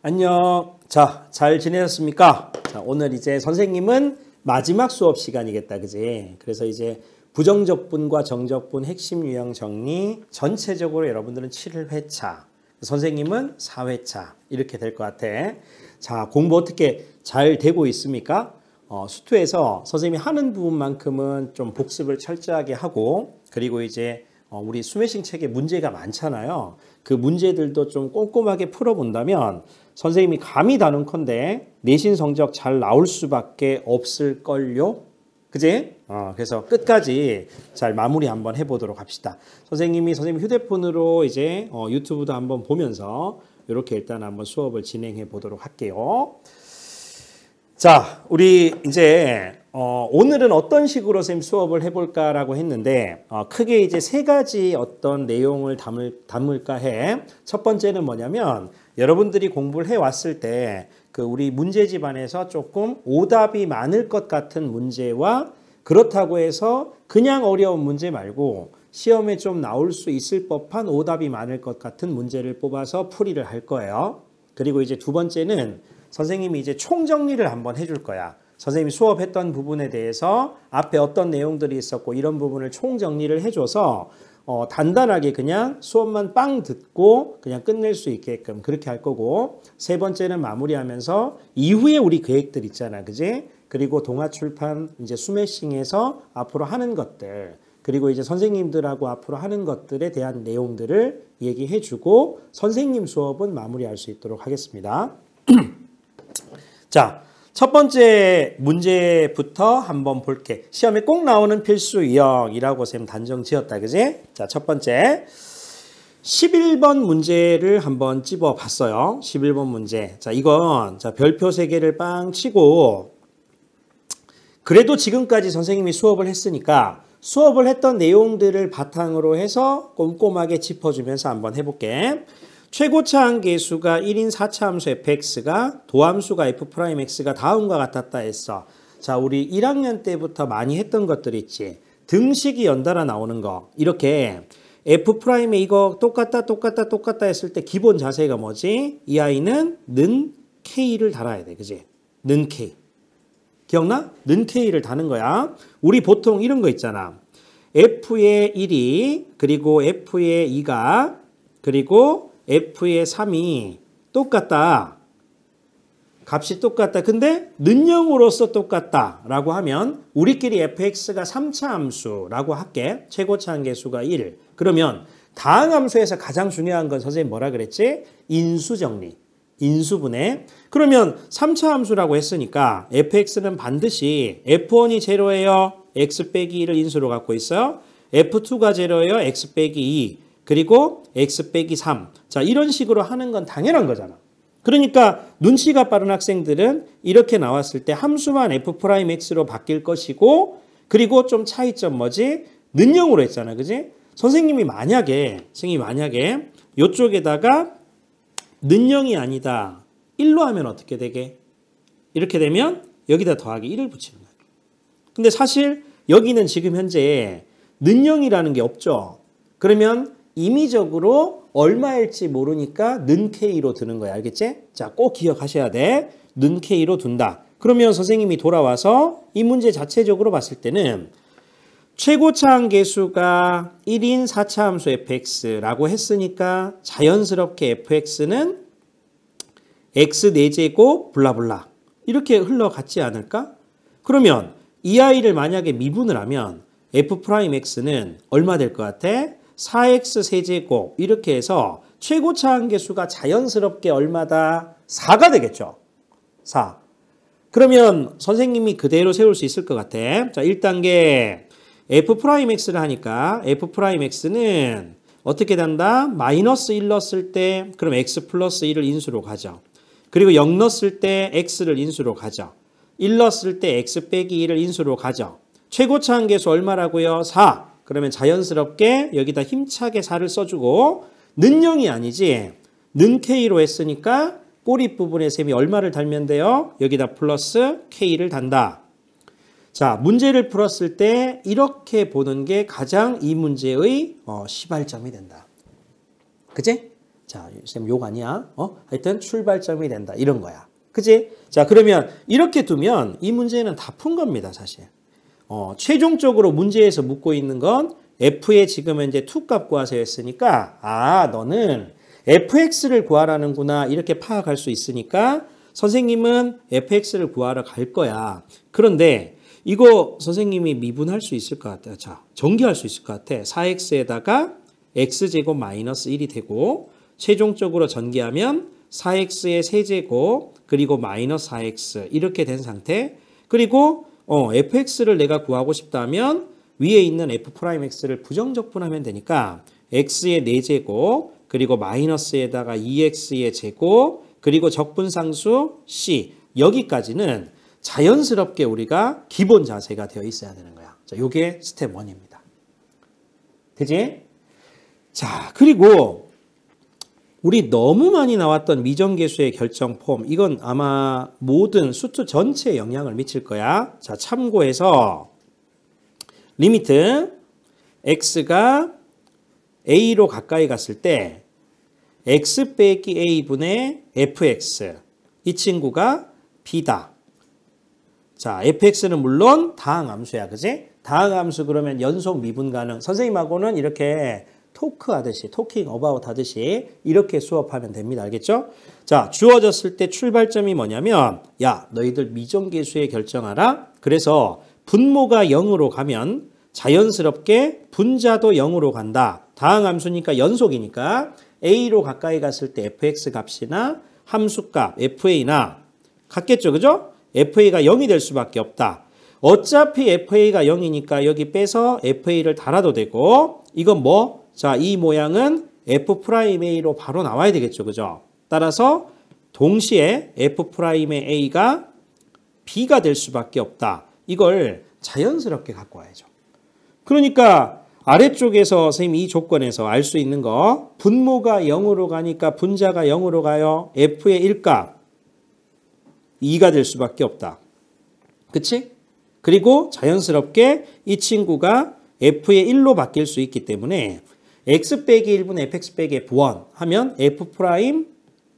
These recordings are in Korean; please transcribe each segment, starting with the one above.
안녕. 자, 잘 지내셨습니까? 자, 오늘 이제 선생님은 마지막 수업 시간이겠다, 그지? 그래서 이제 부정적분과 정적분 핵심 유형 정리 전체적으로 여러분들은 7회차, 선생님은 4회차 이렇게 될 것 같아. 자, 공부 어떻게 잘 되고 있습니까? 수투에서 선생님이 하는 부분만큼은 좀 복습을 철저하게 하고, 그리고 이제 우리 스매싱 책에 문제가 많잖아요. 그 문제들도 좀 꼼꼼하게 풀어본다면 선생님이 감히 다룬컨대 내신 성적 잘 나올 수밖에 없을걸요? 그지? 그래서 끝까지 잘 마무리 한번 해보도록 합시다. 선생님 휴대폰으로 이제 유튜브도 한번 보면서 이렇게 일단 한번 수업을 진행해 보도록 할게요. 자, 우리 이제 오늘은 어떤 식으로 선생님 수업을 해볼까라고 했는데 크게 이제 세 가지 어떤 내용을 담을까 해. 첫 번째는 뭐냐면 여러분들이 공부를 해왔을 때 그 우리 문제집 안에서 조금 오답이 많을 것 같은 문제와 그렇다고 해서 그냥 어려운 문제 말고 시험에 좀 나올 수 있을 법한 오답이 많을 것 같은 문제를 뽑아서 풀이를 할 거예요. 그리고 이제 두 번째는 선생님이 이제 총정리를 한번 해줄 거야. 선생님이 수업했던 부분에 대해서 앞에 어떤 내용들이 있었고 이런 부분을 총정리를 해줘서 단단하게 그냥 수업만 빵 듣고 그냥 끝낼 수 있게끔 그렇게 할 거고, 세 번째는 마무리하면서 이후에 우리 계획들 있잖아, 그지? 그리고 동아출판 이제 스매싱에서 앞으로 하는 것들, 그리고 이제 선생님들하고 앞으로 하는 것들에 대한 내용들을 얘기해주고 선생님 수업은 마무리할 수 있도록 하겠습니다. 자, 첫 번째 문제부터 한번 볼게. 시험에 꼭 나오는 필수 유형이라고 쌤 단정 지었다, 그지? 자, 첫 번째 11번 문제를 한번 찝어 봤어요. 11번 문제. 자, 이건 자, 별표 3개를 빵 치고, 그래도 지금까지 선생님이 수업을 했으니까 수업을 했던 내용들을 바탕으로 해서 꼼꼼하게 짚어주면서 한번 해볼게. 최고차 한계수가 1인 4차 함수 fx가 도함수가 f'x가 다음과 같았다 했어. 자, 우리 1학년 때부터 많이 했던 것들 있지. 등식이 연달아 나오는 거. 이렇게 f'에 이거 똑같다 했을 때 기본 자세가 뭐지? 이 아이는 는 k를 달아야 돼. 그지? 는 k. 기억나? 는 k를 다는 거야. 우리 보통 이런 거 있잖아. f의 1이 그리고 f의 2가 그리고 f의 3이 똑같다. 값이 똑같다. 근데 는 0으로서 똑같다 라고 하면 우리끼리 fx가 3차 함수라고 할게. 최고차 한계수가 1. 그러면 다항 함수에서 가장 중요한 건 선생님 뭐라 그랬지? 인수정리. 인수분해. 그러면 3차 함수라고 했으니까 fx는 반드시 f1이 제로예요. x 빼기 1을 인수로 갖고 있어요. f2가 제로예요. x 빼기 2. 그리고 x 빼기 3. 자, 이런 식으로 하는 건 당연한 거잖아. 그러니까 눈치가 빠른 학생들은 이렇게 나왔을 때 함수만 f'x로 바뀔 것이고, 그리고 좀 차이점 뭐지? 는 0으로 했잖아. 그지? 선생님이 만약에 이쪽에다가 는 0이 아니다 1로 하면 어떻게 되게? 이렇게 되면 여기다 더하기 1을 붙이는 거야. 근데 사실 여기는 지금 현재 는 0이라는 게 없죠. 그러면 임의적으로 얼마일지 모르니까 는 k로 드는 거야. 알겠지? 자, 꼭 기억하셔야 돼. 는 k로 둔다. 그러면 선생님이 돌아와서 이 문제 자체적으로 봤을 때는 최고차 한계수가 1인 4차 함수 fx라고 했으니까 자연스럽게 fx는 x 4제곱 블라블라 이렇게 흘러갔지 않을까? 그러면 이 아이를 만약에 미분을 하면 f'x는 얼마 될 것 같아? 4x 세제곱 이렇게 해서 최고차 한계수가 자연스럽게 얼마다? 4가 되겠죠. 4. 그러면 선생님이 그대로 세울 수 있을 것 같아. 자, 1단계 f'x를 하니까 f'x는 어떻게 된다? 마이너스 1 넣었을 때 그럼 x 플러스 1을 인수로 가죠. 그리고 0 넣었을 때 x를 인수로 가죠. 1 넣었을 때 x 빼기 1을 인수로 가죠. 최고차 한계수 얼마라고요? 4. 그러면 자연스럽게 여기다 힘차게 4를 써주고, 는 0이 아니지 는 k로 했으니까 꼬리 부분에 셈이 얼마를 달면 돼요? 여기다 플러스 k를 단다. 자, 문제를 풀었을 때 이렇게 보는 게 가장 이 문제의 시발점이 된다. 그치? 자, 쌤 욕 아니야? 하여튼 출발점이 된다. 이런 거야. 그치? 자, 그러면 이렇게 두면 이 문제는 다 푼 겁니다, 사실. 최종적으로 문제에서 묻고 있는 건 f의 지금 현재 2값 구하세요 했으니까 너는 fx를 구하라는구나 이렇게 파악할 수 있으니까 선생님은 fx를 구하러 갈 거야. 그런데 이거 선생님이 미분할 수 있을 것 같아요. 자, 전개할 수 있을 것 같아. 4x에다가 x제곱 마이너스 1이 되고 최종적으로 전개하면 4x의 세제곱 그리고 마이너스 4x 이렇게 된 상태. 그리고 fx를 내가 구하고 싶다면 위에 있는 f'x를 부정적분하면 되니까 x의 4제곱 그리고 마이너스에다가 2x의 제곱 그리고 적분상수 c 여기까지는 자연스럽게 우리가 기본 자세가 되어 있어야 되는 거야. 자, 요게 스텝 1입니다. 되지? 자, 그리고 우리 너무 많이 나왔던 미정계수의 결정 폼 이건 아마 모든 수투 전체에 영향을 미칠 거야. 자, 참고해서 리미트 x가 a로 가까이 갔을 때 x 빼기 a분의 fx 이 친구가 b다. 자, fx는 물론 다항함수야. 그지? 다항함수 그러면 연속 미분 가능. 선생님하고는 이렇게 토크하듯이 토킹 어바웃 하듯이 이렇게 수업하면 됩니다. 알겠죠? 자, 주어졌을 때 출발점이 뭐냐면 야, 너희들 미정계수에 결정하라. 그래서 분모가 0으로 가면 자연스럽게 분자도 0으로 간다. 다항함수니까 연속이니까 a로 가까이 갔을 때 fx 값이나 함수값 fa나 같겠죠. 그죠? fa가 0이 될 수밖에 없다. 어차피 fa가 0이니까 여기 빼서 fa를 달아도 되고 이건 뭐? 자, 이 모양은 f'a로 바로 나와야 되겠죠. 그죠? 따라서 동시에 f'a가 b가 될 수밖에 없다. 이걸 자연스럽게 갖고 와야죠. 그러니까 아래쪽에서 선생님 이 조건에서 알 수 있는 거 분모가 0으로 가니까 분자가 0으로 가요. f의 1값 2가 될 수밖에 없다. 그치? 그리고 자연스럽게 이 친구가 f의 1로 바뀔 수 있기 때문에 x 빼기 1분 fx 빼기 f1 하면 f'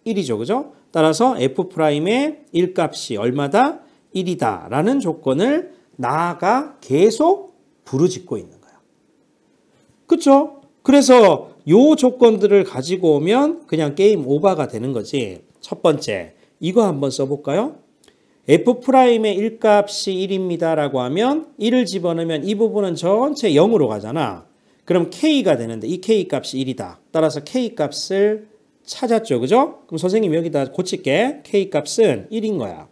1이죠. 그죠? 따라서 f'의 1값이 얼마다? 1이다 라는 조건을 나가 계속 부르짖고 있는 거야. 그쵸? 그래서 요 조건들을 가지고 오면 그냥 게임 오버가 되는 거지. 첫 번째, 이거 한번 써볼까요? f'의 1값이 1입니다 라고 하면 1을 집어넣으면 이 부분은 전체 0으로 가잖아. 그럼 k가 되는데 이 k 값이 1이다. 따라서 k 값을 찾았죠. 그죠? 그럼 선생님 여기다 고칠게. k 값은 1인 거야.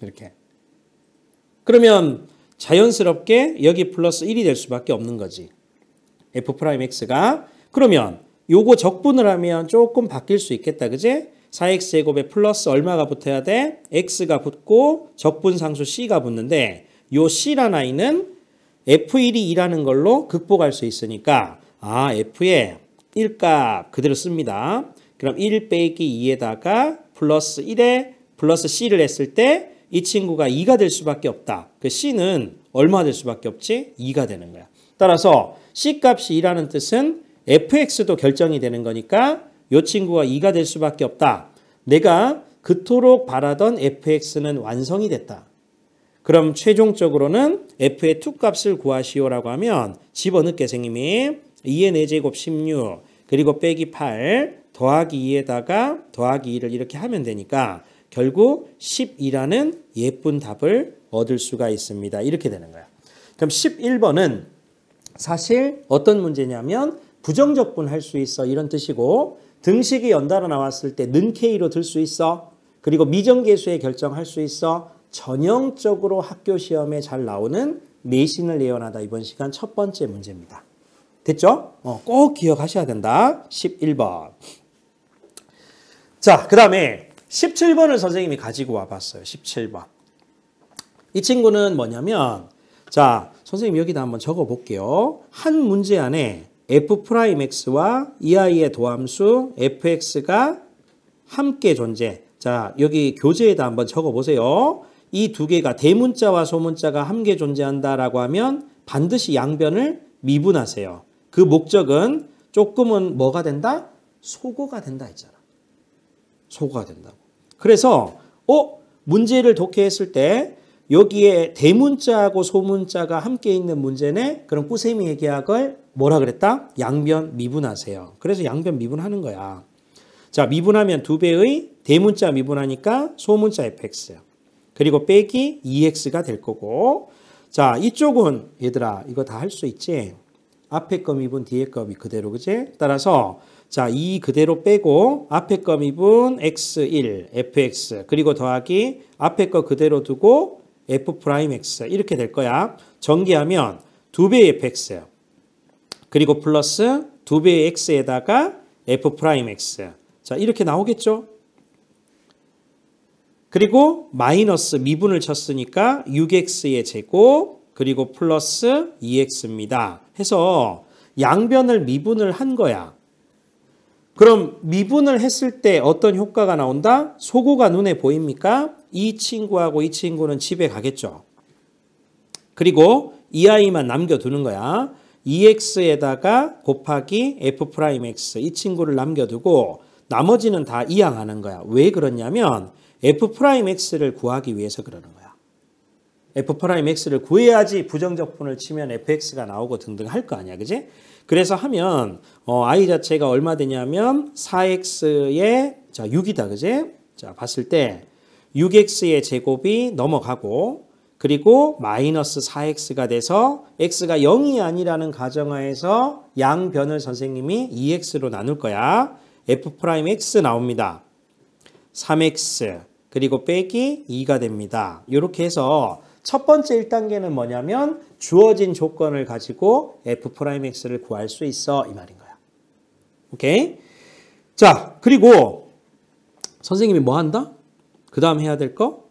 이렇게. 그러면 자연스럽게 여기 플러스 1이 될 수밖에 없는 거지. f'x가. 그러면 요거 적분을 하면 조금 바뀔 수 있겠다. 그지? 4x제곱에 플러스 얼마가 붙어야 돼? x가 붙고 적분상수 c가 붙는데 요 c란 아이는 f1이 2라는 걸로 극복할 수 있으니까 f의 1값 그대로 씁니다. 그럼 1 빼기 2에다가 플러스 1에 플러스 c를 했을 때 이 친구가 2가 될 수밖에 없다. 그 c는 얼마 될 수밖에 없지? 2가 되는 거야. 따라서 c 값이 2라는 뜻은 fx도 결정이 되는 거니까 이 친구가 2가 될 수밖에 없다. 내가 그토록 바라던 fx는 완성이 됐다. 그럼 최종적으로는 f의 2값을 구하시오라고 하면 집어넣게 선생님이 2의 4제곱 16 그리고 빼기 8 더하기 2에다가 더하기 2를 이렇게 하면 되니까 결국 12라는 예쁜 답을 얻을 수가 있습니다. 이렇게 되는 거야. 그럼 11번은 사실 어떤 문제냐면 부정적분 할 수 있어 이런 뜻이고 등식이 연달아 나왔을 때 는 K로 들 수 있어. 그리고 미정계수에 결정할 수 있어. 전형적으로 학교 시험에 잘 나오는 내신을 예언하다 이번 시간 첫 번째 문제입니다. 됐죠? 꼭 기억하셔야 된다. 11번. 자, 그 다음에 17번을 선생님이 가지고 와봤어요. 17번. 이 친구는 뭐냐면 자, 선생님 여기다 한번 적어볼게요. 한 문제 안에 f'x와 이 아이의 도함수 fx가 함께 존재. 자, 여기 교재에다 한번 적어보세요. 이 두 개가 대문자와 소문자가 함께 존재한다라고 하면 반드시 양변을 미분하세요. 그 목적은 조금은 뭐가 된다? 소거가 된다 했잖아. 소거가 된다고. 그래서 문제를 독해했을 때 여기에 대문자하고 소문자가 함께 있는 문제네. 그럼 꾸세미의 계약을 뭐라 그랬다? 양변 미분하세요. 그래서 양변 미분하는 거야. 자, 미분하면 2배의 대문자 미분하니까 소문자 fx. 그리고 빼기 2x가 될 거고. 자, 이쪽은 얘들아 이거 다 할 수 있지? 앞에 거 미분 뒤에 거 미 그대로 그지? 따라서 자, 이 그대로 빼고 앞에 거 미분 x1 fx 그리고 더하기 앞에 거 그대로 두고 f'x 이렇게 될 거야. 전개하면 2배의 fx 그리고 플러스 2배의 x에다가 f'x. 자, 이렇게 나오겠죠? 그리고 마이너스 미분을 쳤으니까 6x의 제곱 그리고 플러스 2x입니다. 해서 양변을 미분을 한 거야. 그럼 미분을 했을 때 어떤 효과가 나온다? 소거가 눈에 보입니까? 이 친구하고 이 친구는 집에 가겠죠. 그리고 이 아이만 남겨두는 거야. 2x에다가 곱하기 f'x 이 친구를 남겨두고 나머지는 다 이항하는 거야. 왜 그러냐면 f'x를 구하기 위해서 그러는 거야. f'x를 구해야지 부정적분을 치면 fx가 나오고 등등 할 거 아니야. 그지? 그래서 하면 i 자체가 얼마 되냐면 4x의 자 6이다. 그지? 자, 봤을 때 6x의 제곱이 넘어가고 그리고 마이너스 4x가 돼서 x가 0이 아니라는 가정하에서 양변을 선생님이 2x로 나눌 거야. f'x 나옵니다. 3x 그리고 빼기 2가 됩니다. 이렇게 해서 첫 번째 1단계는 뭐냐면 주어진 조건을 가지고 f'x를 구할 수 있어 이 말인 거야. 오케이? 자, 그리고 선생님이 뭐 한다? 그 다음 해야 될 거?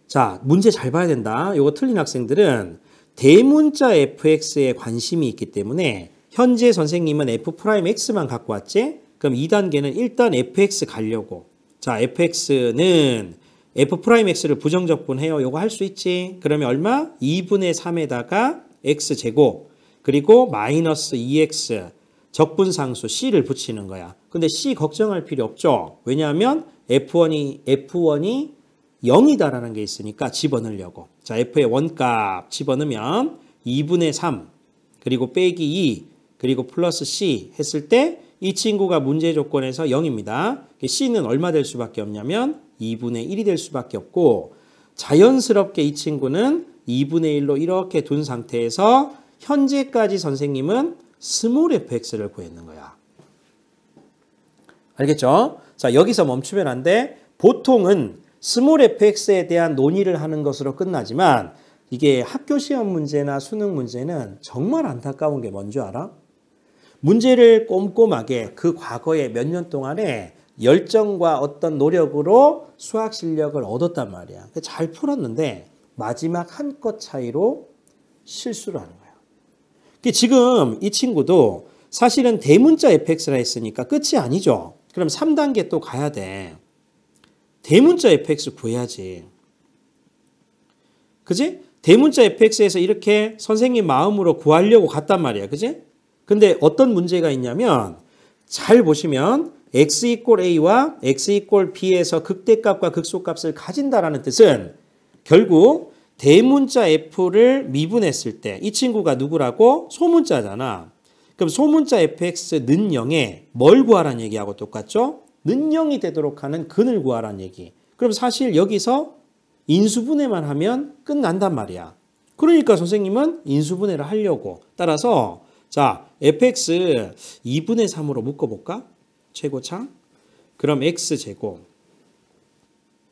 자, 문제 잘 봐야 된다. 이거 틀린 학생들은 대문자 fx에 관심이 있기 때문에 현재 선생님은 f'x만 갖고 왔지? 그럼 2단계는 일단 fx 가려고. 자, fx는 f'x를 부정적분해요. 요거 할 수 있지. 그러면 얼마? 2분의 3에다가 x제곱 그리고 마이너스 2x 적분상수 c를 붙이는 거야. 근데 c 걱정할 필요 없죠. 왜냐하면 f1이 0이다라는 게 있으니까 집어넣으려고. 자, f의 원값 집어넣으면 2분의 3 그리고 빼기 2 그리고 플러스 c 했을 때 이 친구가 문제 조건에서 0입니다. c는 얼마 될 수밖에 없냐면 2분의 1이 될 수밖에 없고 자연스럽게 이 친구는 2분의 1로 이렇게 둔 상태에서 현재까지 선생님은 스몰 fx를 구했는 거야. 알겠죠? 자, 여기서 멈추면 안 돼. 보통은 스몰 fx에 대한 논의를 하는 것으로 끝나지만 이게 학교 시험 문제나 수능 문제는 정말 안타까운 게 뭔지 알아? 문제를 꼼꼼하게 그 과거에 몇 년 동안에 열정과 어떤 노력으로 수학 실력을 얻었단 말이야. 잘 풀었는데 마지막 한 것 차이로 실수를 하는 거야. 지금 이 친구도 사실은 대문자 fx라 했으니까 끝이 아니죠. 그럼 3단계 또 가야 돼. 대문자 fx 구해야지. 그지? 대문자 fx에서 이렇게 선생님 마음으로 구하려고 갔단 말이야. 그지? 근데 어떤 문제가 있냐면 잘 보시면 x 이꼴 a와 x 이꼴 b에서 극대값과 극소값을 가진다라는 뜻은 결국 대문자 f를 미분했을 때 이 친구가 누구라고? 소문자잖아. 그럼 소문자 fx 는 0에 뭘 구하라는 얘기하고 똑같죠? 는 0이 되도록 하는 근을 구하라는 얘기. 그럼 사실 여기서 인수분해만 하면 끝난단 말이야. 그러니까 선생님은 인수분해를 하려고. 따라서 자, fx 2분의 3으로 묶어볼까? 최고차. 그럼 x제곱.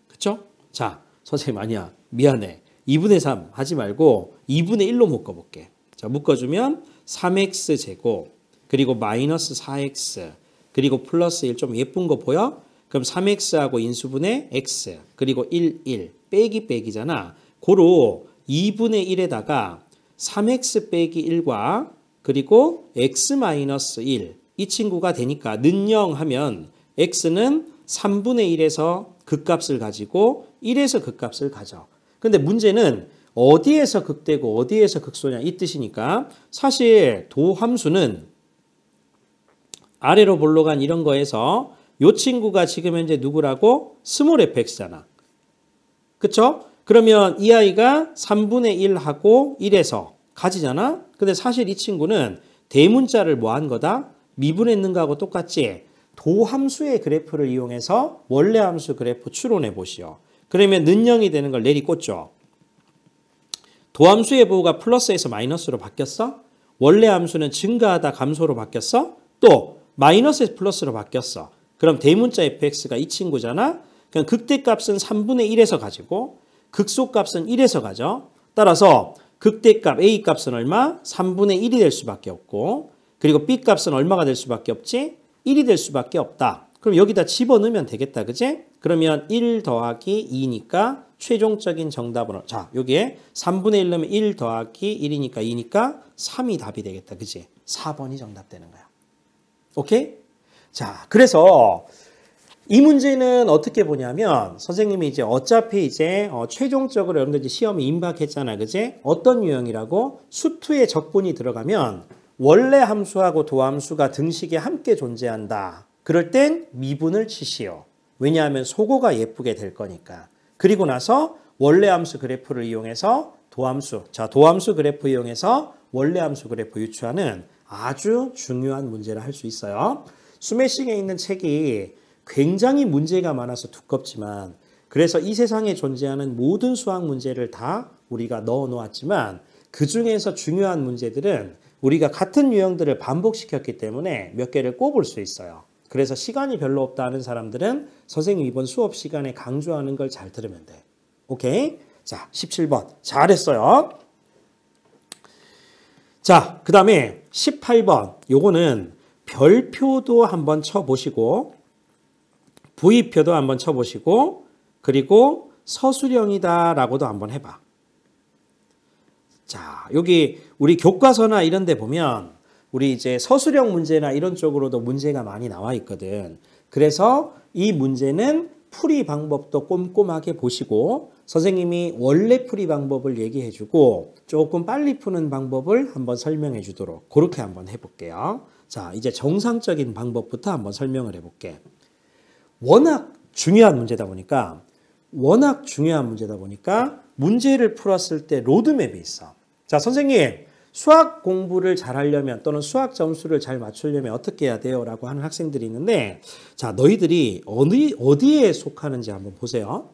그쵸? 자, 선생님 아니야. 미안해. 2분의 3 하지 말고 2분의 1로 묶어볼게. 자, 묶어주면 3x제곱 그리고 마이너스 4x 그리고 플러스 1 좀 예쁜 거 보여? 그럼 3x하고 인수분해 x 그리고 1, 1 빼기 빼기잖아. 고로 2분의 1에다가 3x 빼기 1과 그리고 x-1 이 친구가 되니까 는 0 하면 x는 3분의 1에서 극값을 가지고 1에서 극값을 가져. 근데 문제는 어디에서 극대고 어디에서 극소냐 이 뜻이니까 사실 도함수는 아래로 볼록한 이런 거에서 요 친구가 지금 현재 누구라고? 스몰 fx잖아. 그쵸? 그러면 이 아이가 3분의 1하고 1에서 가지잖아? 근데 사실 이 친구는 대문자를 뭐 한 거다? 미분했는 거하고 똑같지? 도함수의 그래프를 이용해서 원래 함수 그래프 추론해 보시오. 그러면 는영이 되는 걸 내리꽂죠. 도함수의 부호가 플러스에서 마이너스로 바뀌었어? 원래 함수는 증가하다 감소로 바뀌었어? 또 마이너스에서 플러스로 바뀌었어. 그럼 대문자 fx가 이 친구잖아? 그럼 극대값은 3분의 1에서 가지고 극소값은 1에서 가죠. 따라서 극대값 A값은 얼마? 3분의 1이 될 수밖에 없고 그리고 B값은 얼마가 될 수밖에 없지? 1이 될 수밖에 없다. 그럼 여기다 집어넣으면 되겠다. 그지? 그러면 1 더하기 2니까 최종적인 정답은 자 여기에 3분의 1 넣으면 1 더하기 1이니까 2니까 3이 답이 되겠다. 그지? 4번이 정답 되는 거야. 오케이? 자 그래서 이 문제는 어떻게 보냐면 선생님이 이제 어차피 이제 최종적으로 여러분들 시험에 임박했잖아. 그지? 어떤 유형이라고? 수투의 적분이 들어가면 원래 함수하고 도함수가 등식에 함께 존재한다. 그럴 땐 미분을 치시오. 왜냐하면 소거가 예쁘게 될 거니까. 그리고 나서 원래 함수 그래프를 이용해서 도함수, 자 도함수 그래프 이용해서 원래 함수 그래프 유추하는 아주 중요한 문제를 할 수 있어요. 수매식에 있는 책이 굉장히 문제가 많아서 두껍지만 그래서 이 세상에 존재하는 모든 수학 문제를 다 우리가 넣어 놓았지만 그 중에서 중요한 문제들은 우리가 같은 유형들을 반복시켰기 때문에 몇 개를 꼽을 수 있어요. 그래서 시간이 별로 없다 하는 사람들은 선생님 이번 수업 시간에 강조하는 걸 잘 들으면 돼. 오케이? 자, 17번. 잘했어요. 자, 그 다음에 18번. 요거는 별표도 한번 쳐보시고 V표도 한번 쳐보시고 그리고 서술형이다라고도 한번 해봐. 자, 여기 우리 교과서나 이런 데 보면 우리 이제 서술형 문제나 이런 쪽으로도 문제가 많이 나와 있거든. 그래서 이 문제는 풀이 방법도 꼼꼼하게 보시고 선생님이 원래 풀이 방법을 얘기해 주고 조금 빨리 푸는 방법을 한번 설명해 주도록 그렇게 한번 해볼게요. 자, 이제 정상적인 방법부터 한번 설명을 해볼게. 워낙 중요한 문제다 보니까 문제를 풀었을 때 로드맵이 있어. 자, 선생님 수학 공부를 잘 하려면 또는 수학 점수를 잘 맞추려면 어떻게 해야 돼요? 라고 하는 학생들이 있는데 자, 너희들이 어디에 속하는지 한번 보세요.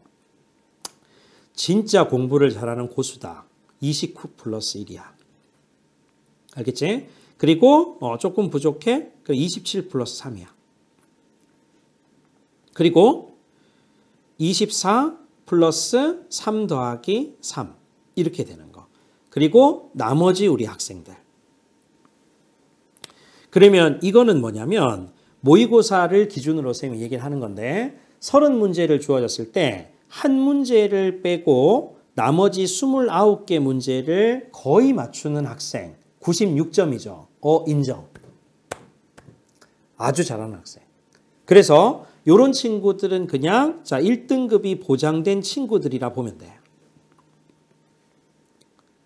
진짜 공부를 잘하는 고수다. 29 플러스 1이야. 알겠지? 그리고 조금 부족해. 27 플러스 3이야. 그리고 24 플러스 3 더하기 3 이렇게 되는 거. 그리고 나머지 우리 학생들. 그러면 이거는 뭐냐면 모의고사를 기준으로 쌤이 얘기를 하는 건데 30문제를 주어졌을 때 한 문제를 빼고 나머지 29개 문제를 거의 맞추는 학생 96점이죠. 인정. 아주 잘하는 학생. 그래서 이런 친구들은 그냥 자 1등급이 보장된 친구들이라 보면 돼.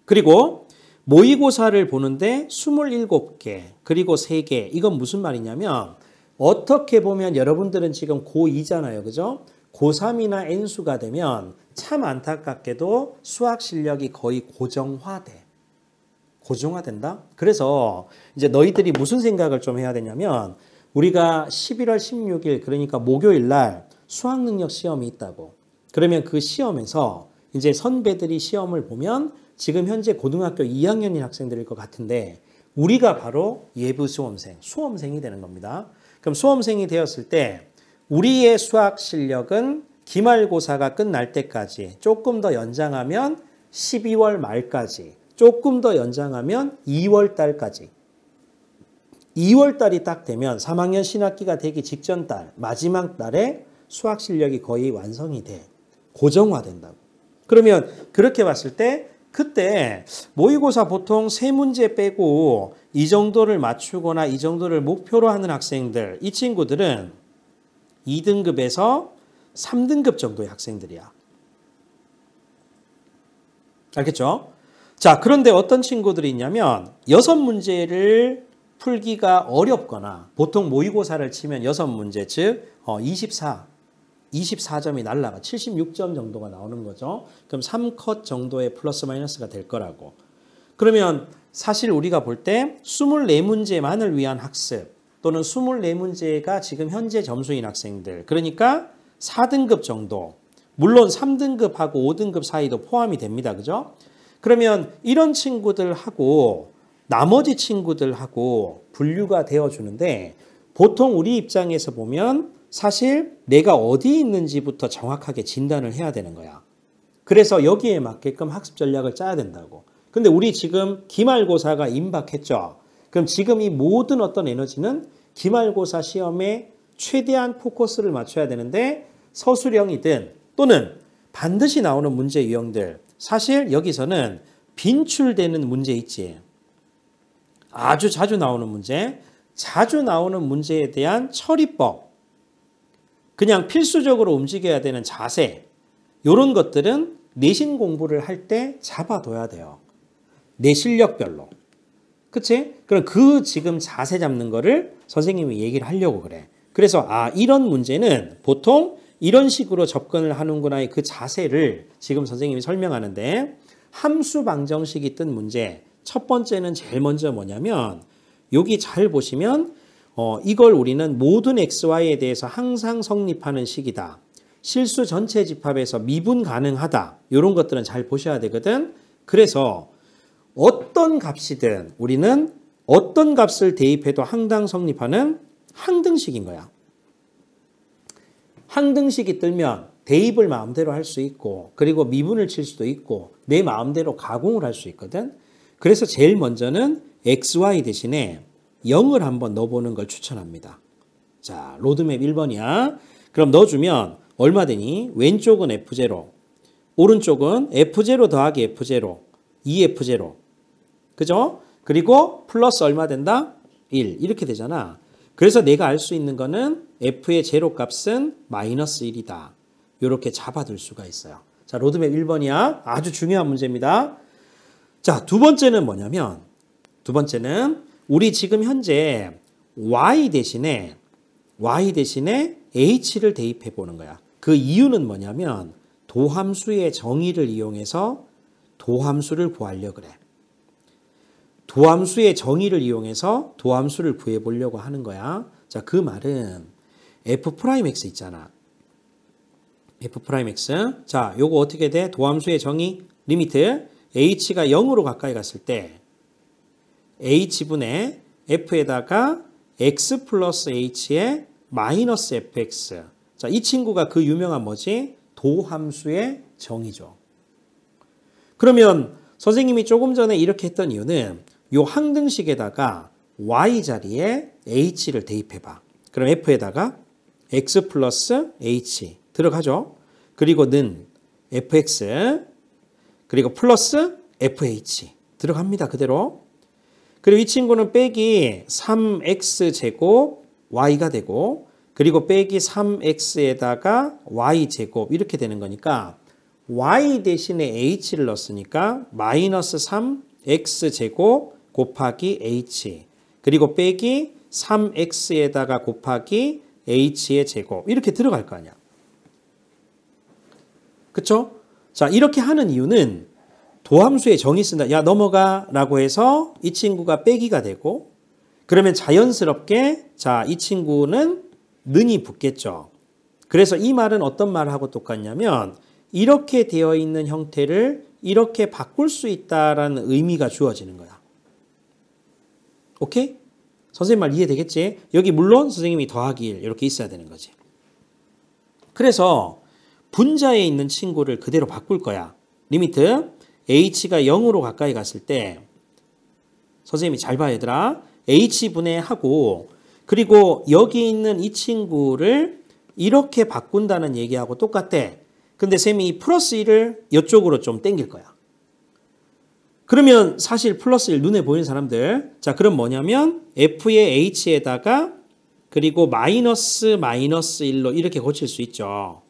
그리고 모의고사를 보는데 27개 그리고 3개 이건 무슨 말이냐면 어떻게 보면 여러분들은 지금 고2잖아요. 그죠? 고3이나 N수가 되면 참 안타깝게도 수학 실력이 거의 고정화돼. 고정화된다? 그래서 이제 너희들이 무슨 생각을 좀 해야 되냐면 우리가 11월 16일 그러니까 목요일 날 수학능력 시험이 있다고. 그러면 그 시험에서 이제 선배들이 시험을 보면 지금 현재 고등학교 2학년인 학생들일 것 같은데 우리가 바로 예부 수험생이 되는 겁니다. 그럼 수험생이 되었을 때 우리의 수학 실력은 기말고사가 끝날 때까지 조금 더 연장하면 12월 말까지 조금 더 연장하면 2월 달까지 2월 달이 딱 되면 3학년 신학기가 되기 직전 달 마지막 달에 수학 실력이 거의 완성이 돼. 고정화된다고. 그러면 그렇게 봤을 때 그때 모의고사 보통 3문제 빼고 이 정도를 맞추거나 이 정도를 목표로 하는 학생들 이 친구들은 2등급에서 3등급 정도의 학생들이야. 알겠죠? 자, 그런데 어떤 친구들이 있냐면 6문제를 풀기가 어렵거나 보통 모의고사를 치면 6문제 즉 24점이 날라가 76점 정도가 나오는 거죠. 그럼 3컷 정도의 플러스 마이너스가 될 거라고. 그러면 사실 우리가 볼 때 24문제만을 위한 학습 또는 24문제가 지금 현재 점수인 학생들 그러니까 4등급 정도 물론 3등급하고 5등급 사이도 포함이 됩니다. 그죠? 그러면 이런 친구들하고 나머지 친구들하고 분류가 되어주는데 보통 우리 입장에서 보면 사실 내가 어디 있는지부터 정확하게 진단을 해야 되는 거야. 그래서 여기에 맞게끔 학습 전략을 짜야 된다고. 근데 우리 지금 기말고사가 임박했죠. 그럼 지금 이 모든 어떤 에너지는 기말고사 시험에 최대한 포커스를 맞춰야 되는데 서술형이든 또는 반드시 나오는 문제 유형들 사실 여기서는 빈출되는 문제 있지. 아주 자주 나오는 문제, 자주 나오는 문제에 대한 처리법, 그냥 필수적으로 움직여야 되는 자세 이런 것들은 내신 공부를 할 때 잡아둬야 돼요. 내 실력별로. 그치? 그럼 그 지금 자세 잡는 거를 선생님이 얘기를 하려고 그래. 그래서 이런 문제는 보통 이런 식으로 접근을 하는구나의 그 자세를 지금 선생님이 설명하는데 함수 방정식이 뜬 문제 첫 번째는 제일 먼저 뭐냐면 여기 잘 보시면 이걸 우리는 모든 XY에 대해서 항상 성립하는 식이다. 실수 전체 집합에서 미분 가능하다. 이런 것들은 잘 보셔야 되거든. 그래서 어떤 값이든 우리는 어떤 값을 대입해도 항상 성립하는 항등식인 거야. 항등식이 뜨면 대입을 마음대로 할 수 있고 그리고 미분을 칠 수도 있고 내 마음대로 가공을 할 수 있거든. 그래서 제일 먼저는 XY 대신에 0을 한번 넣어보는 걸 추천합니다. 자, 로드맵 1번이야. 그럼 넣어주면 얼마 되니? 왼쪽은 F0, 오른쪽은 F0 더하기 F0, 2F0. 그죠? 그리고 플러스 얼마 된다? 1. 이렇게 되잖아. 그래서 내가 알 수 있는 거는 F의 제로 값은 마이너스 1이다. 이렇게 잡아둘 수가 있어요. 자, 로드맵 1번이야. 아주 중요한 문제입니다. 자, 두 번째는 뭐냐면 두번째는 우리 지금 현재 y 대신에 h를 대입해 보는 거야. 그 이유는 뭐냐면 도함수의 정의를 이용해서 도함수를 구하려고 그래. 도함수의 정의를 이용해서 도함수를 구해보려고 하는 거야. 자, 그 말은 f'x 있잖아. f'x. 자, 요거 어떻게 돼? 도함수의 정의 리미트 h가 0으로 가까이 갔을 때 h분의 f에다가 x 플러스 h의 마이너스 fx. 자, 이 친구가 그 유명한 뭐지? 도함수의 정의죠. 그러면 선생님이 조금 전에 이렇게 했던 이유는 요 항등식에다가 y 자리에 h를 대입해봐. 그럼 f에다가 x 플러스 h 들어가죠. 그리고 는 fx 그리고 플러스 fh 들어갑니다. 그대로. 그리고 이 친구는 빼기 3x제곱 y가 되고 그리고 빼기 3x에다가 y제곱 이렇게 되는 거니까 y 대신에 h를 넣었으니까 마이너스 3x제곱 곱하기 h 그리고 빼기 3x에다가 곱하기 h의 제곱 이렇게 들어갈 거 아니야. 그쵸? 자, 이렇게 하는 이유는 도함수의 정의 쓴다. 야, 넘어가 라고 해서 이 친구가 빼기가 되고 그러면 자연스럽게 자, 이 친구는 는이 붙겠죠. 그래서 이 말은 어떤 말하고 똑같냐면 이렇게 되어 있는 형태를 이렇게 바꿀 수 있다라는 의미가 주어지는 거야. 오케이? 선생님 말 이해되겠지? 여기 물론 선생님이 더하기 1 이렇게 있어야 되는 거지. 그래서 분자에 있는 친구를 그대로 바꿀 거야. 리미트 h가 0으로 가까이 갔을 때 선생님이 잘 봐야 얘들아. h분의 하고 그리고 여기 있는 이 친구를 이렇게 바꾼다는 얘기하고 똑같대. 근데 쌤이 이 플러스 1을 이쪽으로 좀 땡길 거야. 그러면 사실 플러스 1 눈에 보이는 사람들 자 그럼 뭐냐면 f의 h에다가 그리고 마이너스 1로 이렇게 고칠 수 있죠.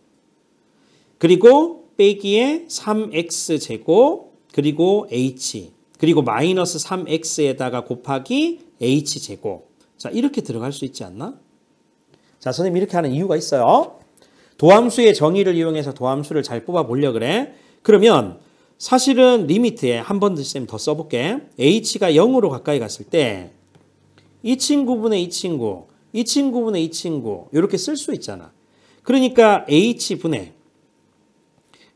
그리고 빼기에 3x제곱 그리고 h 그리고 마이너스 3x에다가 곱하기 h제곱. 자, 이렇게 들어갈 수 있지 않나? 자, 선생님 이렇게 하는 이유가 있어요. 도함수의 정의를 이용해서 도함수를 잘 뽑아보려고 그래. 그러면 사실은 리미트에 한 번 더 써볼게. h가 0으로 가까이 갔을 때 이 친구분의 이 친구, 이 친구분의 이 친구 이렇게 쓸 수 있잖아. 그러니까 h분의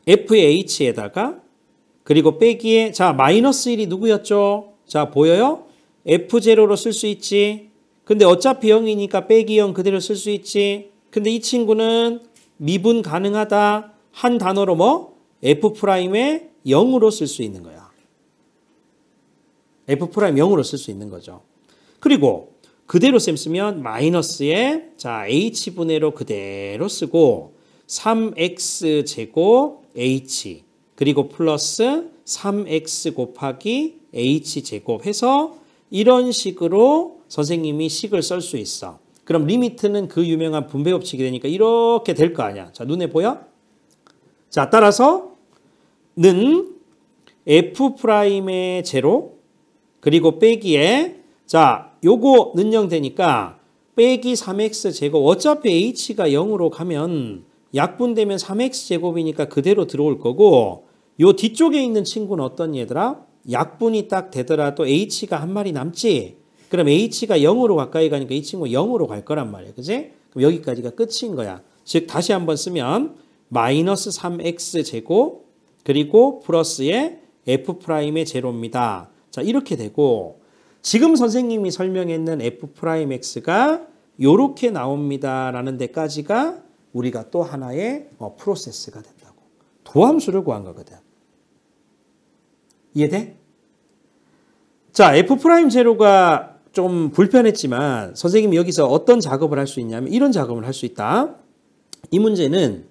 f의 h에다가 그리고 빼기에 자 마이너스 1이 누구였죠? 자 보여요? f0로 쓸 수 있지. 근데 어차피 0이니까 빼기 0 그대로 쓸 수 있지. 근데 이 친구는 미분 가능하다. 한 단어로 뭐? f'의 0으로 쓸 수 있는 거야. f' 0으로 쓸 수 있는 거죠. 그리고 그대로 셈 쓰면 마이너스에 자 h분의로 그대로 쓰고 3x 제곱 h 그리고 플러스 3x 곱하기 h 제곱 해서 이런 식으로 선생님이 식을 쓸 수 있어. 그럼 리미트는 그 유명한 분배 법칙이 되니까 이렇게 될 거 아니야. 자 눈에 보여? 자 따라서 는 f'의 제로 그리고 빼기에 자 요거 는영되니까 빼기 3x 제곱 어차피 h가 0으로 가면 약분되면 3x 제곱이니까 그대로 들어올 거고 요 뒤쪽에 있는 친구는 어떤 얘들아? 약분이 딱 되더라도 h가 한 마리 남지? 그럼 h가 0으로 가까이 가니까 이 친구 0으로 갈 거란 말이야. 그지? 그럼 여기까지가 끝인 거야. 즉 다시 한번 쓰면 마이너스 3x 제곱 그리고 플러스의 f'의 제로입니다. 자 이렇게 되고 지금 선생님이 설명했는 f'x가 요렇게 나옵니다 라는 데까지가 우리가 또 하나의 프로세스가 된다고. 도함수를 구한 거거든. 이해돼? 자 f'0가 좀 불편했지만 선생님이 여기서 어떤 작업을 할 수 있냐면 이런 작업을 할 수 있다. 이 문제는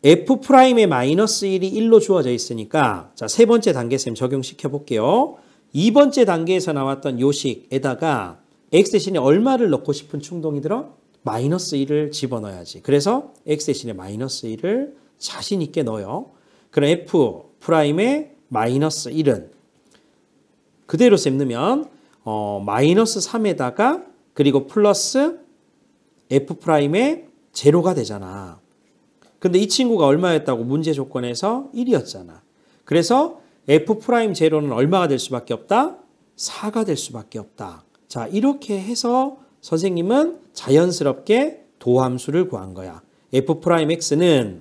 f'의 마이너스 1이 1로 주어져 있으니까 자, 세 번째 단계쌤 적용시켜 볼게요. 2번째 단계에서 나왔던 요식에다가 x 대신에 얼마를 넣고 싶은 충동이 들어? 마이너스 1을 집어넣어야지. 그래서 x 대신에 마이너스 1을 자신 있게 넣어요. 그럼 f'의 마이너스 1은 그대로 쌤 넣으면 마이너스 3에다가 그리고 플러스 f'의 제로가 되잖아. 근데 이 친구가 얼마였다고 문제 조건에서 1이었잖아. 그래서 f'제로는 얼마가 될 수밖에 없다? 4가 될 수밖에 없다. 자, 이렇게 해서 선생님은 자연스럽게 도함수를 구한 거야. f'x는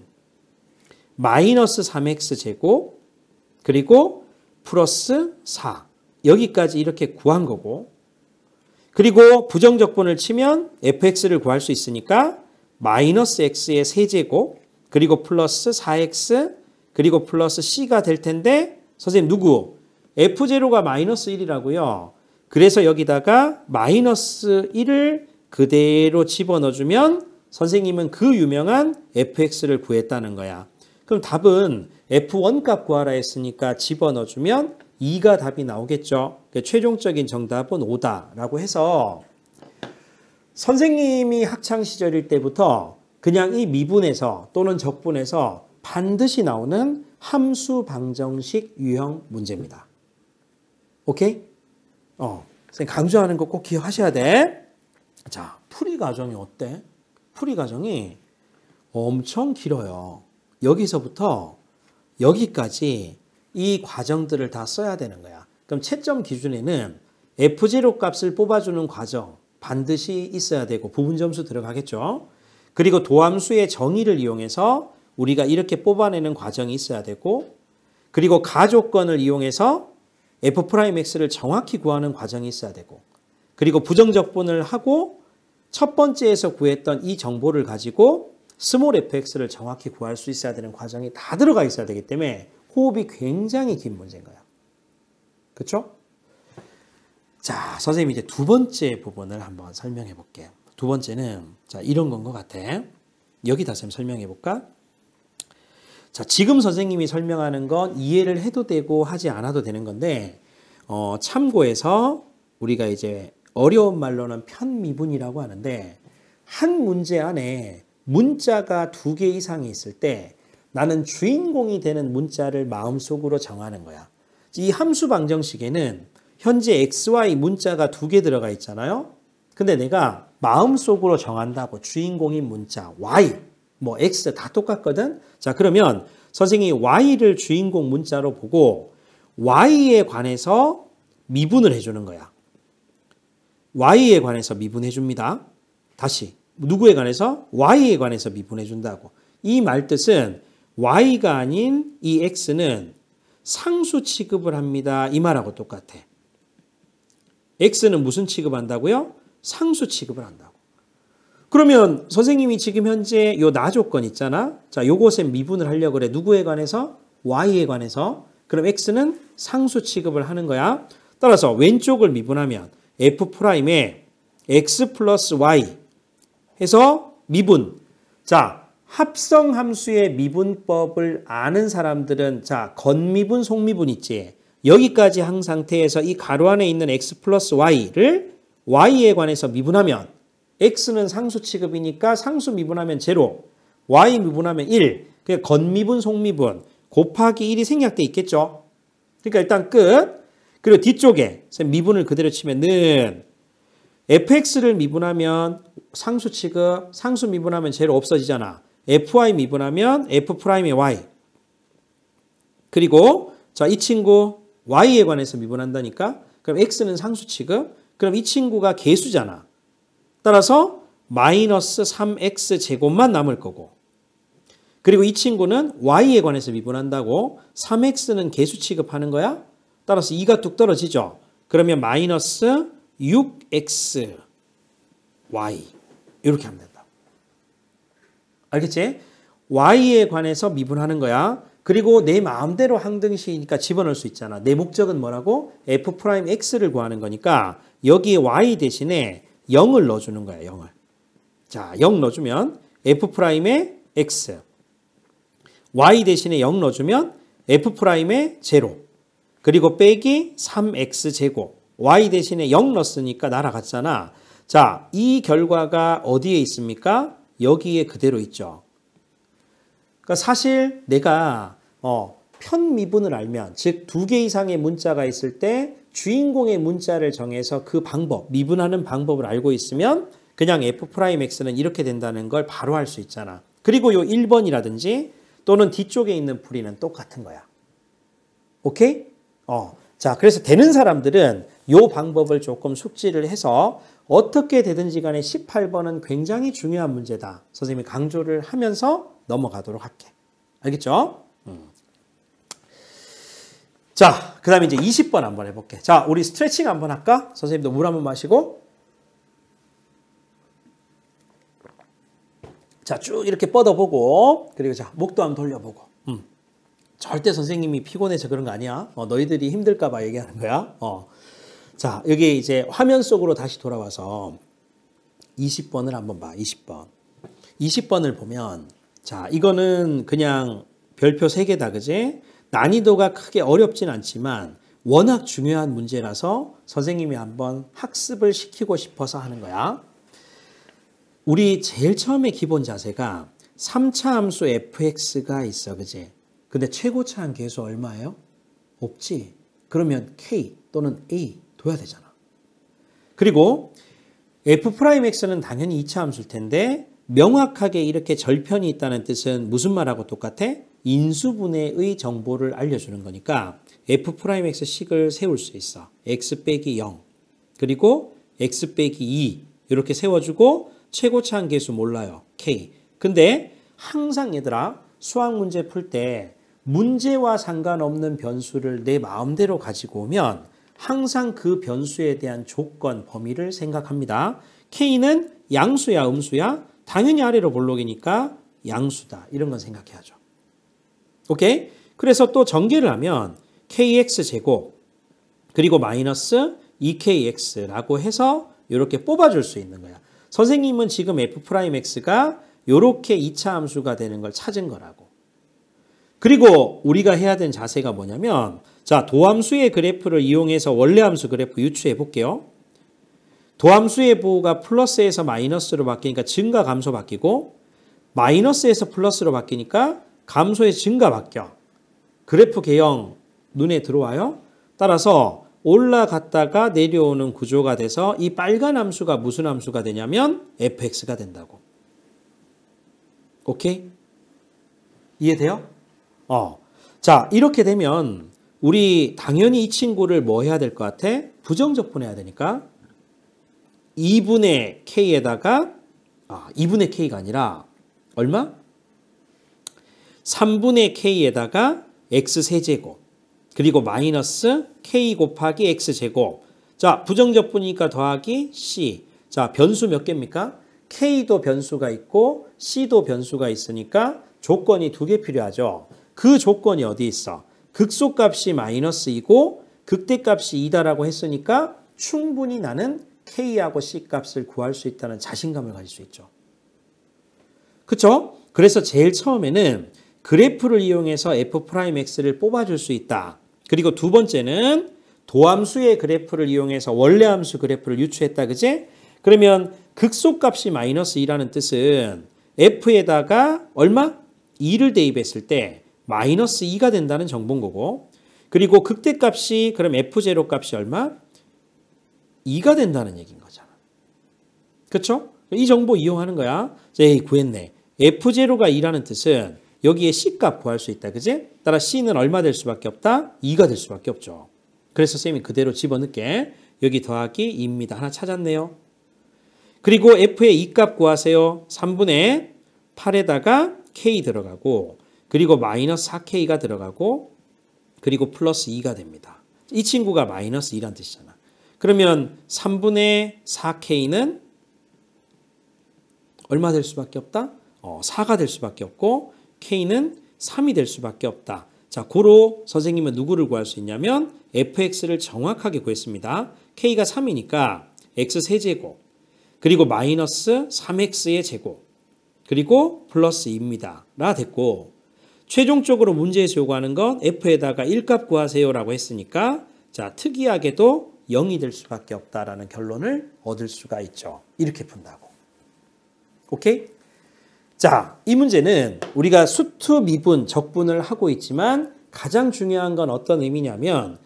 마이너스 3x 제곱 그리고 플러스 4 여기까지 이렇게 구한 거고 그리고 부정적분을 치면 fx를 구할 수 있으니까 마이너스 x의 세제곱 그리고 플러스 4x 그리고 플러스 c가 될 텐데 선생님 누구? f0가 마이너스 1이라고요. 그래서 여기다가 마이너스 1을 그대로 집어넣어주면 선생님은 그 유명한 fx를 구했다는 거야. 그럼 답은 f1 값 구하라 했으니까 집어넣어주면 2가 답이 나오겠죠. 최종적인 정답은 5다라고 해서 선생님이 학창시절일 때부터 그냥 이 미분에서 또는 적분에서 반드시 나오는 함수 방정식 유형 문제입니다. 오케이? 선생님 강조하는 거 꼭 기억하셔야 돼. 자, 풀이 과정이 어때? 풀이 과정이 엄청 길어요. 여기서부터 여기까지 이 과정들을 다 써야 되는 거야. 그럼 채점 기준에는 F0 값을 뽑아주는 과정 반드시 있어야 되고 부분 점수 들어가겠죠. 그리고 도함수의 정의를 이용해서 우리가 이렇게 뽑아내는 과정이 있어야 되고 그리고 가조건을 이용해서 f'x를 정확히 구하는 과정이 있어야 되고 그리고 부정적분을 하고 첫 번째에서 구했던 이 정보를 가지고 스몰 fx를 정확히 구할 수 있어야 되는 과정이 다 들어가 있어야 되기 때문에 호흡이 굉장히 긴 문제인 거야. 그렇죠? 자, 선생님이 이제 두 번째 부분을 한번 설명해 볼게요. 두 번째는 자 이런 건 것 같아. 여기다 좀 설명해 볼까? 자, 지금 선생님이 설명하는 건 이해를 해도 되고 하지 않아도 되는 건데 참고해서 우리가 이제 어려운 말로는 편미분이라고 하는데 한 문제 안에 문자가 2개 이상이 있을 때 나는 주인공이 되는 문자를 마음속으로 정하는 거야. 이 함수 방정식에는 현재 xy 문자가 2개 들어가 있잖아요. 근데 내가 마음속으로 정한다고 주인공인 문자 y, 뭐 x 다 똑같거든. 자, 그러면 선생님이 y를 주인공 문자로 보고 y에 관해서 미분을 해주는 거야. y에 관해서 미분해 줍니다. 다시 누구에 관해서? y에 관해서 미분해 준다고. 이 말뜻은 y가 아닌 이 x는 상수 취급을 합니다. 이 말하고 똑같아. x는 무슨 취급한다고요? 상수 취급을 한다고. 그러면 선생님이 지금 현재 요 나 조건 있잖아. 자, 요것에 미분을 하려고 그래. 누구에 관해서? y에 관해서. 그럼 x는 상수 취급을 하는 거야. 따라서 왼쪽을 미분하면 f'에 x 플러스 y 해서 미분. 자, 합성함수의 미분법을 아는 사람들은 자, 건미분, 속미분 있지. 여기까지 한 상태에서 이 가로 안에 있는 x 플러스 y를 y에 관해서 미분하면 x는 상수 취급이니까 상수 미분하면 제로, y 미분하면 1. 그게 건미분, 속미분 곱하기 1이 생략돼 있겠죠. 그러니까 일단 끝. 그리고 뒤쪽에 미분을 그대로 치면은 fx를 미분하면 상수 취급, 상수 미분하면 제로 없어지잖아. fy 미분하면 f'의 y. 그리고 자, 이 친구 y에 관해서 미분한다니까. 그럼 x는 상수 취급. 그럼 이 친구가 개수잖아. 따라서 마이너스 3x 제곱만 남을 거고. 그리고 이 친구는 y에 관해서 미분한다고 3x는 개수 취급하는 거야. 따라서 2가 뚝 떨어지죠. 그러면 마이너스 6x y 이렇게 하면 된다. 알겠지? y에 관해서 미분하는 거야. 그리고 내 마음대로 항등식이니까 집어넣을 수 있잖아. 내 목적은 뭐라고? f'x를 구하는 거니까 여기에 y 대신에 0을 넣어주는 거야. 0을. 자, 0 넣어주면 f'의 x. y 대신에 0 넣어주면 f'의 제로. 그리고 빼기 3x 제곱. y 대신에 0 넣었으니까 날아갔잖아. 자, 이 결과가 어디에 있습니까? 여기에 그대로 있죠. 그러니까 사실 내가 편미분을 알면, 즉 2개 이상의 문자가 있을 때 주인공의 문자를 정해서 그 방법, 미분하는 방법을 알고 있으면 그냥 f'x는 이렇게 된다는 걸 바로 알 수 있잖아. 그리고 요 1번이라든지 또는 뒤쪽에 있는 풀이는 똑같은 거야. 오케이? 자, 그래서 되는 사람들은 요 방법을 조금 숙지를 해서 어떻게 되든지 간에 18번은 굉장히 중요한 문제다. 선생님이 강조를 하면서 넘어가도록 할게. 알겠죠? 자, 그 다음에 이제 20번 한번 해볼게. 자, 우리 스트레칭 한번 할까? 선생님도 물 한번 마시고. 자, 쭉 이렇게 뻗어보고, 그리고 자, 목도 한번 돌려보고. 절대 선생님이 피곤해서 그런 거 아니야. 너희들이 힘들까봐 얘기하는 거야. 자, 여기 이제 화면 속으로 다시 돌아와서 20번을 한번 봐. 20번. 20번을 보면, 자, 이거는 그냥 별표 3개다, 그지? 난이도가 크게 어렵진 않지만 워낙 중요한 문제라서 선생님이 한번 학습을 시키고 싶어서 하는 거야. 우리 제일 처음에 기본 자세가 3차 함수 fx가 있어, 그지? 근데 최고차한 계수 얼마예요? 없지. 그러면 k 또는 a 둬야 되잖아. 그리고 f'x는 당연히 2차 함수일 텐데 명확하게 이렇게 절편이 있다는 뜻은 무슨 말하고 똑같아? 인수분해의 정보를 알려주는 거니까 f'x 식을 세울 수 있어. x 빼기 0 그리고 x 빼기 2 이렇게 세워주고 최고차한 계수 몰라요. k. 근데 항상 얘들아 수학 문제 풀 때 문제와 상관없는 변수를 내 마음대로 가지고 오면 항상 그 변수에 대한 조건, 범위를 생각합니다. k는 양수야, 음수야? 당연히 아래로 볼록이니까 양수다. 이런 건 생각해야죠. 오케이? 그래서 또 전개를 하면 kx제곱 그리고 마이너스 2kx라고 해서 이렇게 뽑아줄 수 있는 거야. 선생님은 지금 f'x가 이렇게 2차 함수가 되는 걸 찾은 거라고. 그리고 우리가 해야 되는 자세가 뭐냐면 자, 도함수의 그래프를 이용해서 원래함수 그래프 유추해 볼게요. 도함수의 부호가 플러스에서 마이너스로 바뀌니까 증가 감소 바뀌고 마이너스에서 플러스로 바뀌니까 감소의 증가 바뀌어. 그래프 개형 눈에 들어와요? 따라서 올라갔다가 내려오는 구조가 돼서 이 빨간 함수가 무슨 함수가 되냐면 fx가 된다고. 오케이? 이해돼요? 자, 이렇게 되면 우리 당연히 이 친구를 뭐 해야 될 것 같아? 부정적분해야 되니까 2분의 k에다가 2분의 k가 아니라 얼마? 3분의 k에다가 x세제곱 그리고 마이너스 k 곱하기 x제곱. 자, 부정적분이니까 더하기 c. 자, 변수 몇 개입니까? k도 변수가 있고 c도 변수가 있으니까 조건이 2개 필요하죠. 그 조건이 어디 있어? 극소값이 마이너스 2고 극대값이 2다라고 했으니까 충분히 나는 k하고 c 값을 구할 수 있다는 자신감을 가질 수 있죠. 그렇죠? 그래서 제일 처음에는 그래프를 이용해서 f'x를 뽑아줄 수 있다. 그리고 두 번째는 도함수의 그래프를 이용해서 원래 함수 그래프를 유추했다. 그지? 그러면 극소값이 마이너스 2라는 뜻은 f에다가 얼마? 2를 대입했을 때 마이너스 2가 된다는 정보인 거고, 그리고 극대값이 그럼 f0 값이 얼마? 2가 된다는 얘기인 거잖아. 그렇죠? 이 정보 이용하는 거야. 에이, 구했네. f0가 2라는 뜻은 여기에 c값 구할 수 있다. 그지? 따라 c는 얼마 될 수밖에 없다? 2가 될 수밖에 없죠. 그래서 쌤이 그대로 집어넣게. 여기 더하기 2입니다. 하나 찾았네요. 그리고 f의 2값 구하세요. 3분의 8에다가 k 들어가고, 그리고 마이너스 4k가 들어가고, 그리고 플러스 2가 됩니다. 이 친구가 마이너스 2란 뜻이잖아. 그러면 3분의 4k는 얼마 될 수밖에 없다? 4가 될 수밖에 없고 k는 3이 될 수밖에 없다. 자, 고로 선생님은 누구를 구할 수 있냐면 fx를 정확하게 구했습니다. k가 3이니까 x세제곱 그리고 마이너스 3x의 제곱 그리고 플러스 2입니다. 라 됐고, 최종적으로 문제에서 요구하는 건 f에다가 1값 구하세요라고 했으니까 자, 특이하게도 0이 될 수밖에 없다라는 결론을 얻을 수가 있죠. 이렇게 푼다고. 오케이? 자, 이 문제는 우리가 수투, 미분, 적분을 하고 있지만 가장 중요한 건 어떤 의미냐면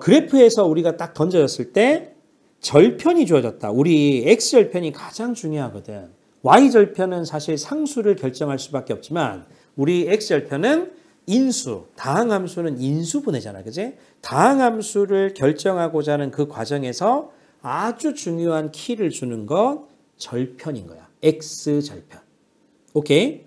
그래프에서 우리가 딱 던져졌을 때 절편이 주어졌다. 우리 x절편이 가장 중요하거든. y절편은 사실 상수를 결정할 수밖에 없지만 우리 x절편은 인수, 다항함수는 인수분해잖아. 그지? 다항함수를 결정하고자 하는 그 과정에서 아주 중요한 키를 주는 건 절편인 거야. x절편. 오케이?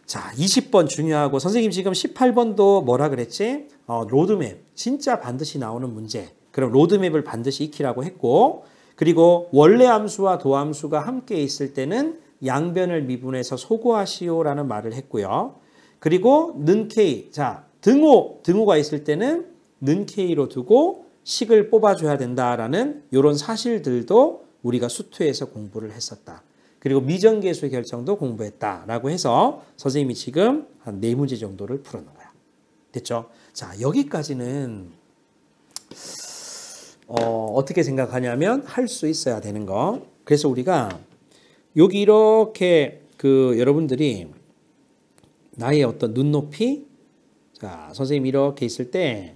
자, 20번 중요하고 선생님 지금 18번도 뭐라 그랬지? 로드맵. 진짜 반드시 나오는 문제. 그럼 로드맵을 반드시 익히라고 했고, 그리고 원래 함수와 도함수가 함께 있을 때는 양변을 미분해서 소거하시오라는 말을 했고요. 그리고 는 k. 자, 등호가 있을 때는 는 k로 두고 식을 뽑아줘야 된다라는 이런 사실들도 우리가 수투에서 공부를 했었다. 그리고 미정계수의 결정도 공부했다라고 해서 선생님이 지금 한 4문제 정도를 풀어놓은 거야. 됐죠? 자, 여기까지는 어떻게 생각하냐면 할 수 있어야 되는 거. 그래서 우리가 여기 이렇게 여러분들이 나의 어떤 눈높이, 자, 선생님이 이렇게 있을 때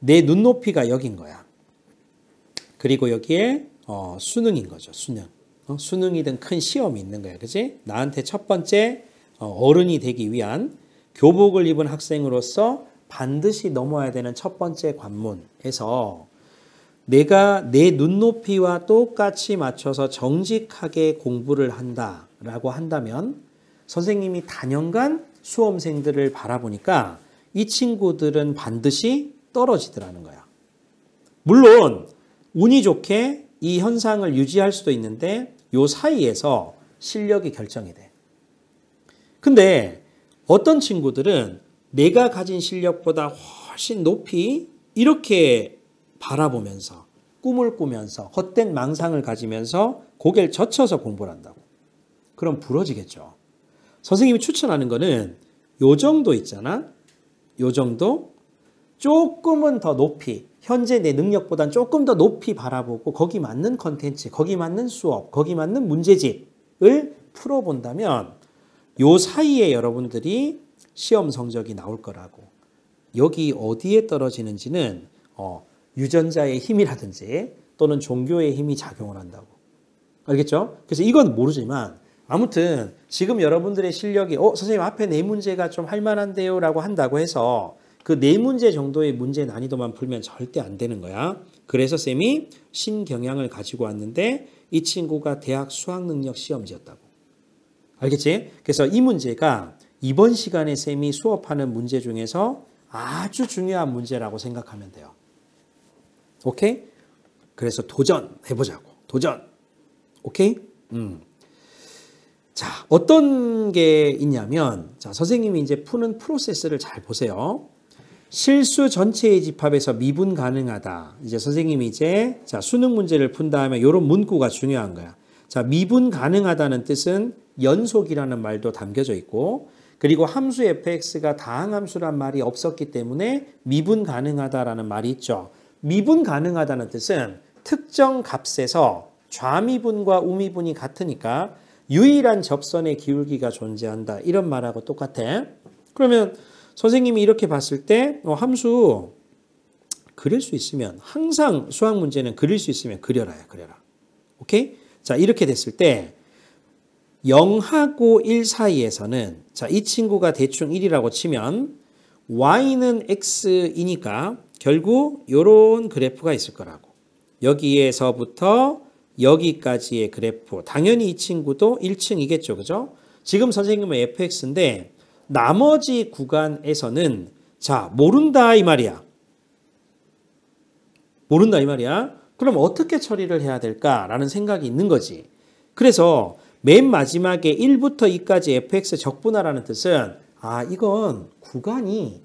내 눈높이가 여긴 거야. 그리고 여기에 수능인 거죠. 수능이든 큰 시험이 있는 거야. 그지? 나한테 첫 번째 어른이 되기 위한 교복을 입은 학생으로서 반드시 넘어야 되는 첫 번째 관문에서 내가 내 눈높이와 똑같이 맞춰서 정직하게 공부를 한다라고 한다면 선생님이 단연간 수험생들을 바라보니까 이 친구들은 반드시 떨어지더라는 거야. 물론 운이 좋게 이 현상을 유지할 수도 있는데 요 사이에서 실력이 결정이 돼. 근데 어떤 친구들은 내가 가진 실력보다 훨씬 높이 이렇게 바라보면서 꿈을 꾸면서 헛된 망상을 가지면서 고개를 젖혀서 공부를 한다고. 그럼 부러지겠죠. 선생님이 추천하는 거는 요 정도 있잖아. 요 정도 조금은 더 높이, 현재 내 능력보다는 조금 더 높이 바라보고 거기 맞는 컨텐츠, 거기 맞는 수업, 거기 맞는 문제집을 풀어본다면 요 사이에 여러분들이 시험 성적이 나올 거라고. 여기 어디에 떨어지는지는 유전자의 힘이라든지 또는 종교의 힘이 작용을 한다고. 알겠죠? 그래서 이건 모르지만 아무튼 지금 여러분들의 실력이 선생님 앞에 네 문제가 좀 할만한데요 라고 한다고 해서 그 네 문제 정도의 문제 난이도만 풀면 절대 안 되는 거야. 그래서 쌤이 신경향을 가지고 왔는데 이 친구가 대학 수학능력 시험지였다고. 알겠지? 그래서 이 문제가 이번 시간에 쌤이 수업하는 문제 중에서 아주 중요한 문제라고 생각하면 돼요. 오케이? 그래서 도전해보자고. 도전. 오케이? 자, 어떤 게 있냐면, 자, 선생님이 이제 푸는 프로세스를 잘 보세요. 실수 전체의 집합에서 미분 가능하다. 이제 선생님이 이제, 자, 수능 문제를 푼 다음에 이런 문구가 중요한 거야. 자, 미분 가능하다는 뜻은 연속이라는 말도 담겨져 있고, 그리고 함수 fx가 다항함수란 말이 없었기 때문에 미분 가능하다라는 말이 있죠. 미분 가능하다는 뜻은 특정 값에서 좌미분과 우미분이 같으니까 유일한 접선의 기울기가 존재한다. 이런 말하고 똑같아. 그러면 선생님이 이렇게 봤을 때 함수 그릴 수 있으면 항상 수학 문제는 그릴 수 있으면 그려라. 오케이? 자, 이렇게 됐을 때 0하고 1 사이에서는 자, 이 친구가 대충 1이라고 치면 y는 x이니까 결국 이런 그래프가 있을 거라고. 여기에서부터 여기까지의 그래프. 당연히 이 친구도 1층이겠죠. 그죠? 지금 선생님은 fx인데 나머지 구간에서는 자, 모른다 이 말이야. 모른다 이 말이야. 그럼 어떻게 처리를 해야 될까라는 생각이 있는 거지. 그래서 맨 마지막에 1부터 2까지 fx 적분하라는 뜻은 이건 구간이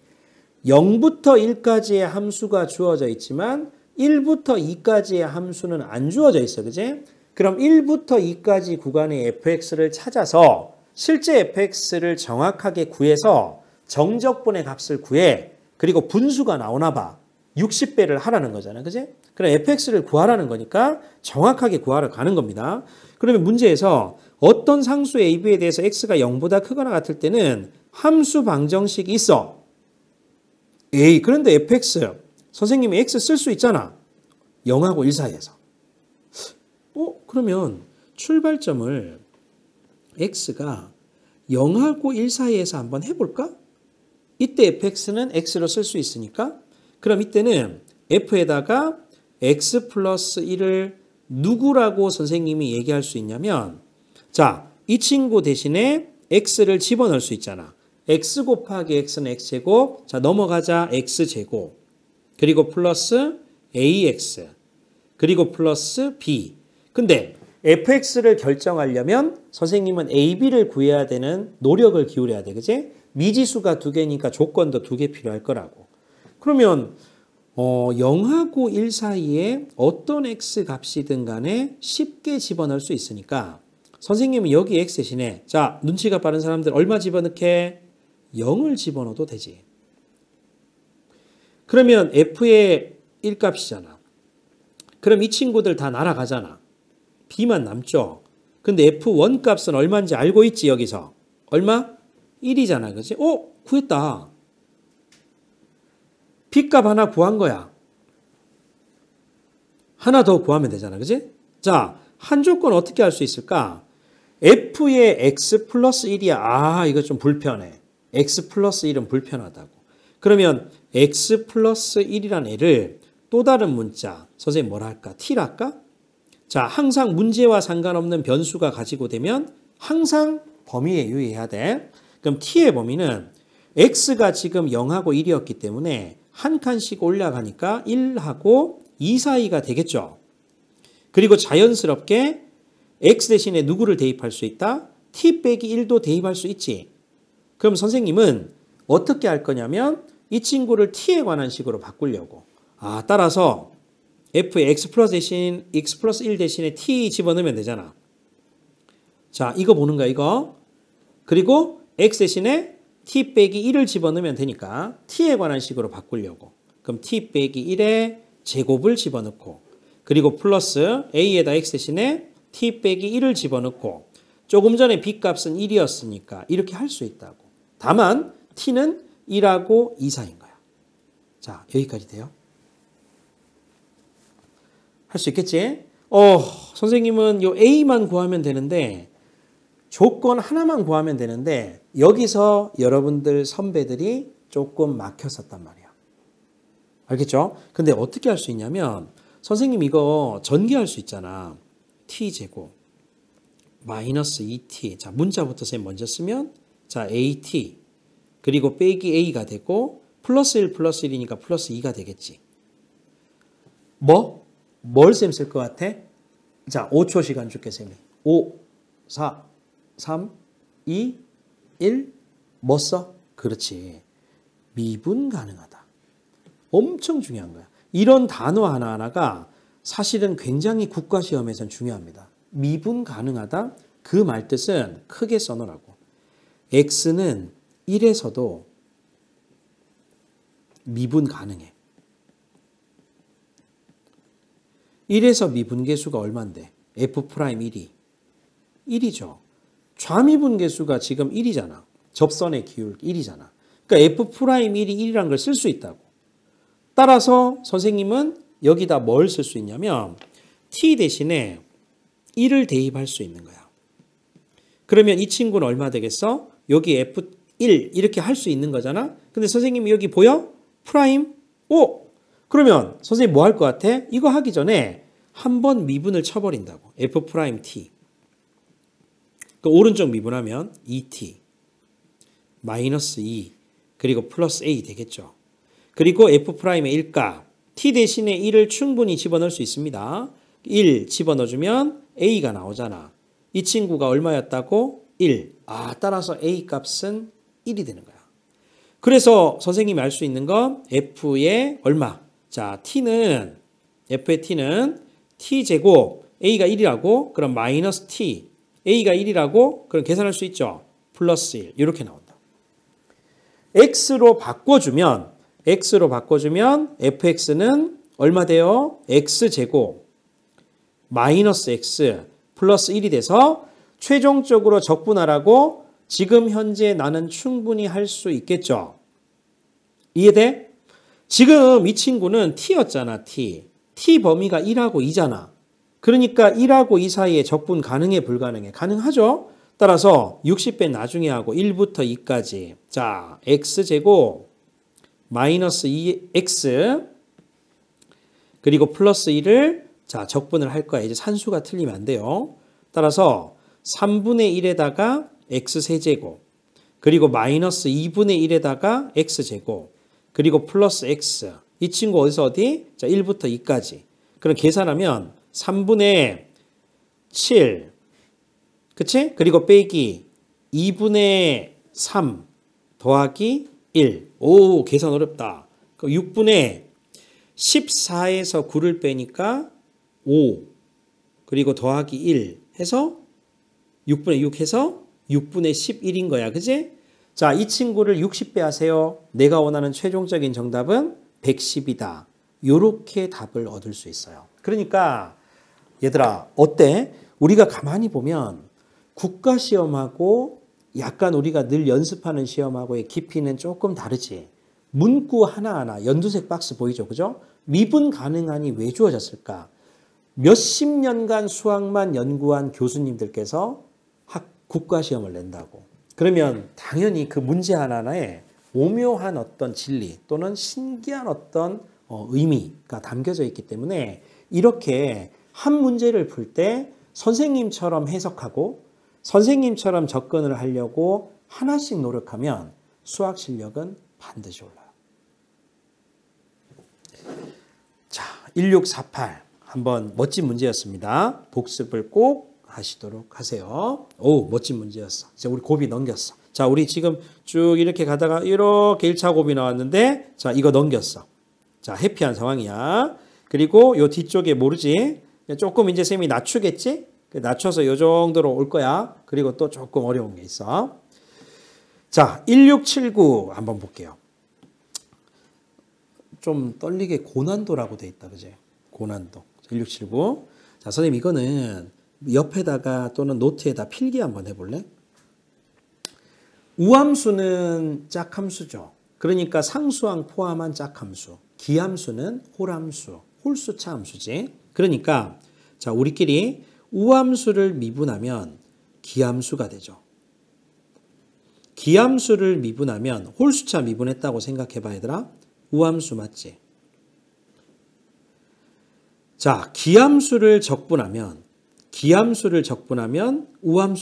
0부터 1까지의 함수가 주어져 있지만 1부터 2까지의 함수는 안 주어져 있어. 그지? 그럼 1부터 2까지 구간의 fx를 찾아서 실제 fx를 정확하게 구해서 정적분의 값을 구해. 그리고 분수가 나오나 봐. 60배를 하라는 거잖아. 그지? 그럼 fx를 구하라는 거니까 정확하게 구하러 가는 겁니다. 그러면 문제에서 어떤 상수 ab에 대해서 x가 0보다 크거나 같을 때는 함수 방정식이 있어. 그런데 fx 선생님이 x 쓸 수 있잖아. 0하고 1 사이에서. 그러면 출발점을 x가 0하고 1 사이에서 한번 해볼까? 이때 fx는 x로 쓸 수 있으니까 그럼 이때는 f에다가 x 플러스 1을 누구라고 선생님이 얘기할 수 있냐면 자, 이 친구 대신에 x를 집어넣을 수 있잖아. x 곱하기 x는 x제곱. 자, 넘어가자. x제곱. 그리고 플러스 ax. 그리고 플러스 b. 근데 fx를 결정하려면 선생님은 ab를 구해야 되는 노력을 기울여야 돼. 그지? 미지수가 2개니까 조건도 2개 필요할 거라고. 그러면 0하고 1 사이에 어떤 x 값이든 간에 쉽게 집어넣을 수 있으니까 선생님은 여기 x 대신에 자, 눈치가 빠른 사람들 얼마 집어넣게? 0을 집어넣어도 되지. 그러면 f의 1값이잖아. 그럼 이 친구들 다 날아가잖아. b만 남죠. 근데 f1 값은 얼마인지 알고 있지 여기서. 얼마? 1이잖아. 그치? 구했다. b값 하나 구한 거야. 하나 더 구하면 되잖아. 그치? 자, 한 조건 어떻게 할 수 있을까? f의 x 플러스 1이야. 이거 좀 불편해. x 플러스 1은 불편하다고. 그러면 x 플러스 1이란 애를 또 다른 문자, 선생님 뭐라 할까? t라 할까? 자, 항상 문제와 상관없는 변수가 가지고 되면 항상 범위에 유의해야 돼. 그럼 t의 범위는 x가 지금 0하고 1이었기 때문에 한 칸씩 올라가니까 1하고 2 사이가 되겠죠. 그리고 자연스럽게 x 대신에 누구를 대입할 수 있다? t 빼기 1도 대입할 수 있지. 그럼 선생님은 어떻게 할 거냐면 이 친구를 t에 관한 식으로 바꾸려고. 따라서 f의 x 플러스 1 대신에 t 집어넣으면 되잖아. 자, 이거 보는 거야, 이거. 그리고 x 대신에 t 빼기 1을 집어넣으면 되니까 t에 관한 식으로 바꾸려고. 그럼 t 빼기 1에 제곱을 집어넣고 그리고 플러스 a에다 x 대신에 t 빼기 1을 집어넣고 조금 전에 b값은 1이었으니까 이렇게 할 수 있다고. 다만 t는 1하고 2 사이인 거야. 자, 여기까지 돼요? 할 수 있겠지? 선생님은 요 A만 구하면 되는데 조건 하나만 구하면 되는데 여기서 여러분들 선배들이 조금 막혔었단 말이야. 알겠죠? 근데 어떻게 할 수 있냐면 선생님 이거 전개할 수 있잖아. t제곱 마이너스 2t. 자, 문자부터 선생님 먼저 쓰면 자, at 그리고 빼기 a가 되고 플러스 1 플러스 1이니까 플러스 2가 되겠지. 뭘 쌤 쓸 것 같아? 자, 5초 시간 줄게 쌤이. 5, 4, 3, 2, 1 뭐 써? 그렇지. 미분 가능하다. 엄청 중요한 거야. 이런 단어 하나하나가 사실은 굉장히 국가시험에선 중요합니다. 미분 가능하다? 그 말뜻은 크게 써놓으라고. x는 1에서도 미분 가능해. 1에서 미분계수가 얼만데? f'1이 1이죠. 좌미분계수가 지금 1이잖아. 접선의 기울 1이잖아. 그러니까 f'1이 1이라는 걸 쓸 수 있다고. 따라서 선생님은 여기다 뭘 쓸 수 있냐면 t 대신에 1을 대입할 수 있는 거야. 그러면 이 친구는 얼마 되겠어? 여기 f1 이렇게 할 수 있는 거잖아. 근데 선생님이 여기 보여? 프라임 5. 그러면 선생님 뭐 할 것 같아? 이거 하기 전에 한번 미분을 쳐버린다고. f'(t). 그 오른쪽 미분하면 2t 마이너스 2 그리고 플러스 a 되겠죠. 그리고 f'의 일값 t 대신에 1을 충분히 집어넣을 수 있습니다. 1 집어넣어주면 a가 나오잖아. 이 친구가 얼마였다고? 1. 따라서 a 값은 1이 되는 거야. 그래서 선생님이 알 수 있는 건 f의 얼마? 자, t는 f의 t는 t제곱 a가 1이라고 그럼 마이너스 t a가 1이라고 그럼 계산할 수 있죠. 플러스 1 이렇게 나온다. x로 바꿔주면 fx는 얼마 돼요? x제곱 마이너스 x 플러스 1이 돼서 최종적으로 적분하라고 지금 현재 나는 충분히 할 수 있겠죠. 이해돼? 지금 이 친구는 t였잖아. t 범위가 1하고 2잖아. 그러니까 1하고 2 사이에 적분 가능해 불가능해? 가능하죠. 따라서 60배 나중에 하고 1부터 2까지 자 x제곱 마이너스 2x 그리고 플러스 1을 자 적분을 할 거야. 이제 산수가 틀리면 안 돼요. 따라서 3분의 1에다가 x세제곱 그리고 마이너스 2분의 1에다가 x제곱 그리고 플러스 x 이 친구 어디서 어디? 자 1부터 2까지 그럼 계산하면 3분의 7 그치? 그리고 빼기 2분의 3 더하기 1 오 계산 어렵다. 6분의 14에서 9를 빼니까 5 그리고 더하기 1 해서 6분의 6 해서 6분의 11인 거야. 그치? 자, 이 친구를 60배 하세요. 내가 원하는 최종적인 정답은 110이다. 요렇게 답을 얻을 수 있어요. 그러니까 얘들아 어때? 우리가 가만히 보면 국가시험하고 약간 우리가 늘 연습하는 시험하고의 깊이는 조금 다르지. 문구 하나하나 연두색 박스 보이죠? 그죠? 미분 가능하니 왜 주어졌을까? 몇십 년간 수학만 연구한 교수님들께서 국가시험을 낸다고. 그러면 당연히 그 문제 하나하나에 오묘한 어떤 진리 또는 신기한 어떤 의미가 담겨져 있기 때문에 이렇게 한 문제를 풀 때 선생님처럼 해석하고 선생님처럼 접근을 하려고 하나씩 노력하면 수학 실력은 반드시 올라요. 자, 1648 한번 멋진 문제였습니다. 복습을 꼭 하시도록 하세요. 오, 멋진 문제였어. 이제 우리 곱이 넘겼어. 자, 우리 지금 쭉 이렇게 가다가 이렇게 1차 곱이 나왔는데 자, 이거 넘겼어. 자, 해피한 상황이야. 그리고 요 뒤쪽에 모르지? 조금 이제 쌤이 낮추겠지? 낮춰서 요 정도로 올 거야. 그리고 또 조금 어려운 게 있어. 자, 1679 한번 볼게요. 좀 떨리게 고난도라고 돼 있다. 그지? 고난도. 1679. 자, 선생님 이거는 옆에다가 또는 노트에다 필기 한번 해볼래? 우함수는 짝함수죠. 그러니까 상수항 포함한 짝함수. 기함수는 홀함수, 홀수차 함수지. 그러니까 자, 우리끼리 우함수를 미분하면 기함수가 되죠. 기함수를 미분하면 홀수차 미분했다고 생각해봐 얘들아. 우함수 맞지? 자, 기함수를 적분하면 우함수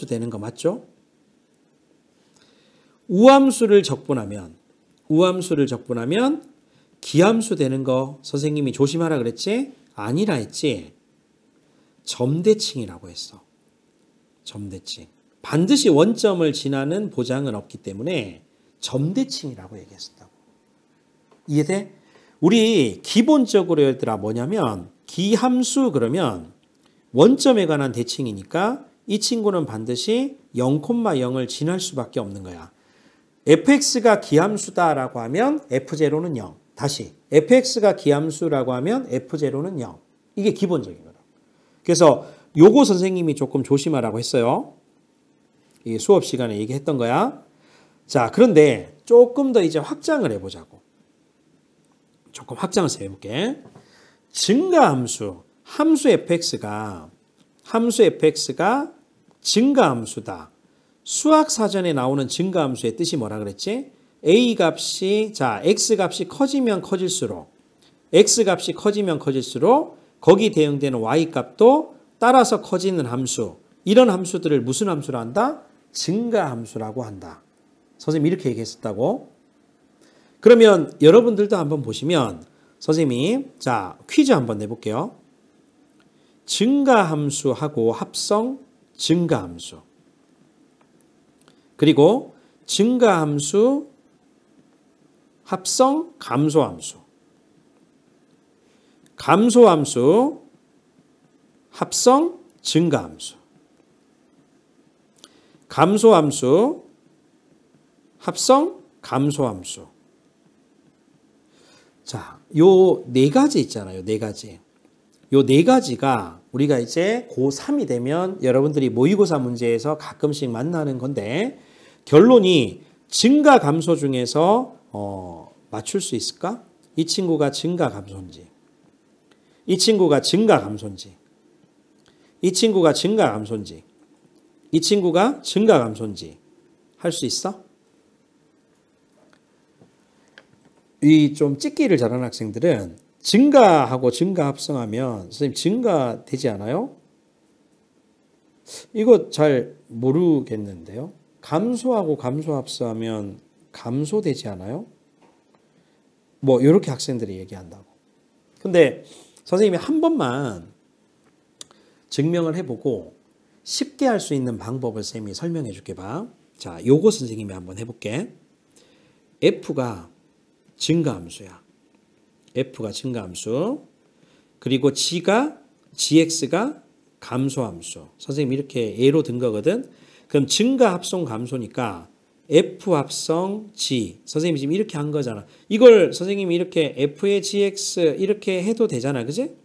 되는 거 맞죠? 우함수를 적분하면 기함수 되는 거 선생님이 조심하라 그랬지? 아니라 했지? 점대칭이라고 했어. 점대칭. 반드시 원점을 지나는 보장은 없기 때문에 점대칭이라고 얘기했었다고. 이해돼? 우리 기본적으로 얘들아 뭐냐면 기함수 그러면 원점에 관한 대칭이니까 이 친구는 반드시 0,0을 지날 수밖에 없는 거야. fx가 기함수다라고 하면 f0는 0. 다시 fx가 기함수라고 하면 f0는 0. 이게 기본적인 거다. 그래서 요거 선생님이 조금 조심하라고 했어요. 이 수업 시간에 얘기했던 거야. 자, 그런데 조금 더 이제 확장을 해보자고. 조금 확장해서 해볼게. 증가함수, 함수 fx가 증가함수다. 수학사전에 나오는 증가함수의 뜻이 뭐라 그랬지? a 값이, 자, x 값이 커지면 커질수록 거기 대응되는 y 값도 따라서 커지는 함수. 이런 함수들을 무슨 함수로 한다? 증가함수라고 한다. 선생님이 이렇게 얘기했었다고. 그러면 여러분들도 한번 보시면 선생님이 자 퀴즈 한번 내볼게요. 증가함수하고 합성 증가함수. 그리고 증가함수 합성 감소함수. 감소함수 합성 증가함수. 감소함수 합성 감소함수. 자, 요 네 가지 있잖아요. 네 가지. 요 네 가지가 우리가 이제 고3이 되면 여러분들이 모의고사 문제에서 가끔씩 만나는 건데 결론이 증가 감소 중에서 맞출 수 있을까? 이 친구가 증가 감소인지, 이 친구가 증가 감소인지, 이 친구가 증가 감소인지, 이 친구가 증가 감소인지 할 수 있어? 이 좀 찍기를 잘하는 학생들은 증가하고 증가 합성하면 선생님 증가 되지 않아요? 이거 잘 모르겠는데요. 감소하고 감소 합성하면 감소되지 않아요? 뭐 이렇게 학생들이 얘기한다고. 근데 선생님이 한 번만 증명을 해보고 쉽게 할 수 있는 방법을 선생님이 설명해 줄게 봐. 자, 요거 선생님이 한번 해볼게. F가 증가함수야. F가 증가함수. 그리고 GX가 감소함수. 선생님이 이렇게 예로 든 거거든. 그럼 증가 합성 감소니까 F 합성 G. 선생님이 지금 이렇게 한 거잖아. 이걸 선생님이 이렇게 F의 GX 이렇게 해도 되잖아. 그지?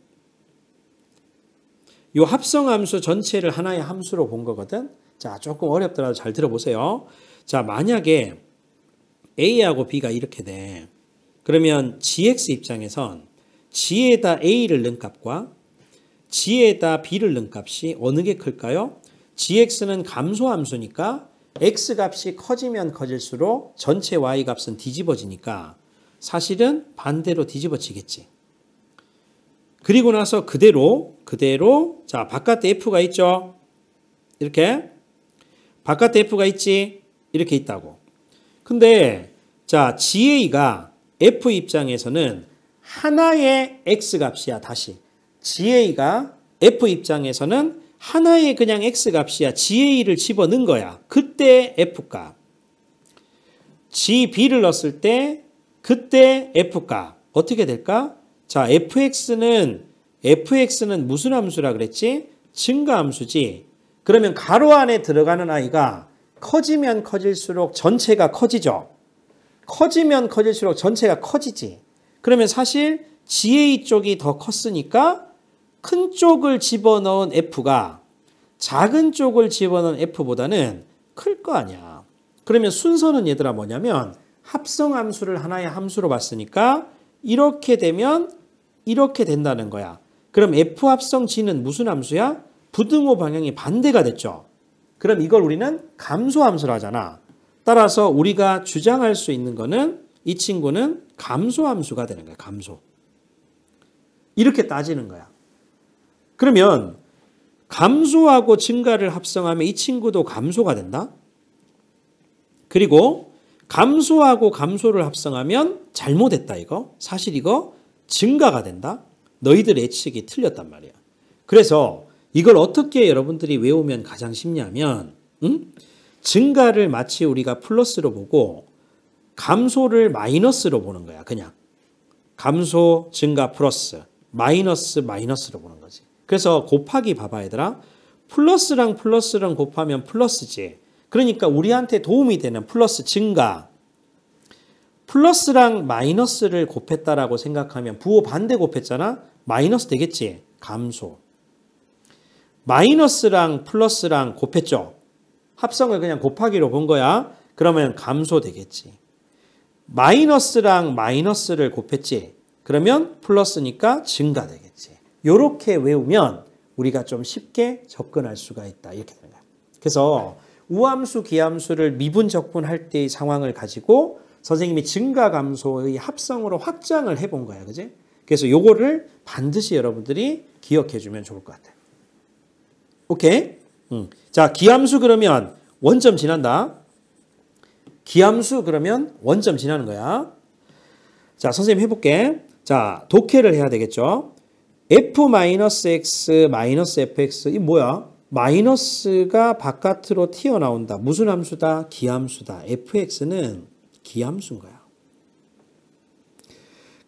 이 합성함수 전체를 하나의 함수로 본 거거든. 자, 조금 어렵더라도 잘 들어보세요. 자, 만약에 A하고 B가 이렇게 돼. 그러면 GX 입장에선 G에다 A를 넣은 값과 G에다 B를 넣은 값이 어느 게 클까요? GX는 감소함수니까 X 값이 커지면 커질수록 전체 Y 값은 뒤집어지니까 사실은 반대로 뒤집어지겠지. 그리고 나서 그대로 자, 바깥에 F가 있죠. 이렇게 바깥에 F가 있지. 이렇게 있다고. 근데 자, GA가 F 입장에서는 하나의 X 값이야. 다시 GA가 F 입장에서는 하나의 그냥 X 값이야. GA를 집어넣은 거야. 그때 F 값. GB를 넣었을 때 그때 F 값. 어떻게 될까? 자, FX는 무슨 함수라 그랬지? 증가함수지. 그러면 가로 안에 들어가는 아이가 커지면 커질수록 전체가 커지죠. 커지면 커질수록 전체가 커지지. 그러면 사실 GA 쪽이 더 컸으니까 큰 쪽을 집어넣은 F가 작은 쪽을 집어넣은 F보다는 클 거 아니야. 그러면 순서는 얘들아 뭐냐면 합성함수를 하나의 함수로 봤으니까 이렇게 되면 이렇게 된다는 거야. 그럼 F 합성 G는 무슨 함수야? 부등호 방향이 반대가 됐죠. 그럼 이걸 우리는 감소함수로 하잖아. 따라서 우리가 주장할 수 있는 거는 이 친구는 감소함수가 되는 거야. 감소. 이렇게 따지는 거야. 그러면 감소하고 증가를 합성하면 이 친구도 감소가 된다. 그리고 감소하고 감소를 합성하면 잘못했다 이거. 사실 이거 증가가 된다. 너희들 예측이 틀렸단 말이야. 그래서 이걸 어떻게 여러분들이 외우면 가장 쉽냐면 증가를 마치 우리가 플러스로 보고 감소를 마이너스로 보는 거야. 그냥 감소, 증가, 플러스, 마이너스, 마이너스로 보는 거지. 그래서 곱하기 봐봐 얘들아. 플러스랑 플러스랑 곱하면 플러스지. 그러니까 우리한테 도움이 되는 플러스 증가. 플러스랑 마이너스를 곱했다라고 생각하면 부호 반대 곱했잖아. 마이너스 되겠지. 감소. 마이너스랑 플러스랑 곱했죠. 합성을 그냥 곱하기로 본 거야. 그러면 감소 되겠지. 마이너스랑 마이너스를 곱했지. 그러면 플러스니까 증가 되겠지. 이렇게 외우면 우리가 좀 쉽게 접근할 수가 있다. 이렇게 되는 거야. 그래서 우함수, 기함수를 미분 적분할 때의 상황을 가지고 선생님이 증가 감소의 합성으로 확장을 해본 거야. 그지? 그래서 요거를 반드시 여러분들이 기억해 주면 좋을 것 같아요. 오케이? 자, 기함수 그러면 원점 지난다. 기함수 그러면 원점 지나는 거야. 자, 선생님 해볼게. 자, 독해를 해야 되겠죠. f-x-fx 이 뭐야? 마이너스가 바깥으로 튀어나온다. 무슨 함수다? 기함수다. fx는 기함수인 거야.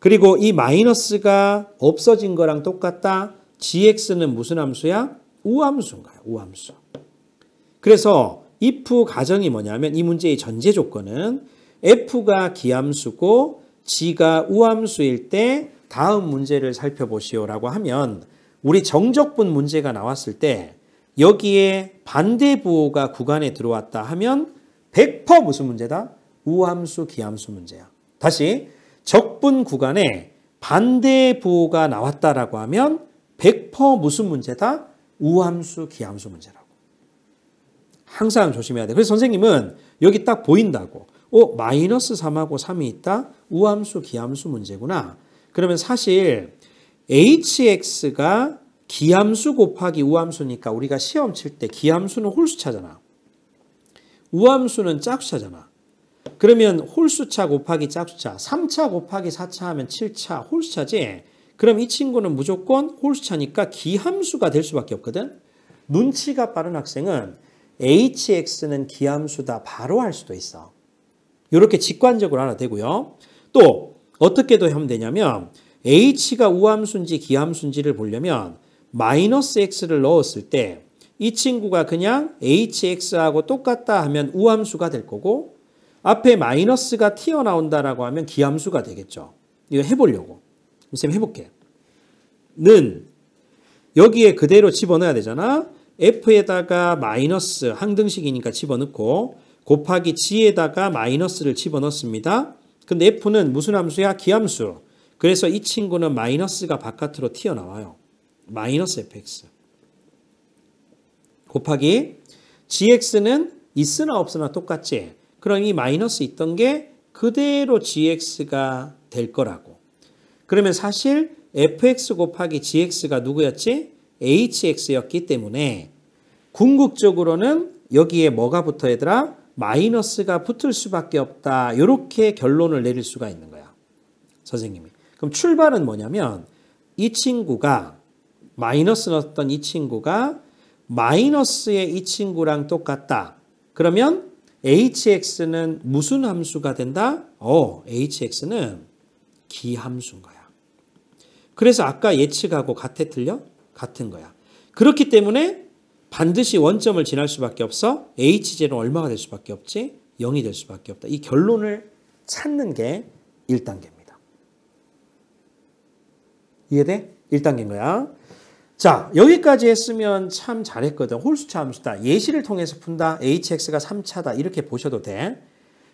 그리고 이 마이너스가 없어진 거랑 똑같다. gx는 무슨 함수야? 우함수인 거야. 우함수. 그래서 if 가정이 뭐냐면 이 문제의 전제 조건은 f가 기함수고 g가 우함수일 때 다음 문제를 살펴보시오라고 하면 우리 정적분 문제가 나왔을 때 여기에 반대 부호가 구간에 들어왔다 하면 100% 무슨 문제다? 우함수, 기함수 문제야. 다시 적분 구간에 반대 부호가 나왔다라고 하면 100% 무슨 문제다? 우함수, 기함수 문제라고. 항상 조심해야 돼. 그래서 선생님은 여기 딱 보인다고. 마이너스 3하고 3이 있다? 우함수, 기함수 문제구나. 그러면 사실 hx가 기함수 곱하기 우함수니까 우리가 시험 칠 때 기함수는 홀수차잖아. 우함수는 짝수차잖아. 그러면 홀수차 곱하기 짝수차, 3차 곱하기 4차 하면 7차 홀수차지. 그럼 이 친구는 무조건 홀수차니까 기함수가 될 수밖에 없거든. 눈치가 빠른 학생은 hx는 기함수다 바로 할 수도 있어. 이렇게 직관적으로 알아되고요. 또 어떻게도 하면 되냐면 h가 우함수인지 기함수인지를 보려면 마이너스 x를 넣었을 때 이 친구가 그냥 hx하고 똑같다 하면 우함수가 될 거고 앞에 마이너스가 튀어나온다라고 하면 기함수가 되겠죠. 이거 해보려고. 선생님 해볼게. 는 여기에 그대로 집어넣어야 되잖아. f에다가 마이너스 항등식이니까 집어넣고 곱하기 g에다가 마이너스를 집어넣습니다. 근데 f는 무슨 함수야? 기함수. 그래서 이 친구는 마이너스가 바깥으로 튀어나와요. 마이너스 fx. 곱하기 gx는 있으나 없으나 똑같지. 그럼 이 마이너스 있던 게 그대로 gx가 될 거라고. 그러면 사실 fx 곱하기 gx가 누구였지? hx였기 때문에 궁극적으로는 여기에 뭐가 붙어 얘들아? 마이너스가 붙을 수밖에 없다. 이렇게 결론을 내릴 수가 있는 거야. 선생님이. 그럼 출발은 뭐냐면 이 친구가 마이너스 넣었던 이 친구가 마이너스의 이 친구랑 똑같다. 그러면 hx는 무슨 함수가 된다? hx는 기함수인 거야. 그래서 아까 예측하고 같아 틀려? 같은 거야. 그렇기 때문에 반드시 원점을 지날 수밖에 없어. h제는 얼마가 될 수밖에 없지? 0이 될 수밖에 없다. 이 결론을 찾는 게 1단계입니다. 이해돼? 1단계인 거야. 자, 여기까지 했으면 참 잘했거든. 홀수차 함수다. 예시를 통해서 푼다. hx가 3차다. 이렇게 보셔도 돼.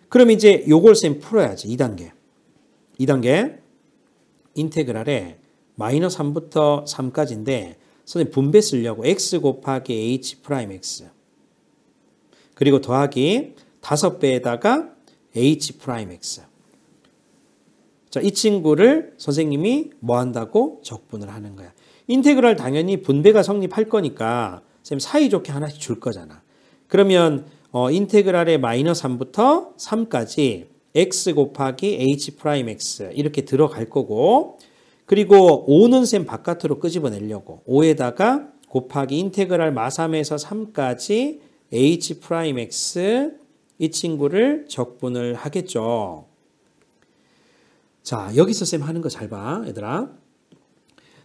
그럼 이제 요걸 쌤 풀어야지. 2단계. 2단계. 인테그랄에 마이너스 3부터 3까지인데 선생님 분배 쓰려고 x 곱하기 h 프라임 x 그리고 더하기 5배에다가 h 프라임 x. 자, 이 친구를 선생님이 뭐 한다고? 적분을 하는 거야. 인테그랄 당연히 분배가 성립할 거니까 선생님 사이좋게 하나씩 줄 거잖아. 그러면 인테그랄의 마이너스 3부터 3까지 x 곱하기 h 프라임 x 이렇게 들어갈 거고 그리고 5는 쌤 바깥으로 끄집어내려고 5에다가 곱하기 인테그랄 마3에서 3까지 h 프라임 x 이 친구를 적분을 하겠죠. 자, 여기서 쌤 하는 거 잘 봐, 얘들아.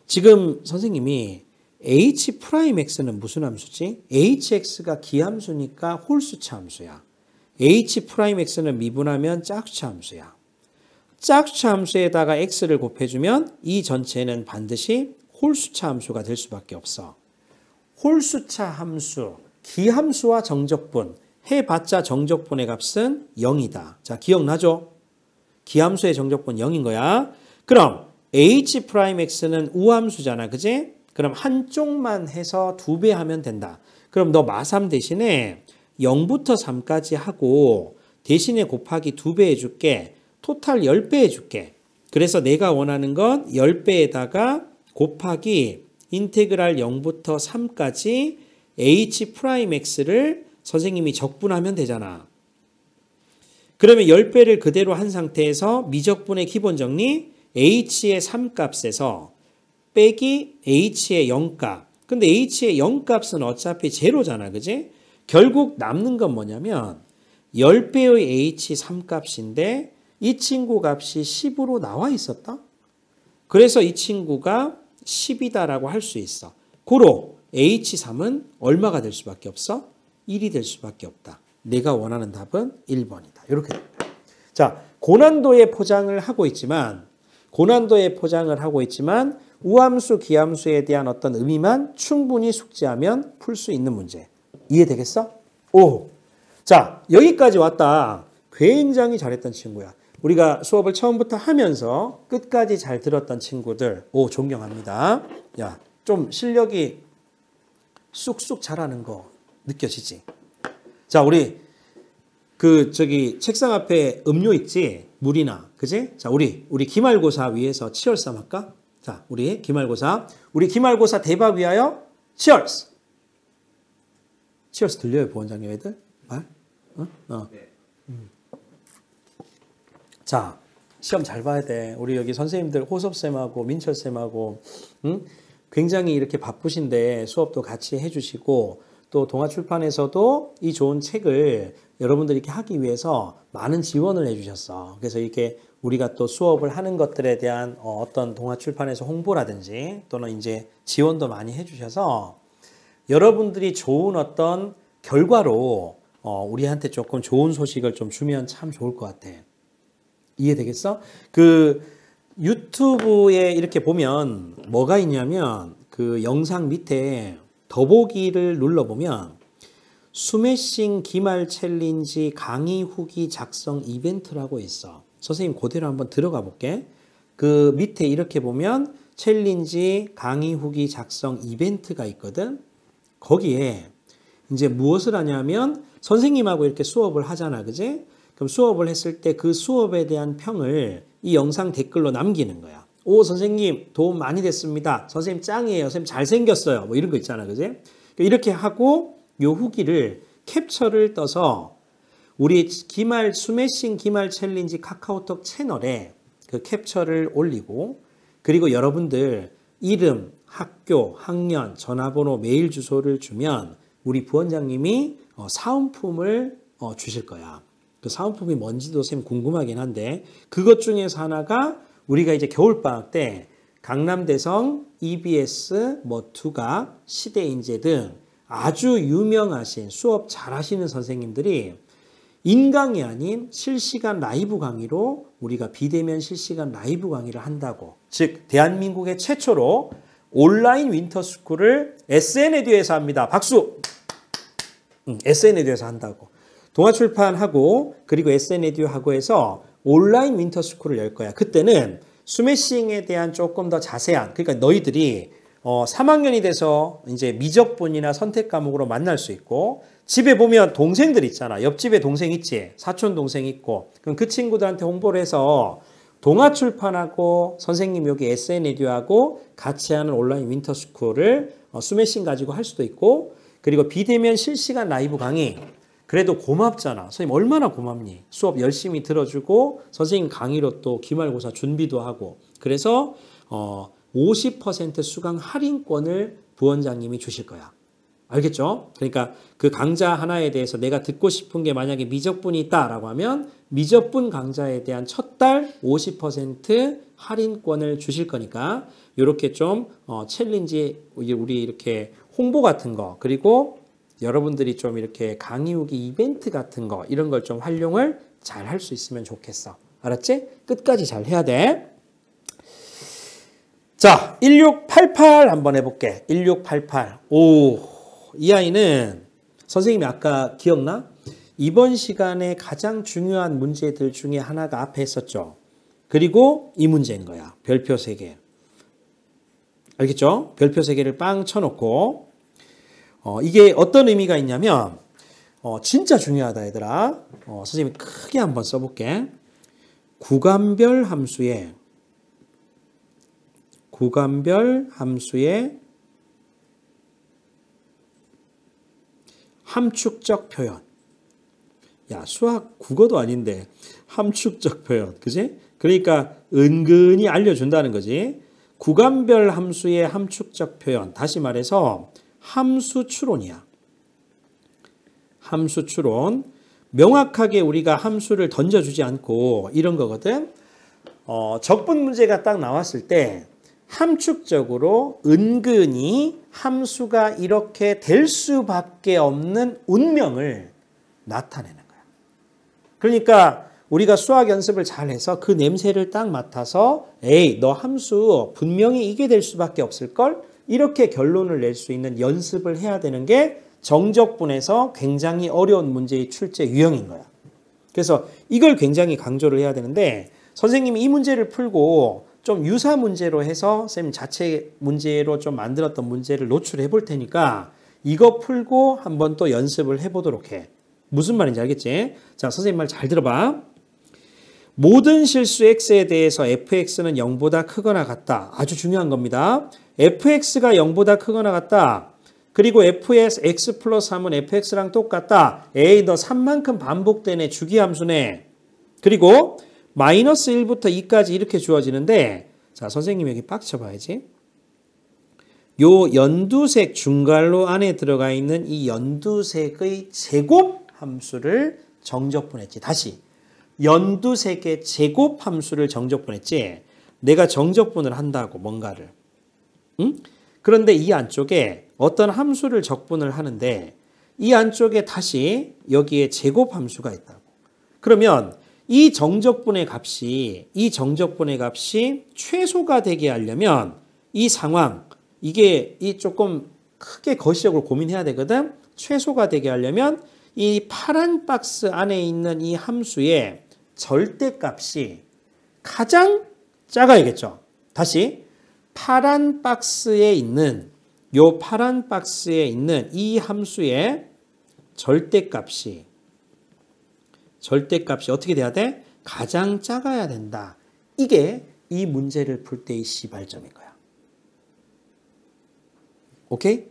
지금 선생님이 h 프라임 x는 무슨 함수지? hx가 기함수니까 홀수차 함수야. h 프라임 x는 미분하면 짝수차 함수야. 짝수차 함수에다가 x를 곱해주면 이 전체는 반드시 홀수차 함수가 될 수밖에 없어. 홀수차 함수, 기함수와 정적분, 해봤자 정적분의 값은 0이다. 자, 기억나죠? 기함수의 정적분 0인 거야. 그럼 h 프라임 x는 우함수잖아. 그지? 그럼 한쪽만 해서 2배 하면 된다. 그럼 너 마3 대신에 0부터 3까지 하고 대신에 곱하기 2배 해줄게. 토탈 10배 해줄게. 그래서 내가 원하는 건 10배에다가 곱하기 인테그랄 0부터 3까지 h 프라임 x를 선생님이 적분하면 되잖아. 그러면 10배를 그대로 한 상태에서 미적분의 기본 정리 h의 3값에서 빼기 h의 0값. 근데 h의 0값은 어차피 제로잖아. 그지? 결국 남는 건 뭐냐면 10배의 h 3값인데 이 친구 값이 10으로 나와 있었다. 그래서 이 친구가 10이다라고 할 수 있어. 고로 h3은 얼마가 될 수밖에 없어? 1이 될 수밖에 없다. 내가 원하는 답은 1번이다. 이렇게 됩니다. 자, 고난도의 포장을 하고 있지만 우함수, 기함수에 대한 어떤 의미만 충분히 숙지하면 풀 수 있는 문제. 이해되겠어? 오. 자, 여기까지 왔다. 굉장히 잘했던 친구야. 우리가 수업을 처음부터 하면서 끝까지 잘 들었던 친구들, 오, 존경합니다. 야, 좀 실력이 쑥쑥 자라는 거 느껴지지? 자, 우리 책상 앞에 음료 있지? 물이나, 그지? 자, 우리 기말고사 위해서 치얼스 할까? 자, 우리 기말고사 대박 위하여 치얼스! 치얼스 들려요, 부원장님 애들? 말? 네. 자, 시험 잘 봐야 돼. 우리 여기 선생님들 호섭쌤하고 민철쌤하고 굉장히 이렇게 바쁘신데 수업도 같이 해주시고 또 동아출판에서도 이 좋은 책을 여러분들이 이렇게 하기 위해서 많은 지원을 해주셨어. 그래서 이렇게 우리가 또 수업을 하는 것들에 대한 어떤 동아출판에서 홍보라든지 또는 이제 지원도 많이 해주셔서 여러분들이 좋은 어떤 결과로 우리한테 조금 좋은 소식을 좀 주면 참 좋을 것 같아. 이해되겠어? 그 유튜브에 이렇게 보면 뭐가 있냐면 그 영상 밑에 더보기를 눌러보면 스매싱 기말 챌린지 강의 후기 작성 이벤트라고 있어. 선생님 그대로 한번 들어가 볼게. 그 밑에 이렇게 보면 챌린지 강의 후기 작성 이벤트가 있거든. 거기에 이제 무엇을 하냐면 선생님하고 이렇게 수업을 하잖아. 그지? 그럼 수업을 했을 때 그 수업에 대한 평을 이 영상 댓글로 남기는 거야. 오, 선생님 도움 많이 됐습니다. 선생님 짱이에요. 선생님 잘생겼어요. 뭐 이런 거 있잖아. 그지? 이렇게 하고 요 후기를 캡처를 떠서 우리 스매싱 기말 챌린지 카카오톡 채널에 그 캡처를 올리고 그리고 여러분들 이름, 학교, 학년, 전화번호, 메일 주소를 주면 우리 부원장님이 사은품을 주실 거야. 그 사은품이 뭔지도 쌤 궁금하긴 한데 그것 중에서 하나가 우리가 이제 겨울방학 때 강남대성, EBS, 두각, 시대인재 등 아주 유명하신 수업 잘하시는 선생님들이 인강이 아닌 실시간 라이브 강의로 우리가 비대면 실시간 라이브 강의를 한다고. 즉 대한민국의 최초로 온라인 윈터스쿨을 SN에듀에서 합니다. 박수! SN에듀에서 한다고. 동아출판하고 그리고 SN에듀하고 해서 온라인 윈터스쿨을 열 거야. 그때는 스매싱에 대한 조금 더 자세한, 그러니까 너희들이 3학년이 돼서 이제 미적분이나 선택 과목으로 만날 수 있고, 집에 보면 동생들 있잖아. 옆집에 동생 있지. 사촌 동생 있고. 그럼 그 친구들한테 홍보를 해서 동아출판하고 선생님 여기 SN에듀하고 같이 하는 온라인 윈터스쿨을 스매싱 가지고 할 수도 있고, 그리고 비대면 실시간 라이브 강의. 그래도 고맙잖아. 선생님 얼마나 고맙니? 수업 열심히 들어주고 선생님 강의로 또 기말고사 준비도 하고. 그래서 50% 수강 할인권을 부원장님이 주실 거야. 알겠죠? 그러니까 그 강좌 하나에 대해서 내가 듣고 싶은 게 만약에 미적분이 있다라고 하면 미적분 강좌에 대한 첫 달 50% 할인권을 주실 거니까 이렇게 좀 챌린지 우리 이렇게 홍보 같은 거, 그리고 여러분들이 좀 이렇게 강의 후기 이벤트 같은 거 이런 걸 좀 활용을 잘 할 수 있으면 좋겠어. 알았지? 끝까지 잘 해야 돼. 자, 1688 한번 해볼게. 1688. 오, 이 아이는 선생님이 아까 기억나? 이번 시간에 가장 중요한 문제들 중에 하나가 앞에 했었죠. 그리고 이 문제인 거야. 별표 3개. 알겠죠? 별표 3개를 빵 쳐놓고 이게 어떤 의미가 있냐면 진짜 중요하다 얘들아. 선생님이 크게 한번 써볼게. 구간별 함수의 함축적 표현. 야, 수학 국어도 아닌데 함축적 표현. 그지? 그러니까 은근히 알려준다는 거지. 구간별 함수의 함축적 표현. 다시 말해서 함수 추론이야. 함수 추론. 명확하게 우리가 함수를 던져주지 않고 이런 거거든. 적분 문제가 딱 나왔을 때 함축적으로 은근히 함수가 이렇게 될 수밖에 없는 운명을 나타내는 거야. 그러니까 우리가 수학 연습을 잘해서 그 냄새를 딱 맡아서 에이, 너 함수 분명히 이게 될 수밖에 없을걸? 이렇게 결론을 낼 수 있는 연습을 해야 되는 게 정적분에서 굉장히 어려운 문제의 출제 유형인 거야. 그래서 이걸 굉장히 강조를 해야 되는데 선생님이 이 문제를 풀고 좀 유사 문제로 해서 선생님 자체 문제로 좀 만들었던 문제를 노출해 볼 테니까 이거 풀고 한번 또 연습을 해보도록 해. 무슨 말인지 알겠지? 자, 선생님 말 잘 들어봐. 모든 실수 x에 대해서 fx는 0보다 크거나 같다. 아주 중요한 겁니다. fx가 0보다 크거나 같다. 그리고 fx x 플러스 3은 fx랑 똑같다. 에이, 너 3만큼 반복되네. 주기함수네. 그리고 마이너스 1부터 2까지 이렇게 주어지는데, 자, 선생님 여기 빡쳐봐야지. 요 연두색 중괄호 안에 들어가 있는 이 연두색의 제곱 함수를 정적분했지. 다시. 연두색의 제곱 함수를 정적분했지. 내가 정적분을 한다고 뭔가를. 응? 그런데 이 안쪽에 어떤 함수를 적분을 하는데 이 안쪽에 다시 여기에 제곱 함수가 있다고. 그러면 이 정적분의 값이 최소가 되게 하려면 이 상황, 이게 조금 크게 거시적으로 고민해야 되거든. 최소가 되게 하려면 이 파란 박스 안에 있는 이 함수의 절대값이 가장 작아야겠죠. 다시 파란 박스에 있는 이 함수의 절대값이 어떻게 돼야 돼? 가장 작아야 된다. 이게 이 문제를 풀 때의 시발점인 거야. 오케이?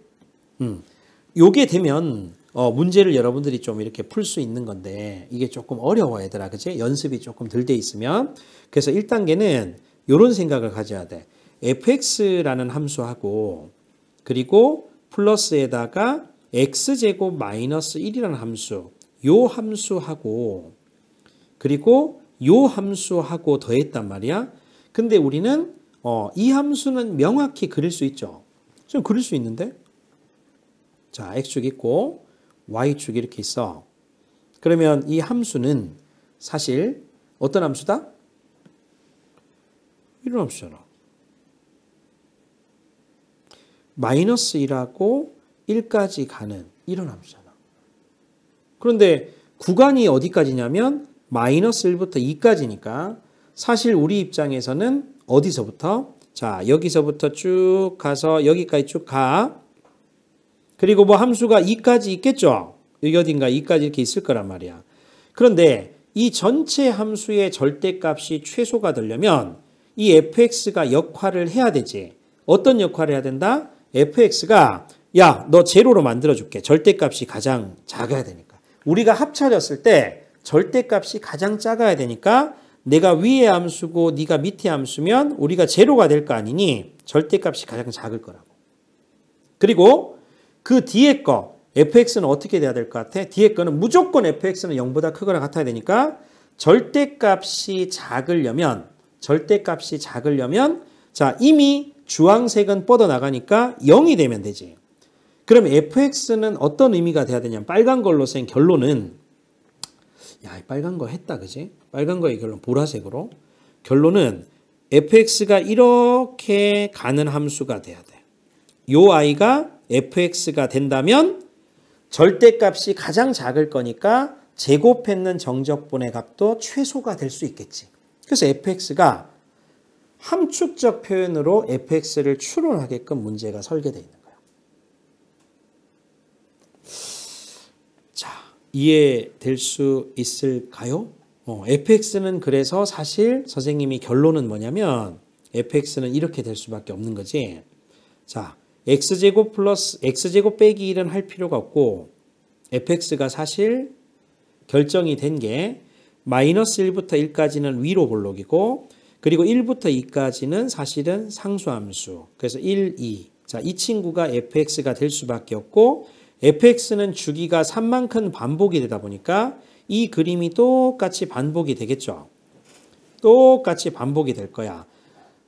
요게 되면 문제를 여러분들이 좀 이렇게 풀 수 있는 건데 이게 조금 어려워 얘들아. 그치? 연습이 조금 덜 돼 있으면. 그래서 1단계는 이런 생각을 가져야 돼. fx라는 함수하고 그리고 플러스에다가 x제곱 마이너스 1이라는 함수, 요 함수하고 그리고 요 함수하고 더했단 말이야. 근데 우리는 이 함수는 명확히 그릴 수 있죠. 좀 그릴 수 있는데? 자, x축 있고 y축 이렇게 있어. 그러면 이 함수는 사실 어떤 함수다? 이런 함수잖아. 마이너스 1하고 1까지 가는 이런 함수잖아. 그런데 구간이 어디까지냐면 마이너스 1부터 2까지니까 사실 우리 입장에서는 어디서부터? 자, 여기서부터 쭉 가서 여기까지 쭉 가. 그리고 뭐 함수가 2까지 있겠죠? 여기 어딘가 2까지 이렇게 있을 거란 말이야. 그런데 이 전체 함수의 절대값이 최소가 되려면 이 fx가 역할을 해야 되지. 어떤 역할을 해야 된다? fx가 야, 너 제로로 만들어줄게. 절대값이 가장 작아야 되니까. 우리가 합쳐졌을 때 절대값이 가장 작아야 되니까 내가 위에 함수고 네가 밑에 함수면 우리가 제로가 될 거 아니니 절대값이 가장 작을 거라고. 그리고 그 뒤에 거 fx는 어떻게 돼야 될 것 같아? 뒤에 거는 무조건 fx는 0보다 크거나 같아야 되니까 절대값이 작으려면 자, 이미 주황색은 뻗어나가니까 0이 되면 되지. 그럼 fx는 어떤 의미가 돼야 되냐면 빨간 걸로 쓴 결론은 야, 빨간 거 했다, 그지? 빨간 거의 결론 보라색으로. 결론은 fx가 이렇게 가는 함수가 돼야 돼. 요 i가 fx가 된다면 절대값이 가장 작을 거니까 제곱했는 정적분의 값도 최소가 될 수 있겠지. 그래서 fx가 함축적 표현으로 fx를 추론하게끔 문제가 설계되어 있는 거예요. 자, 이해될 수 있을까요? fx는 그래서 사실 선생님이 결론은 뭐냐면 fx는 이렇게 될 수밖에 없는 거지. 자, x제곱 플러스 x제곱 빼기 1은 할 필요가 없고 fx가 사실 결정이 된 게 마이너스 1부터 1까지는 위로 볼록이고 그리고 1부터 2까지는 사실은 상수함수. 그래서 1, 2. 자, 이 친구가 fx가 될 수밖에 없고 fx는 주기가 3만큼 반복이 되다 보니까 이 그림이 똑같이 반복이 되겠죠. 똑같이 반복이 될 거야.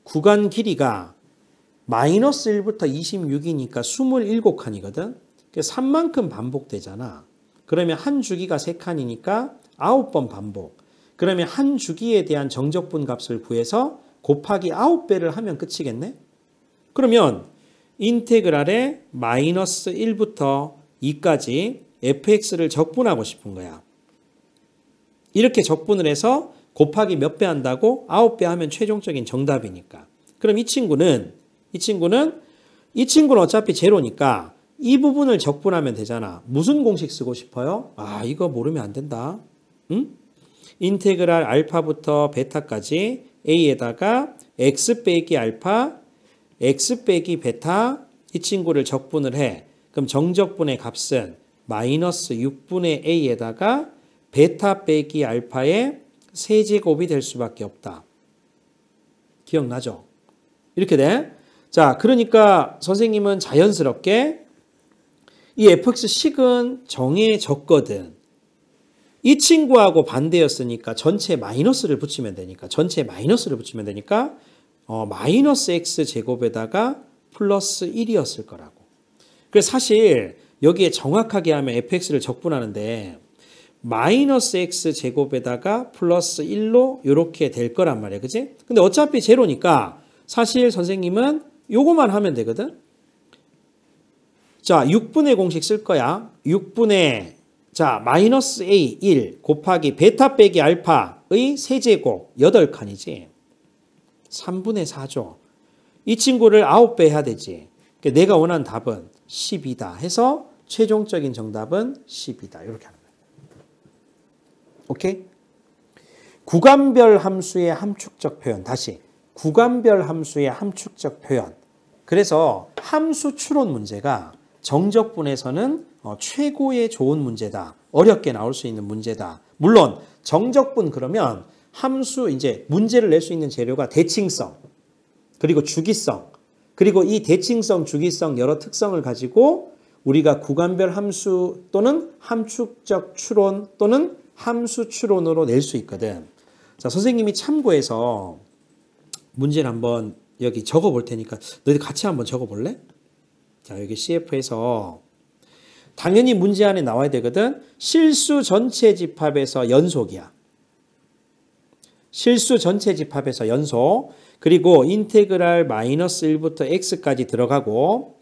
구간 길이가 마이너스 1부터 26이니까 27칸이거든. 3만큼 반복되잖아. 그러면 한 주기가 3칸이니까 9번 반복. 그러면 한 주기에 대한 정적분 값을 구해서 곱하기 9배를 하면 끝이겠네? 그러면 인테그랄에 마이너스 1부터 2까지 fx를 적분하고 싶은 거야. 이렇게 적분을 해서 곱하기 몇 배 한다고? 9배 하면 최종적인 정답이니까. 그럼 이 친구는 어차피 제로니까 이 부분을 적분하면 되잖아. 무슨 공식 쓰고 싶어요? 아, 이거 모르면 안 된다. 응? 인테그랄 알파부터 베타까지 a에다가 x 빼기 알파, x 빼기 베타 이 친구를 적분을 해. 그럼 정적분의 값은 마이너스 6분의 a에다가 베타 빼기 알파의 세제곱이 될 수밖에 없다. 기억나죠? 이렇게 돼. 자, 그러니까 선생님은 자연스럽게 이 fx식은 정해졌거든. 이 친구하고 반대였으니까 전체 마이너스를 붙이면 되니까 마이너스 x 제곱에다가 플러스 1이었을 거라고. 그래서 사실 여기에 정확하게 하면 fx를 적분하는데 마이너스 x 제곱에다가 플러스 1로 이렇게 될 거란 말이야. 그치? 근데 어차피 제로니까 사실 선생님은 요거만 하면 되거든. 자, 6분의 공식 쓸 거야. 6분의 자, 마이너스 a 1 곱하기 베타 빼기 알파의 세제곱 8칸이지. 3분의 4죠. 이 친구를 9배 해야 되지. 내가 원하는 답은 10이다 해서 최종적인 정답은 10이다. 이렇게 하는 거예요. 오케이? 구간별 함수의 함축적 표현. 다시. 구간별 함수의 함축적 표현. 그래서 함수 추론 문제가 정적분에서는 최고의 좋은 문제다. 어렵게 나올 수 있는 문제다. 물론 정적분 그러면 함수 이제 문제를 낼 수 있는 재료가 대칭성 그리고 주기성 그리고 이 대칭성, 주기성 여러 특성을 가지고 우리가 구간별 함수 또는 함축적 추론 또는 함수 추론으로 낼 수 있거든. 자, 선생님이 참고해서 문제를 한번 여기 적어 볼 테니까 너희들 같이 한번 적어 볼래? 자, 여기 CF에서 당연히 문제 안에 나와야 되거든. 실수 전체 집합에서 연속이야. 실수 전체 집합에서 연속. 그리고 인테그랄 마이너스 1부터 x까지 들어가고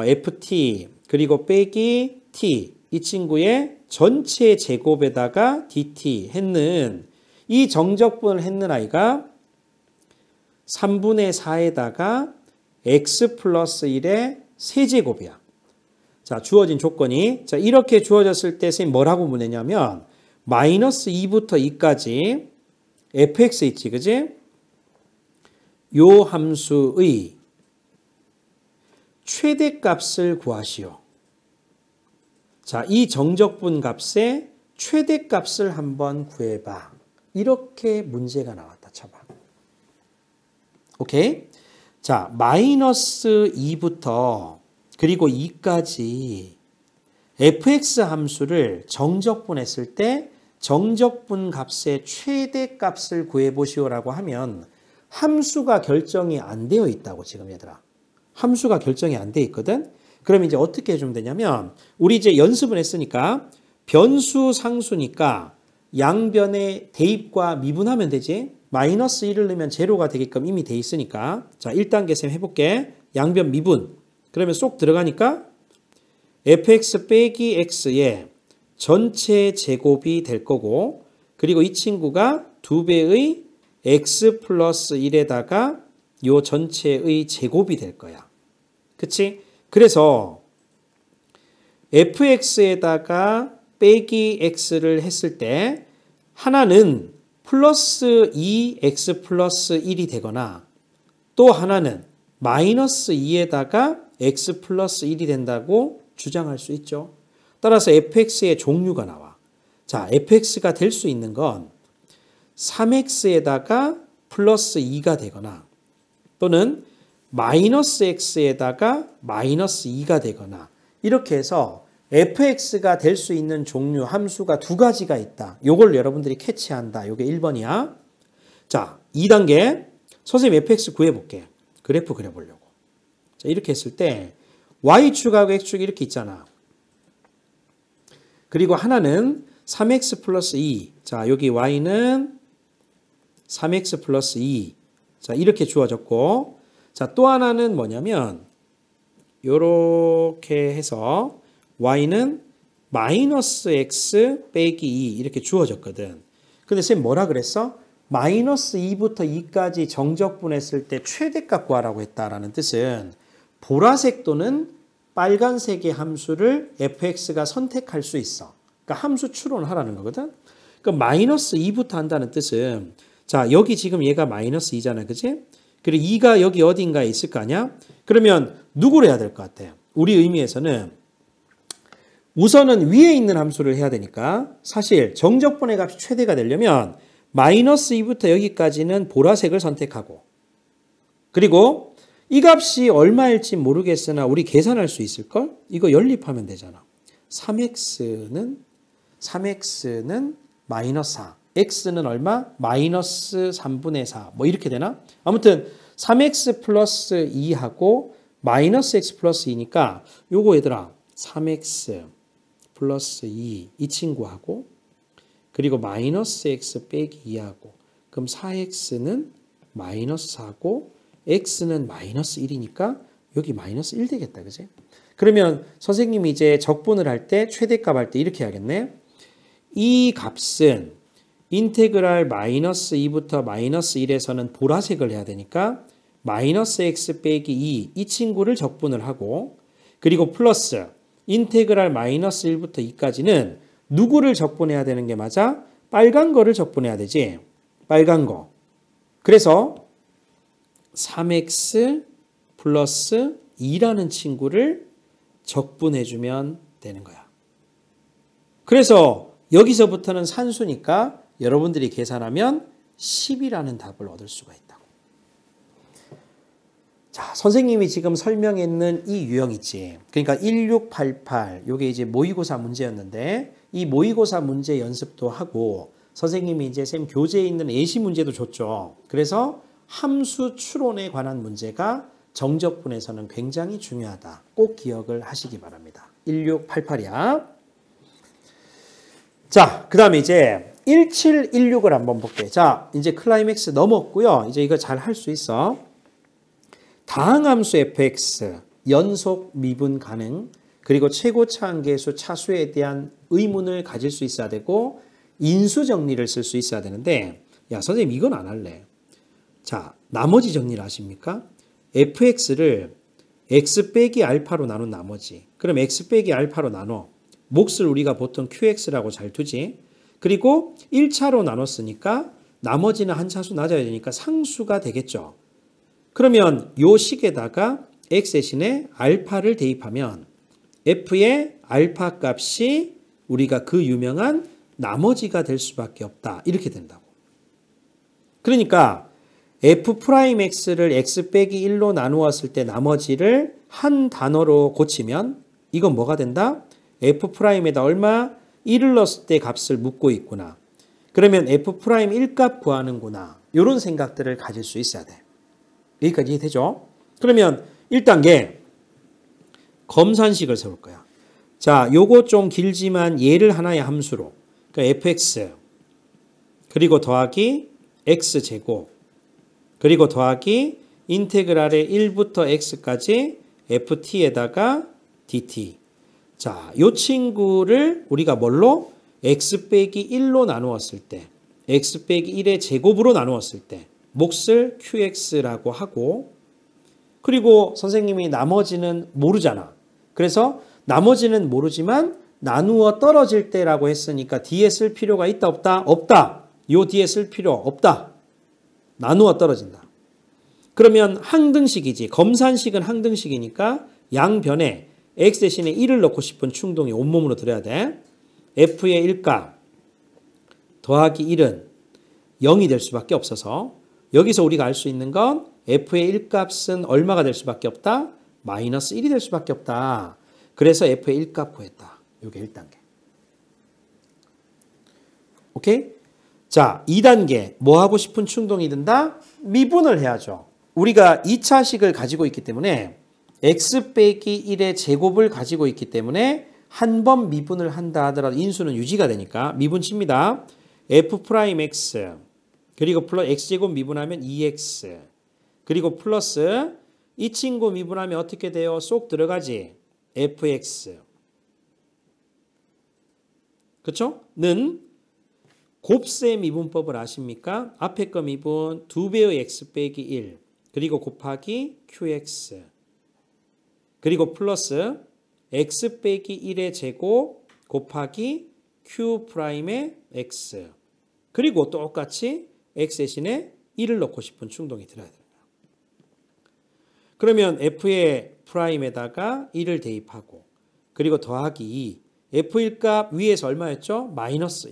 ft 그리고 빼기 t 이 친구의 전체 제곱에다가 dt 했는 이 정적분을 했는 아이가 3분의 4에다가 x 플러스 1의 세제곱이야. 자, 주어진 조건이, 자, 이렇게 주어졌을 때 선생님 뭐라고 보내냐면 마이너스 2부터 2까지 fx 있지, 그지? 요 함수의 최대값을 구하시오. 자, 이 정적분 값의 최대값을 한번 구해봐. 이렇게 문제가 나왔다 쳐봐. 오케이? 자, 마이너스 2부터 그리고 2까지 fx 함수를 정적분했을 때 정적분 값의 최대값을 구해보시오라고 하면 함수가 결정이 안 되어 있다고 지금 얘들아. 함수가 결정이 안 돼 있거든. 그럼 이제 어떻게 해주면 되냐면 우리 이제 연습을 했으니까 변수 상수니까 양변에 대입과 미분하면 되지. 마이너스 1을 넣으면 제로가 되게끔 이미 돼 있으니까. 자, 1단계 쌤 해볼게. 양변 미분. 그러면 쏙 들어가니까 fx 빼기 x의 전체 제곱이 될 거고, 그리고 이 친구가 2배의 x 플러스 1에다가 요 전체의 제곱이 될 거야. 그치? 그래서 fx에다가 빼기 x를 했을 때 하나는 플러스 2x 플러스 1이 되거나 또 하나는 마이너스 2에다가 x 플러스 1이 된다고 주장할 수 있죠. 따라서 fx의 종류가 나와. 자, fx가 될 수 있는 건 3x에다가 플러스 2가 되거나 또는 마이너스 x에다가 마이너스 2가 되거나 이렇게 해서 fx가 될 수 있는 종류 함수가 두 가지가 있다. 요걸 여러분들이 캐치한다. 요게 1번이야. 자, 2단계. 선생님 fx 구해볼게. 그래프 그려보려고. 자, 이렇게 했을 때 y축하고 x축이 이렇게 있잖아. 그리고 하나는 3x 플러스 2. 자, 여기 y는 3x 플러스 2. 자, 이렇게 주어졌고, 자, 또 하나는 뭐냐면 요렇게 해서 y는 마이너스 x 빼기 2 이렇게 주어졌거든. 근데 쌤 뭐라 그랬어? 마이너스 2부터 2까지 정적분했을 때 최대값 구하라고 했다라는 뜻은 보라색 또는 빨간색의 함수를 fx가 선택할 수 있어. 그러니까 함수 추론하라는 거거든. 그러니까 마이너스 2부터 한다는 뜻은 자, 여기 지금 얘가 마이너스 2잖아. 그치? 그리고 2가 여기 어딘가에 있을 거 아니야? 그러면 누구를 해야 될 것 같아? 우리 의미에서는 우선은 위에 있는 함수를 해야 되니까 사실 정적분의 값이 최대가 되려면 마이너스 2부터 여기까지는 보라색을 선택하고 그리고 이 값이 얼마일지 모르겠으나 우리 계산할 수 있을걸? 이거 연립하면 되잖아. 3x는 마이너스 4. x는 얼마? 마이너스 3분의 4. 뭐 이렇게 되나? 아무튼 3x 플러스 2하고 마이너스 x 플러스 2니까 요거 얘들아 3x 플러스 2 이 친구하고 그리고 마이너스 x 빼기 2하고 그럼 4x는 마이너스 4고 x는 마이너스 1이니까 여기 마이너스 1 되겠다. 그지? 그러면 선생님이 이제 적분을 할 때 최대값 할 때 이렇게 해야겠네. 이 값은 인테그랄 마이너스 2부터 마이너스 1에서는 보라색을 해야 되니까 마이너스 x 빼기 2 이 친구를 적분을 하고 그리고 플러스 인테그랄 마이너스 1부터 2까지는 누구를 적분해야 되는 게 맞아? 빨간 거를 적분해야 되지. 빨간 거. 그래서 3x 플러스 2라는 친구를 적분해주면 되는 거야. 그래서 여기서부터는 산수니까 여러분들이 계산하면 10이라는 답을 얻을 수가 있다고. 자, 선생님이 지금 설명했는 이 유형 있지. 그러니까 1688 요게 이제 모의고사 문제였는데 이 모의고사 문제 연습도 하고 선생님이 이제 쌤 교재에 있는 예시 문제도 줬죠. 그래서 함수 추론에 관한 문제가 정적분에서는 굉장히 중요하다. 꼭 기억을 하시기 바랍니다. 1688이야. 자, 그 다음에 이제 1716을 한번 볼게요. 자, 이제 클라이맥스 넘었고요. 이제 이거 잘 할 수 있어. 다항함수 fx, 연속 미분 가능, 그리고 최고차항계수 차수에 대한 의문을 가질 수 있어야 되고 인수 정리를 쓸 수 있어야 되는데 야, 선생님 이건 안 할래. 자, 나머지 정리를 아십니까? fx를 x 빼기 알파로 나눈 나머지. 그럼 x 빼기 알파로 나눠. 몫을 우리가 보통 qx라고 잘 두지. 그리고 1차로 나눴으니까 나머지는 한 차수 낮아야 되니까 상수가 되겠죠. 그러면 요 식에다가 x 대신에 알파를 대입하면 f의 알파 값이 우리가 그 유명한 나머지가 될 수밖에 없다. 이렇게 된다고. 그러니까 f'x를 x 빼기 1로 나누었을 때 나머지를 한 단어로 고치면 이건 뭐가 된다? f'에다 얼마? 1을 넣었을 때 값을 묻고 있구나. 그러면 f' 1값 구하는구나. 이런 생각들을 가질 수 있어야 돼. 여기까지 되죠? 그러면 1단계 검산식을 세울 거야. 자, 요거 좀 길지만 얘를 하나의 함수로. 그러니까 fx 그리고 더하기 x제곱 그리고 더하기 인테그랄의 1부터 x까지 ft에다가 dt. 자, 요 친구를 우리가 뭘로? x 빼기 1로 나누었을 때 x 빼기 1의 제곱으로 나누었을 때 몫을 qx라고 하고 그리고 선생님이 나머지는 모르잖아. 그래서 나머지는 모르지만 나누어 떨어질 때라고 했으니까 뒤에 쓸 필요가 있다 없다? 없다. 요 뒤에 쓸 필요 없다. 나누어 떨어진다. 그러면 항등식이지. 검산식은 항등식이니까 양변에 x 대신에 1을 넣고 싶은 충동이 온몸으로 들어야 돼. f의 1값 더하기 1은 0이 될 수밖에 없어서 여기서 우리가 알 수 있는 건 f의 1값은 얼마가 될 수밖에 없다? 마이너스 1이 될 수밖에 없다. 그래서 f의 1값 구했다. 이게 1단계. 오케이? 자, 2단계. 뭐 하고 싶은 충동이 든다? 미분을 해야죠. 우리가 2차식을 가지고 있기 때문에 x 빼기 1의 제곱을 가지고 있기 때문에 한 번 미분을 한다 하더라도 인수는 유지가 되니까 미분 칩니다. f'x 그리고 플러스 x제곱 미분하면 2x 그리고 플러스 이 친구 미분하면 어떻게 돼요? 쏙 들어가지. fx 그쵸? 는 곱셈 미분법을 아십니까? 앞에 거 미분 2배의 x 빼기 1 그리고 곱하기 qx 그리고 플러스 x 빼기 1의 제곱 곱하기 q'의 x 그리고 똑같이 x 대신에 1을 넣고 싶은 충동이 들어야 돼요. 그러면 f의 프라임에다가 1을 대입하고 그리고 더하기 2 f1 값 위에서 얼마였죠? 마이너스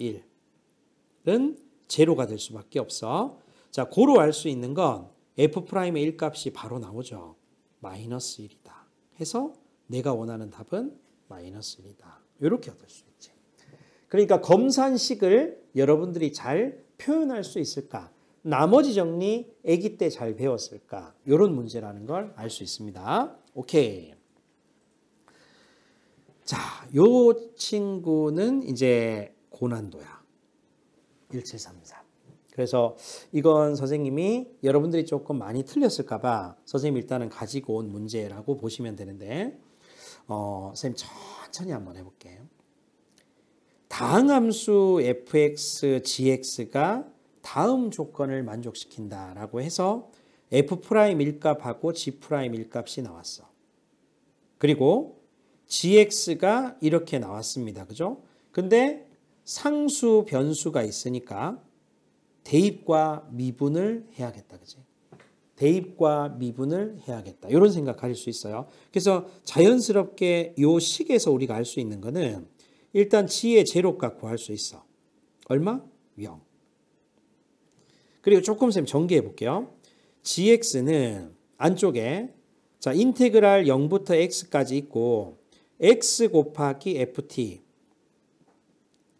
1은 제로가 될 수밖에 없어. 자, 고로 알 수 있는 건 f'의 1 값이 바로 나오죠. 마이너스 1이다. 해서 내가 원하는 답은 마이너스 1이다. 이렇게 얻을 수 있지. 그러니까 검산식을 여러분들이 잘 표현할 수 있을까? 나머지 정리 아기 때 잘 배웠을까? 이런 문제라는 걸 알 수 있습니다. 오케이. 자, 요 친구는 이제 고난도야. 1734. 그래서 이건 선생님이 여러분들이 조금 많이 틀렸을까 봐 선생님이 일단은 가지고 온 문제라고 보시면 되는데 선생님 천천히 한번 해볼게요. 다항함수 fx, gx가 다음 조건을 만족시킨다라고 해서 f' 1값하고 g' 1값이 나왔어. 그리고 gx가 이렇게 나왔습니다. 그죠? 근데 상수 변수가 있으니까 대입과 미분을 해야겠다. 그지? 대입과 미분을 해야겠다. 이런 생각하실 수 있어요. 그래서 자연스럽게 요 식에서 우리가 알 수 있는 거는 일단 g의 제로값 구할 수 있어. 얼마? 0. 그리고 조금 쌤 전개해 볼게요. gx는 안쪽에 자 인테그랄 0부터 x까지 있고 x 곱하기 ft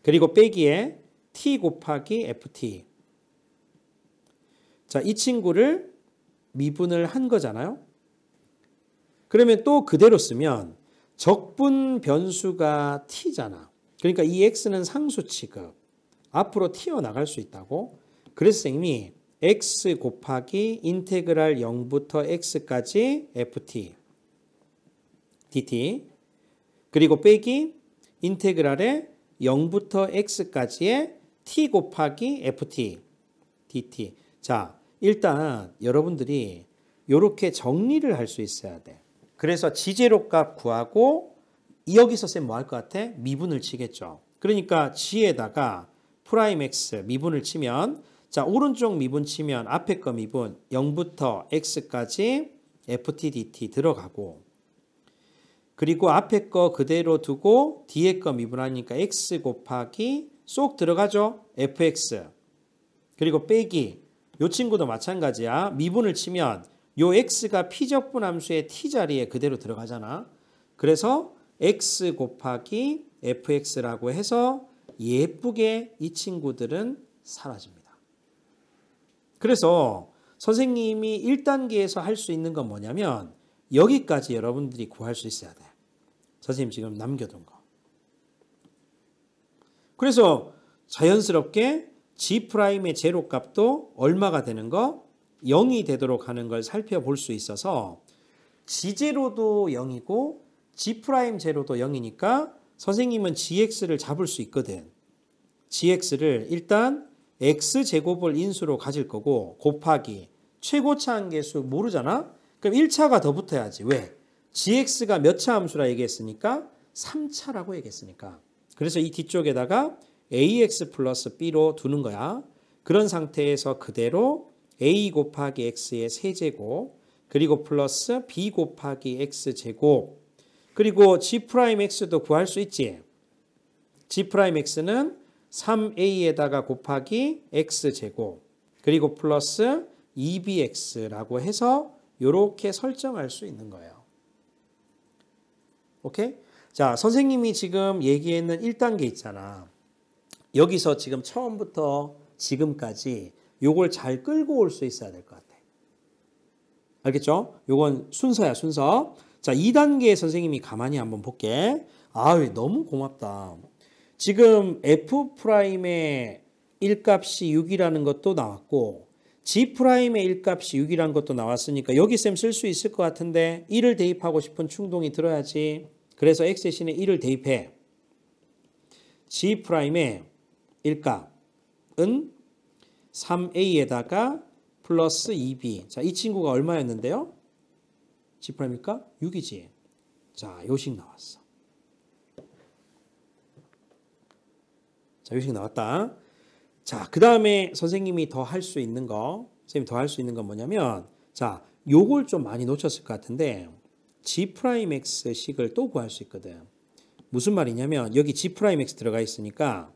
그리고 빼기에 t 곱하기 ft 자, 이 친구를 미분을 한 거잖아요. 그러면 또 그대로 쓰면 적분 변수가 t잖아. 그러니까 이 x는 상수 취급. 앞으로 튀어나갈 수 있다고. 그래서 선생님이 x 곱하기 인테그랄 0부터 x까지 ft dt 그리고 빼기 인테그랄의 0부터 x까지의 t 곱하기 ft dt. 자, 일단 여러분들이 이렇게 정리를 할 수 있어야 돼. 그래서 지제로 값 구하고 여기서 쌤 뭐 할 것 같아? 미분을 치겠죠. 그러니까 g에다가 프라임 x 미분을 치면 자 오른쪽 미분 치면 앞에 거 미분 0부터 x까지 ft dt 들어가고 그리고 앞에 거 그대로 두고 뒤에 거 미분하니까 x 곱하기 쏙 들어가죠. fx 그리고 빼기 요 친구도 마찬가지야. 미분을 치면 요 x가 p적분 함수의 t 자리에 그대로 들어가잖아. 그래서 x 곱하기 fx라고 해서 예쁘게 이 친구들은 사라집니다. 그래서 선생님이 1단계에서 할 수 있는 건 뭐냐면 여기까지 여러분들이 구할 수 있어야 돼. 선생님 지금 남겨둔 거. 그래서 자연스럽게 G'의 제로값도 얼마가 되는 거? 0이 되도록 하는 걸 살펴볼 수 있어서 G제로도 0이고 G'제로도 0이니까 선생님은 GX를 잡을 수 있거든. GX를 일단 X제곱을 인수로 가질 거고 곱하기 최고차 한계수 모르잖아? 그럼 1차가 더 붙어야지. 왜? GX가 몇 차 함수라 얘기했으니까 3차라고 얘기했으니까. 그래서 이 뒤쪽에다가 AX 플러스 B로 두는 거야. 그런 상태에서 그대로 A 곱하기 X의 세제곱 그리고 플러스 B 곱하기 X제곱 그리고 G'X도 구할 수 있지. G'X는 3A에다가 곱하기 X제곱 그리고 플러스 2BX라고 해서 이렇게 설정할 수 있는 거예요. 오케이? 자, 선생님이 지금 얘기했는 1단계 있잖아. 여기서 지금 처음부터 지금까지 요걸 잘 끌고 올 수 있어야 될 것 같아. 알겠죠? 요건 순서야, 순서. 자, 2단계 선생님이 가만히 한번 볼게. 아유, 너무 고맙다. 지금 F'의 1값이 6이라는 것도 나왔고 G'의 1값이 6이라는 것도 나왔으니까 여기 쌤 쓸 수 있을 것 같은데 1을 대입하고 싶은 충동이 들어야지. 그래서 X 대신에 1을 대입해. G'의 1값은 3A에다가 플러스 2B. 자, 이 친구가 얼마였는데요? G'일까? 6이지. 자, 요식 나왔어. 자, 요식 나왔다. 자, 그 다음에 선생님이 더 할 수 있는 거, 선생님이 더 할 수 있는 건 뭐냐면, 자, 요걸 좀 많이 놓쳤을 것 같은데, G'X 식을 또 구할 수 있거든. 무슨 말이냐면, 여기 G'X 들어가 있으니까,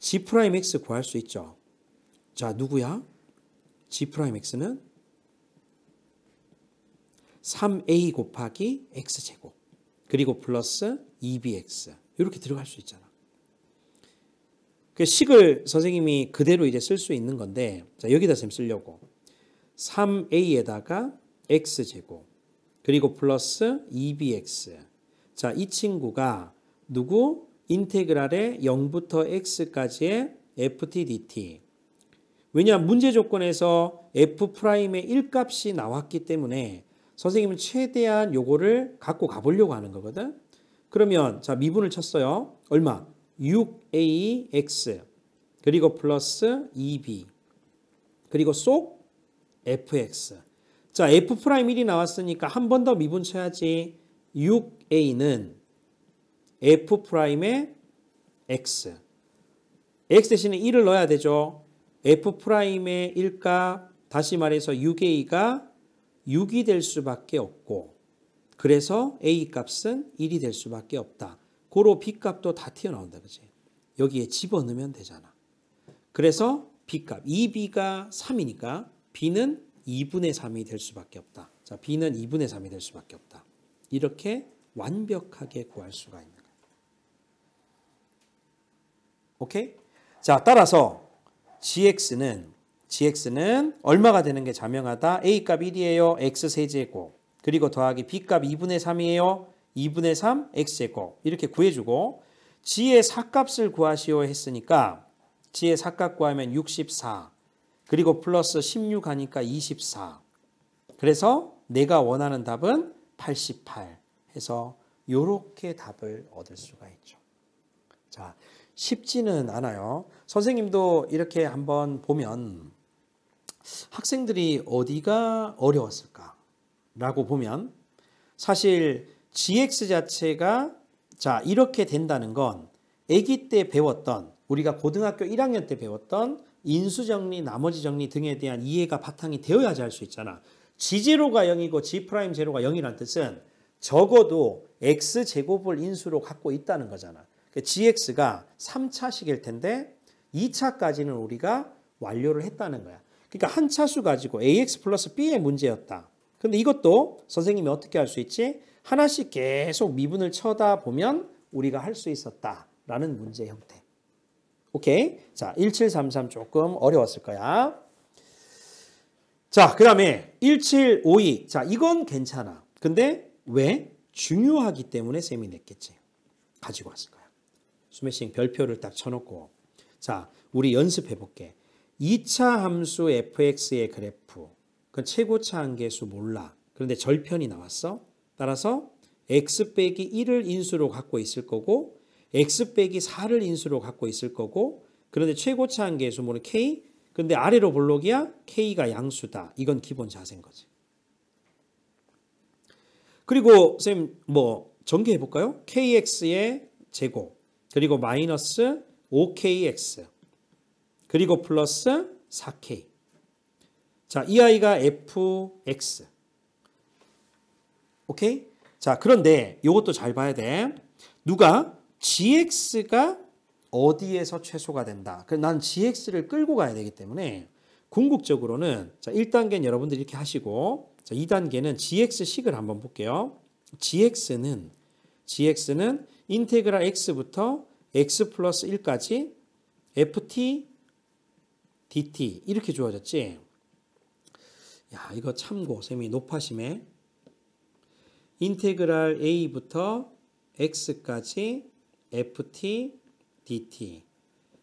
G'X 구할 수 있죠. 자, 누구야? G'X는 3A 곱하기 X제곱, 그리고 플러스 2BX. 이렇게 들어갈 수 있잖아. 그 식을 선생님이 그대로 이제 쓸 수 있는 건데, 자, 여기다 쌤 쓰려고. 3A에다가 X제곱, 그리고 플러스 2BX. 자, 이 친구가 누구? 인테그랄의 0부터 X까지의 FT dt. 왜냐하면 문제 조건에서 F'의 1값이 나왔기 때문에 선생님은 최대한 요거를 갖고 가보려고 하는 거거든. 그러면 자, 미분을 쳤어요. 얼마? 6AX 그리고 플러스 2B 그리고 쏙 FX. 자, F'1이 나왔으니까 한 번 더 미분 쳐야지. 6A는 F'의 X. X 대신에 1을 넣어야 되죠. F'의 1값 다시 말해서 6A가 6이 될 수밖에 없고 그래서 A 값은 1이 될 수밖에 없다. 고로 B 값도 다 튀어나온다. 그치? 여기에 집어넣으면 되잖아. 그래서 B 값, 2B가 3이니까 B는 2분의 3이 될 수밖에 없다. 자, B는 2분의 3이 될 수밖에 없다. 이렇게 완벽하게 구할 수가 있는 거예요. 오케이? 자, 따라서 GX는 얼마가 되는 게 자명하다? A 값 1이에요. X 세제곱. 그리고 더하기 B 값 2분의 3이에요. 2분의 3 X제곱. 이렇게 구해주고 G의 사값을 구하시오 했으니까 G의 사값 구하면 64. 그리고 플러스 16 하니까 24. 그래서 내가 원하는 답은 88 해서 이렇게 답을 얻을 수가 있죠. 자, 쉽지는 않아요. 선생님도 이렇게 한번 보면 학생들이 어디가 어려웠을까라고 보면 사실 gx 자체가 자 이렇게 된다는 건 아기 때 배웠던 우리가 고등학교 1학년 때 배웠던 인수정리, 나머지 정리 등에 대한 이해가 바탕이 되어야지 할 수 있잖아. G0가 0이고 G'제로가 0이라는 뜻은 적어도 X제곱을 인수로 갖고 있다는 거잖아. GX가 3차식일 텐데 2차까지는 우리가 완료를 했다는 거야. 그러니까 한 차수 가지고 AX 플러스 B의 문제였다. 근데 이것도 선생님이 어떻게 할 수 있지? 하나씩 계속 미분을 쳐다보면 우리가 할 수 있었다라는 문제 형태. 오케이? 자, 1733 조금 어려웠을 거야. 자, 그 다음에 1752. 자, 이건 괜찮아. 근데 왜? 중요하기 때문에 쌤이 냈겠지. 가지고 왔을 거야. 스매싱 별표를 딱 쳐놓고. 자, 우리 연습해 볼게. 2차 함수 fx의 그래프. 그건 최고차 한계수 몰라. 그런데 절편이 나왔어. 따라서 x 빼기 1을 인수로 갖고 있을 거고 x 빼기 4를 인수로 갖고 있을 거고 그런데 최고차 한계수 뭐는 k? 근데 아래로 볼록이야? k가 양수다. 이건 기본 자세인 거지. 그리고 쌤 뭐 전개해 볼까요? kx의 제곱 그리고 마이너스 5kx 그리고 플러스 4k. 자, 이 아이가 fx. 오케이? 자, 그런데 이것도 잘 봐야 돼. 누가 gx가 어디에서 최소가 된다. 난 gx를 끌고 가야 되기 때문에 궁극적으로는 자, 1단계는 여러분들이 이렇게 하시고 자, 2단계는 gx식을 한번 볼게요. gx는 인테그랄 x부터 x 플러스 1까지 ft dt 이렇게 주어졌지. 야, 이거 참고 쌤이 높아심에 인테그랄 a부터 x까지 ft dt.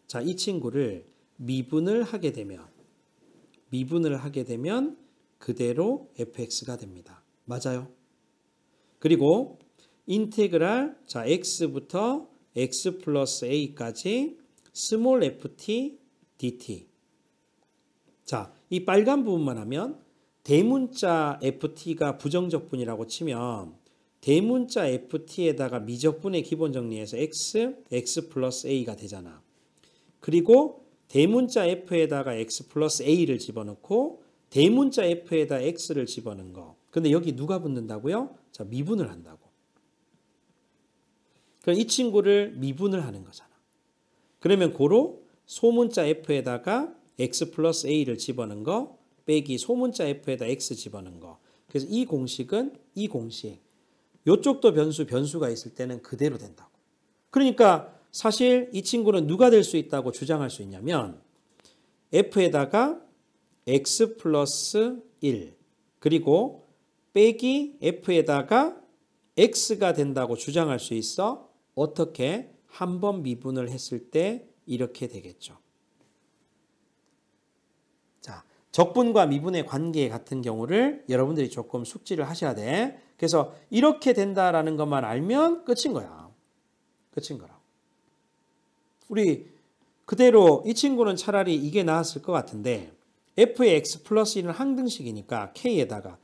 자, 이 친구를 미분을 하게 되면 그대로 fx가 됩니다. 맞아요? 그리고 인테그랄 자 x부터 x 플러스 a까지 스몰 ft dt. 자, 이 빨간 부분만 하면 대문자 ft가 부정적분이라고 치면 대문자 ft에다가 미적분의 기본 정리해서 x 플러스 a가 되잖아. 그리고 대문자 f에다가 x 플러스 a를 집어넣고 대문자 f에다 x를 집어넣은 거. 근데 여기 누가 붙는다고요? 자, 미분을 한다고. 그럼 이 친구를 미분을 하는 거잖아. 그러면 고로 소문자 f에다가 x 플러스 a를 집어넣은 거 빼기 소문자 f에다 x 집어넣은 거. 그래서 이 공식은 이 공식. 이쪽도 변수가 있을 때는 그대로 된다고. 그러니까 사실 이 친구는 누가 될 수 있다고 주장할 수 있냐면 f에다가 x 플러스 1 그리고 빼기 f에다가 x가 된다고 주장할 수 있어. 어떻게? 한 번 미분을 했을 때 이렇게 되겠죠. 자, 적분과 미분의 관계 같은 경우를 여러분들이 조금 숙지를 하셔야 돼. 그래서 이렇게 된다라는 것만 알면 끝인 거야. 끝인 거라고. 우리 그대로 이 친구는 차라리 이게 나았을 것 같은데 f의 x 플러스 1은 항등식이니까 k에다가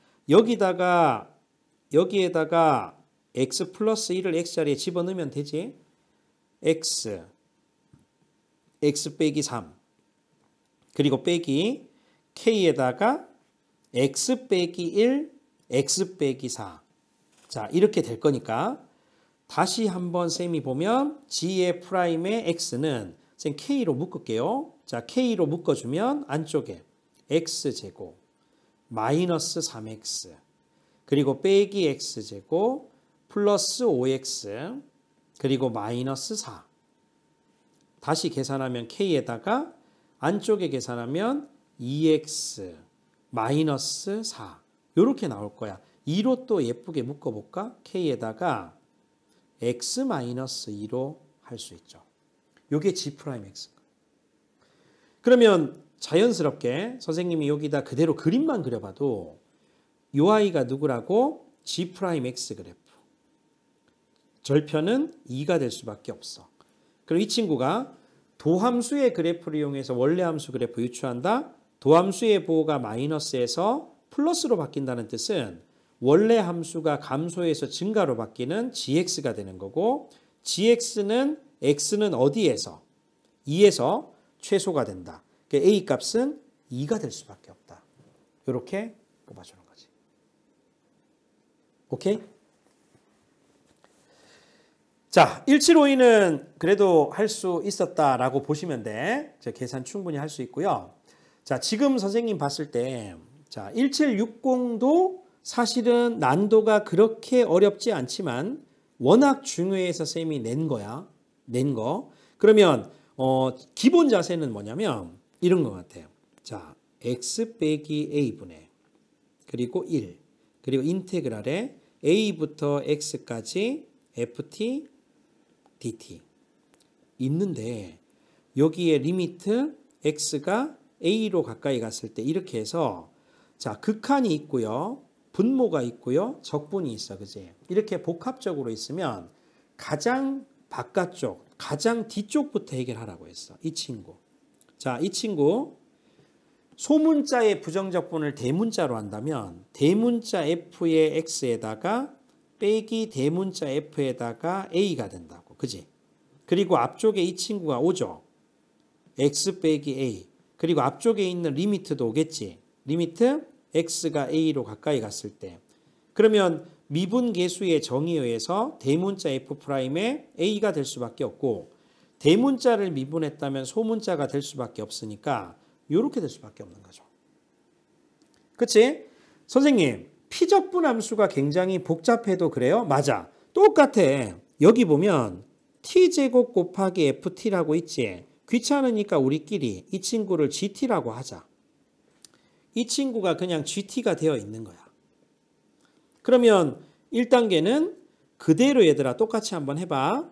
여기에다가 x 플러스 1을 x자리에 집어넣으면 되지. x 빼기 3 그리고 빼기 k에다가 x 빼기 1 x 빼기 4. 자, 이렇게 될 거니까 다시 한번 쌤이 보면 g의 프라임의 x는 쌤 k로 묶을게요. 자, k로 묶어주면 안쪽에 x제곱 마이너스 3x 그리고 빼기 x제곱 플러스 5x 그리고 마이너스 4. 다시 계산하면 k에다가 안쪽에 계산하면 2x 마이너스 4. 이렇게 나올 거야. 2로 또 예쁘게 묶어볼까? k에다가 x 마이너스 2로 할 수 있죠. 이게 G'X. 그러면 자연스럽게 선생님이 여기다 그대로 그림만 그려봐도 이 아이가 누구라고? G'X 그래프. 절편은 2가 될 수밖에 없어. 그럼 이 친구가 도함수의 그래프를 이용해서 원래함수 그래프 유추한다? 도함수의 보호가 마이너스에서 플러스로 바뀐다는 뜻은 원래 함수가 감소해서 증가로 바뀌는 gx가 되는 거고 gx는 x는 어디에서? 2에서 최소가 된다. 그러니까 a 값은 2가 될 수밖에 없다. 이렇게 뽑아주는 거지. 오케이? 자, 1752는 그래도 할 수 있었다라고 보시면 돼. 계산 충분히 할 수 있고요. 자, 지금 선생님 봤을 때 자, 1760도 사실은 난도가 그렇게 어렵지 않지만 워낙 중요해서 쌤이 낸 거야. 낸 거. 그러면 기본 자세는 뭐냐면 이런 것 같아요. 자, x 빼기 a분의 그리고 1 그리고 인테그랄에 a부터 x까지 ft dt 있는데 여기에 리미트 x가 a로 가까이 갔을 때 이렇게 해서 자, 극한이 있고요. 분모가 있고요. 적분이 있어. 그지? 이렇게 복합적으로 있으면 가장 바깥쪽, 가장 뒤쪽부터 해결하라고 했어. 이 친구. 자, 이 친구 소문자의 부정적분을 대문자로 한다면 대문자 f의 x에다가 빼기 대문자 f에다가 a가 된다고. 그지? 그리고 앞쪽에 이 친구가 오죠. x 빼기 a. 그리고 앞쪽에 있는 리미트도 오겠지. 리미트 x가 a로 가까이 갔을 때. 그러면 미분계수의 정의에 의해서 대문자 f'에 a가 될 수밖에 없고 대문자를 미분했다면 소문자가 될 수밖에 없으니까 이렇게 될 수밖에 없는 거죠. 그치? 선생님, 피적분 함수가 굉장히 복잡해도 그래요? 맞아. 똑같아. 여기 보면 t제곱 곱하기 ft라고 있지. 귀찮으니까 우리끼리 이 친구를 gt라고 하자. 이 친구가 그냥 gt가 되어 있는 거야. 그러면 1단계는 그대로 얘들아 똑같이 한번 해봐.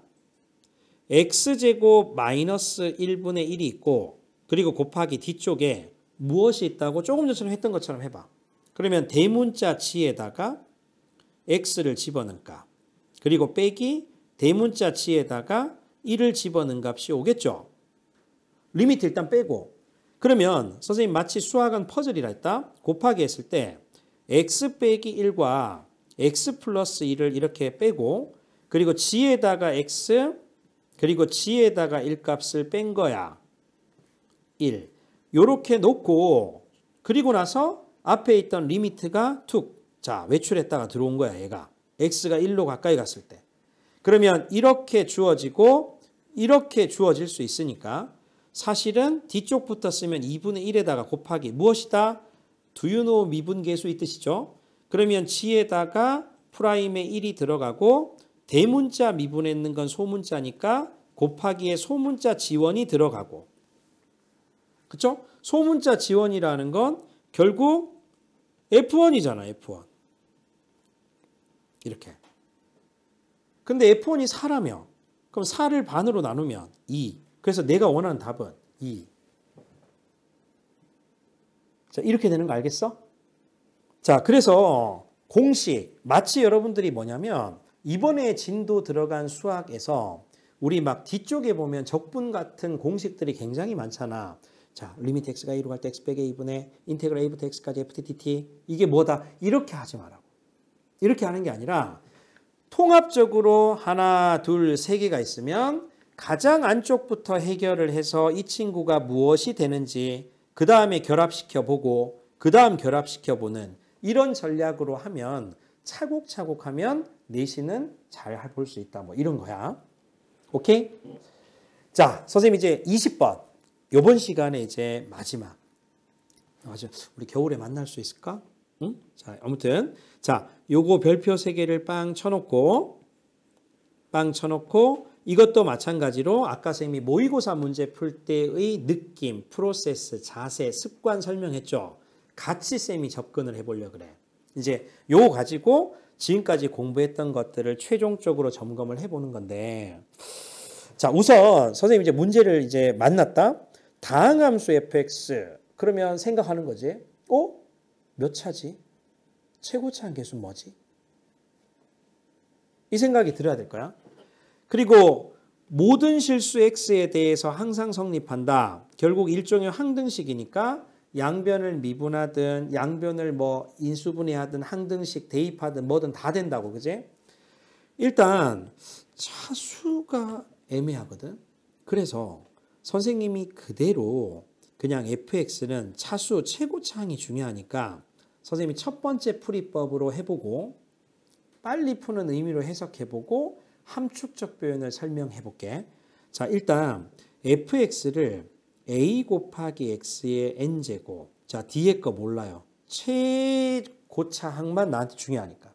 x제곱 마이너스 1분의 1이 있고 그리고 곱하기 뒤쪽에 무엇이 있다고 조금 전처럼 했던 것처럼 해봐. 그러면 대문자 g에다가 x를 집어넣은 값 그리고 빼기 대문자 g에다가 1을 집어넣은 값이 오겠죠. 리미트 일단 빼고 그러면 선생님 마치 수학은 퍼즐이라 했다. 곱하기 했을 때 x 빼기 1과 x 플러스 1을 이렇게 빼고 그리고 g에다가 x 그리고 g에다가 1값을 뺀 거야. 1. 요렇게 놓고 그리고 나서 앞에 있던 리미트가 툭. 자, 외출했다가 들어온 거야 얘가. x가 1로 가까이 갔을 때. 그러면 이렇게 주어지고 이렇게 주어질 수 있으니까 사실은 뒤쪽부터 쓰면 2분의 1에다가 곱하기 무엇이다? Do you know 미분계수 이 뜻이죠. 그러면 g에다가 프라임에 1이 들어가고 대문자 미분했는 건 소문자니까 곱하기에 소문자 지원이 들어가고 그쵸? 소문자 지원이라는 건 결국 F1이잖아. F1 이렇게. 근데 F1이 4라며 그럼 4를 반으로 나누면 2. 그래서 내가 원하는 답은 2. 자, 이렇게 되는 거 알겠어? 자, 그래서 공식 마치 여러분들이 뭐냐면 이번에 진도 들어간 수학에서 우리 막 뒤쪽에 보면 적분 같은 공식들이 굉장히 많잖아. 자, 리미트 x가 a로 갈 때 x 빼기 a분의 인테그랄 a부터 x까지 ft dt 이게 뭐다? 이렇게 하지 말라고. 이렇게 하는 게 아니라 통합적으로 하나, 둘, 세 개가 있으면 가장 안쪽부터 해결을 해서 이 친구가 무엇이 되는지 그 다음에 결합시켜 보고 그 다음 결합시켜 보는 이런 전략으로 하면 차곡차곡 하면 내신은 잘 볼 수 있다. 뭐 이런 거야. 오케이? 자, 선생님 이제 20번. 요번 시간에 이제 마지막. 맞아. 우리 겨울에 만날 수 있을까? 응? 자, 아무튼 자, 요거 별표 3개를 빵 쳐놓고 이것도 마찬가지로 아까 선생님이 모의고사 문제 풀 때의 느낌, 프로세스, 자세, 습관 설명했죠. 같이 쌤이 접근을 해보려고 그래. 이제 요거 가지고 지금까지 공부했던 것들을 최종적으로 점검을 해보는 건데 자, 우선 선생님 이제 문제를 이제 만났다. 다항함수 fx 그러면 생각하는 거지. 몇 차지? 최고차 한계수는 뭐지? 이 생각이 들어야 될 거야. 그리고 모든 실수 x에 대해서 항상 성립한다. 결국 일종의 항등식이니까 양변을 미분하든 양변을 뭐 인수분해하든 항등식 대입하든 뭐든 다 된다고. 그지? 일단 차수가 애매하거든. 그래서 선생님이 그대로 그냥 fx는 차수 최고차항이 중요하니까 선생님이 첫 번째 풀이법으로 해보고 빨리 푸는 의미로 해석해보고 함축적 표현을 설명해볼게. 자, 일단 fx를 a 곱하기 x의 n제곱. 자, 뒤에 거 몰라요. 최고차항만 나한테 중요하니까.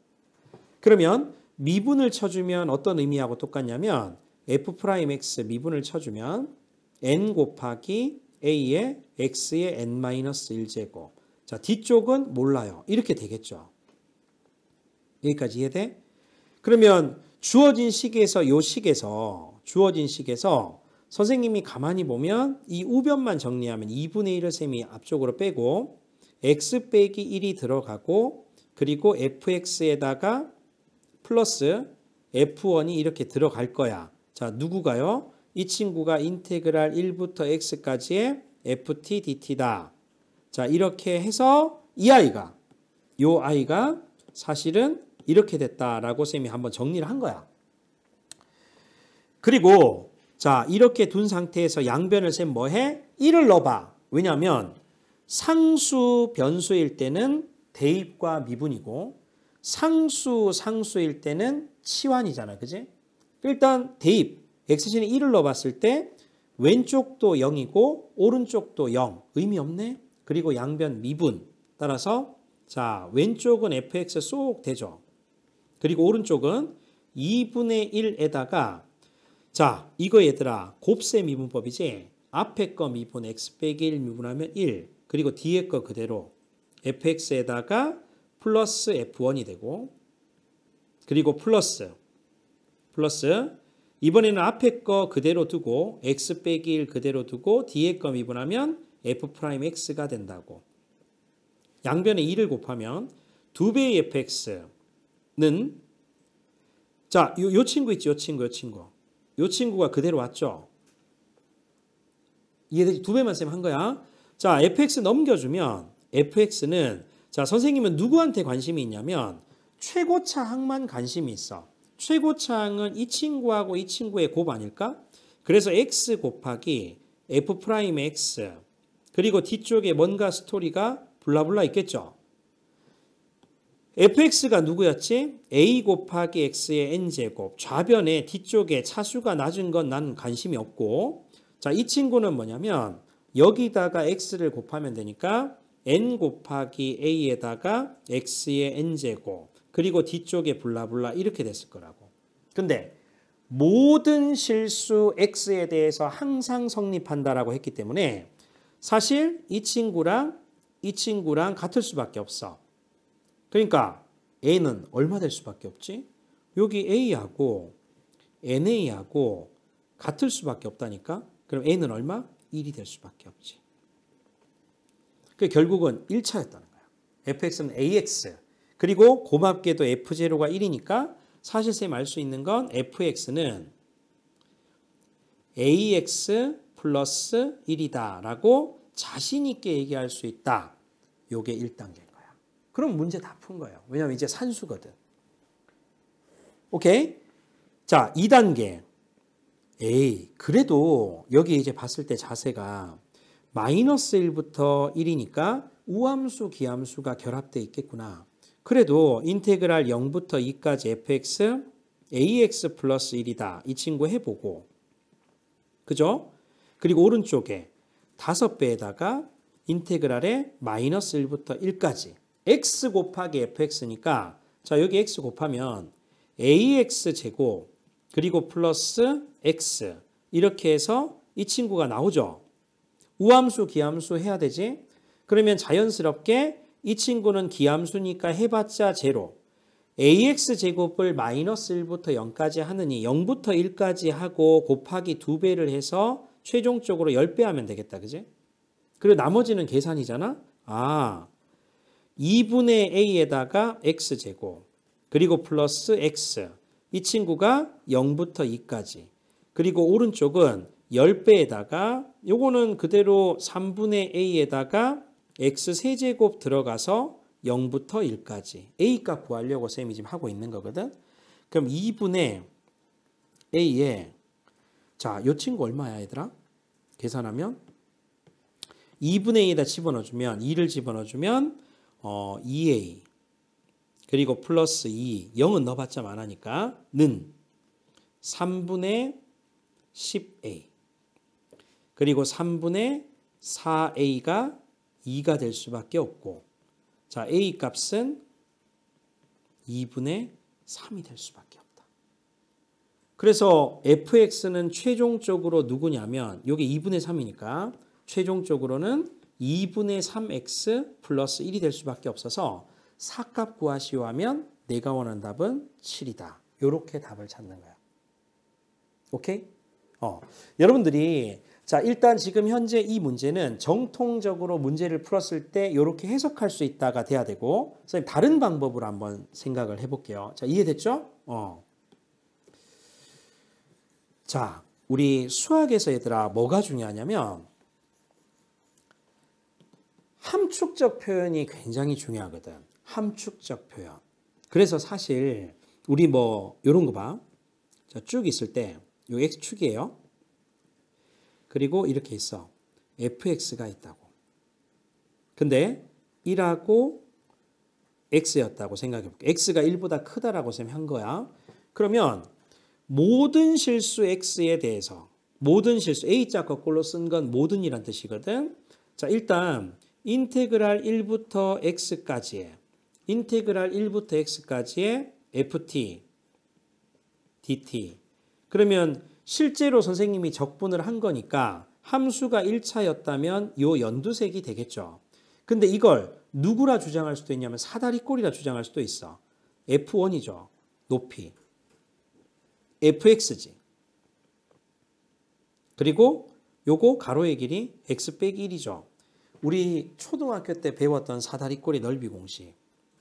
그러면 미분을 쳐주면 어떤 의미하고 똑같냐면 f'x 미분을 쳐주면 n 곱하기 a의 x의 n-1제곱. 자, 뒤쪽은 몰라요. 이렇게 되겠죠. 여기까지 이해돼? 그러면 주어진 식에서 주어진 식에서 선생님이 가만히 보면 이 우변만 정리하면 2분의 1을 셈이 앞쪽으로 빼고 x 빼기 1이 들어가고 그리고 fx에다가 플러스 f1이 이렇게 들어갈 거야. 자, 누구가요? 이 친구가 인테그랄 1부터 x까지의 ft dt다. 자, 이렇게 해서 요 아이가 사실은 이렇게 됐다라고 쌤이 한번 정리를 한 거야. 그리고 자, 이렇게 둔 상태에서 양변을 쌤 뭐해? 1을 넣어봐. 왜냐하면 상수, 변수일 때는 대입과 미분이고 상수일 때는 치환이잖아. 그지? 일단 대입, x신에 1을 넣어봤을 때 왼쪽도 0이고 오른쪽도 0. 의미 없네? 그리고 양변 미분. 따라서 자, 왼쪽은 fx 쏙 되죠. 그리고 오른쪽은 2분의 1에다가 자, 이거 얘들아 곱셈 미분법이지. 앞에 거 미분 x 빼기 1 미분하면 1. 그리고 뒤에 거 그대로 fx에다가 플러스 f1이 되고 그리고 플러스 이번에는 앞에 거 그대로 두고 x 빼기 1 그대로 두고 뒤에 거 미분하면 f'x가 된다고. 양변에 2를 곱하면 2배의 fx는 자, 요 친구 있지. 요 친구가 그대로 왔죠. 이해되지? 2배만 쌤 한 거야. 자, fx 넘겨주면 fx는 자, 선생님은 누구한테 관심이 있냐면 최고차항만 관심이 있어. 최고차항은 이 친구하고 이 친구의 곱 아닐까? 그래서 x 곱하기 f'x 그리고 뒤쪽에 뭔가 스토리가 블라블라 있겠죠. fx가 누구였지? a 곱하기 x의 n제곱. 좌변에 뒤쪽에 차수가 낮은 건 난 관심이 없고 자, 이 친구는 뭐냐면 여기다가 x를 곱하면 되니까 n 곱하기 a에다가 x의 n제곱 그리고 뒤쪽에 블라블라 이렇게 됐을 거라고. 근데 모든 실수 x에 대해서 항상 성립한다라고 했기 때문에 사실 이 친구랑 같을 수밖에 없어. 그러니까 n은 얼마 될 수밖에 없지? 여기 a하고 na하고 같을 수밖에 없다니까? 그럼 n은 얼마? 1이 될 수밖에 없지. 결국은 1차였다는 거야. fx는 ax 그리고 고맙게도 f0가 1이니까 사실 쌤 알 수 있는 건 fx는 ax 플러스 1이다 라고 자신 있게 얘기할 수 있다. 요게 1단계인 거야. 그럼 문제 다 푼 거예요. 왜냐면 이제 산수거든. 오케이? 자, 2단계. 그래도 여기 이제 봤을 때 자세가 마이너스 1부터 1이니까 우함수, 기함수가 결합되어 있겠구나. 그래도 인테그랄 0부터 2까지 fx, ax 플러스 1이다. 이 친구 해보고. 그죠? 그리고 오른쪽에 5배에다가 인테그랄에 마이너스 1부터 1까지. x 곱하기 fx니까 자, 여기 x 곱하면 ax 제곱 그리고 플러스 x 이렇게 해서 이 친구가 나오죠. 우함수, 기함수 해야 되지? 그러면 자연스럽게 이 친구는 기함수니까 해봤자 제로. ax 제곱을 마이너스 1부터 0까지 하느니 0부터 1까지 하고 곱하기 2배를 해서 최종적으로 10배 하면 되겠다. 그지? 그리고 나머지는 계산이잖아. 2분의 a에다가 x제곱 그리고 플러스 x 이 친구가 0부터 2까지 그리고 오른쪽은 10배에다가 요거는 그대로 3분의 a에다가 x 세제곱 들어가서 0부터 1까지 a 값 구하려고 쌤이 지금 하고 있는 거거든. 그럼 2분의 a에 자, 요 친구 얼마야 얘들아? 계산하면 2분의 a에다 집어넣어주면 2를 집어넣어주면 2a 그리고 플러스 2 0은 넣어봤자 많으니까 는 3분의 10a 그리고 3분의 4a가 2가 될 수밖에 없고 자 a 값은 2분의 3이 될 수밖에 없다. 그래서 fx는 최종적으로 누구냐면 이게 2분의 3이니까 최종적으로는 2분의 3x 플러스 1이 될 수밖에 없어서 4값 구하시오 하면 내가 원하는 답은 7이다. 이렇게 답을 찾는 거야. 오케이? 여러분들이 자 일단 지금 현재 이 문제는 정통적으로 문제를 풀었을 때 이렇게 해석할 수 있다가 돼야 되고 선생님 다른 방법으로 한번 생각을 해볼게요. 자 이해됐죠? 자 우리 수학에서 얘들아 뭐가 중요하냐면 함축적 표현이 굉장히 중요하거든. 함축적 표현. 그래서 사실 우리 뭐 이런 거 봐. 자, 쭉 있을 때 요 x축이에요. 그리고 이렇게 있어. fx가 있다고. 근데 1하고 x였다고 생각해 볼게. x가 1보다 크다라고 한 거야. 그러면 모든 실수 x에 대해서 모든 실수 a자 거꾸로 쓴 건 모든이란 뜻이거든. 자, 일단 인테그랄 1부터 x까지의 인테그랄 1부터 x까지의 ft dt 그러면 실제로 선생님이 적분을 한 거니까 함수가 1차였다면 요 연두색이 되겠죠. 근데 이걸 누구라 주장할 수도 있냐면 사다리꼴이라 주장할 수도 있어. f1이죠. 높이. fx지. 그리고 요거 가로의 길이 x 빼기 1이죠. 우리 초등학교 때 배웠던 사다리꼴의 넓이 공식.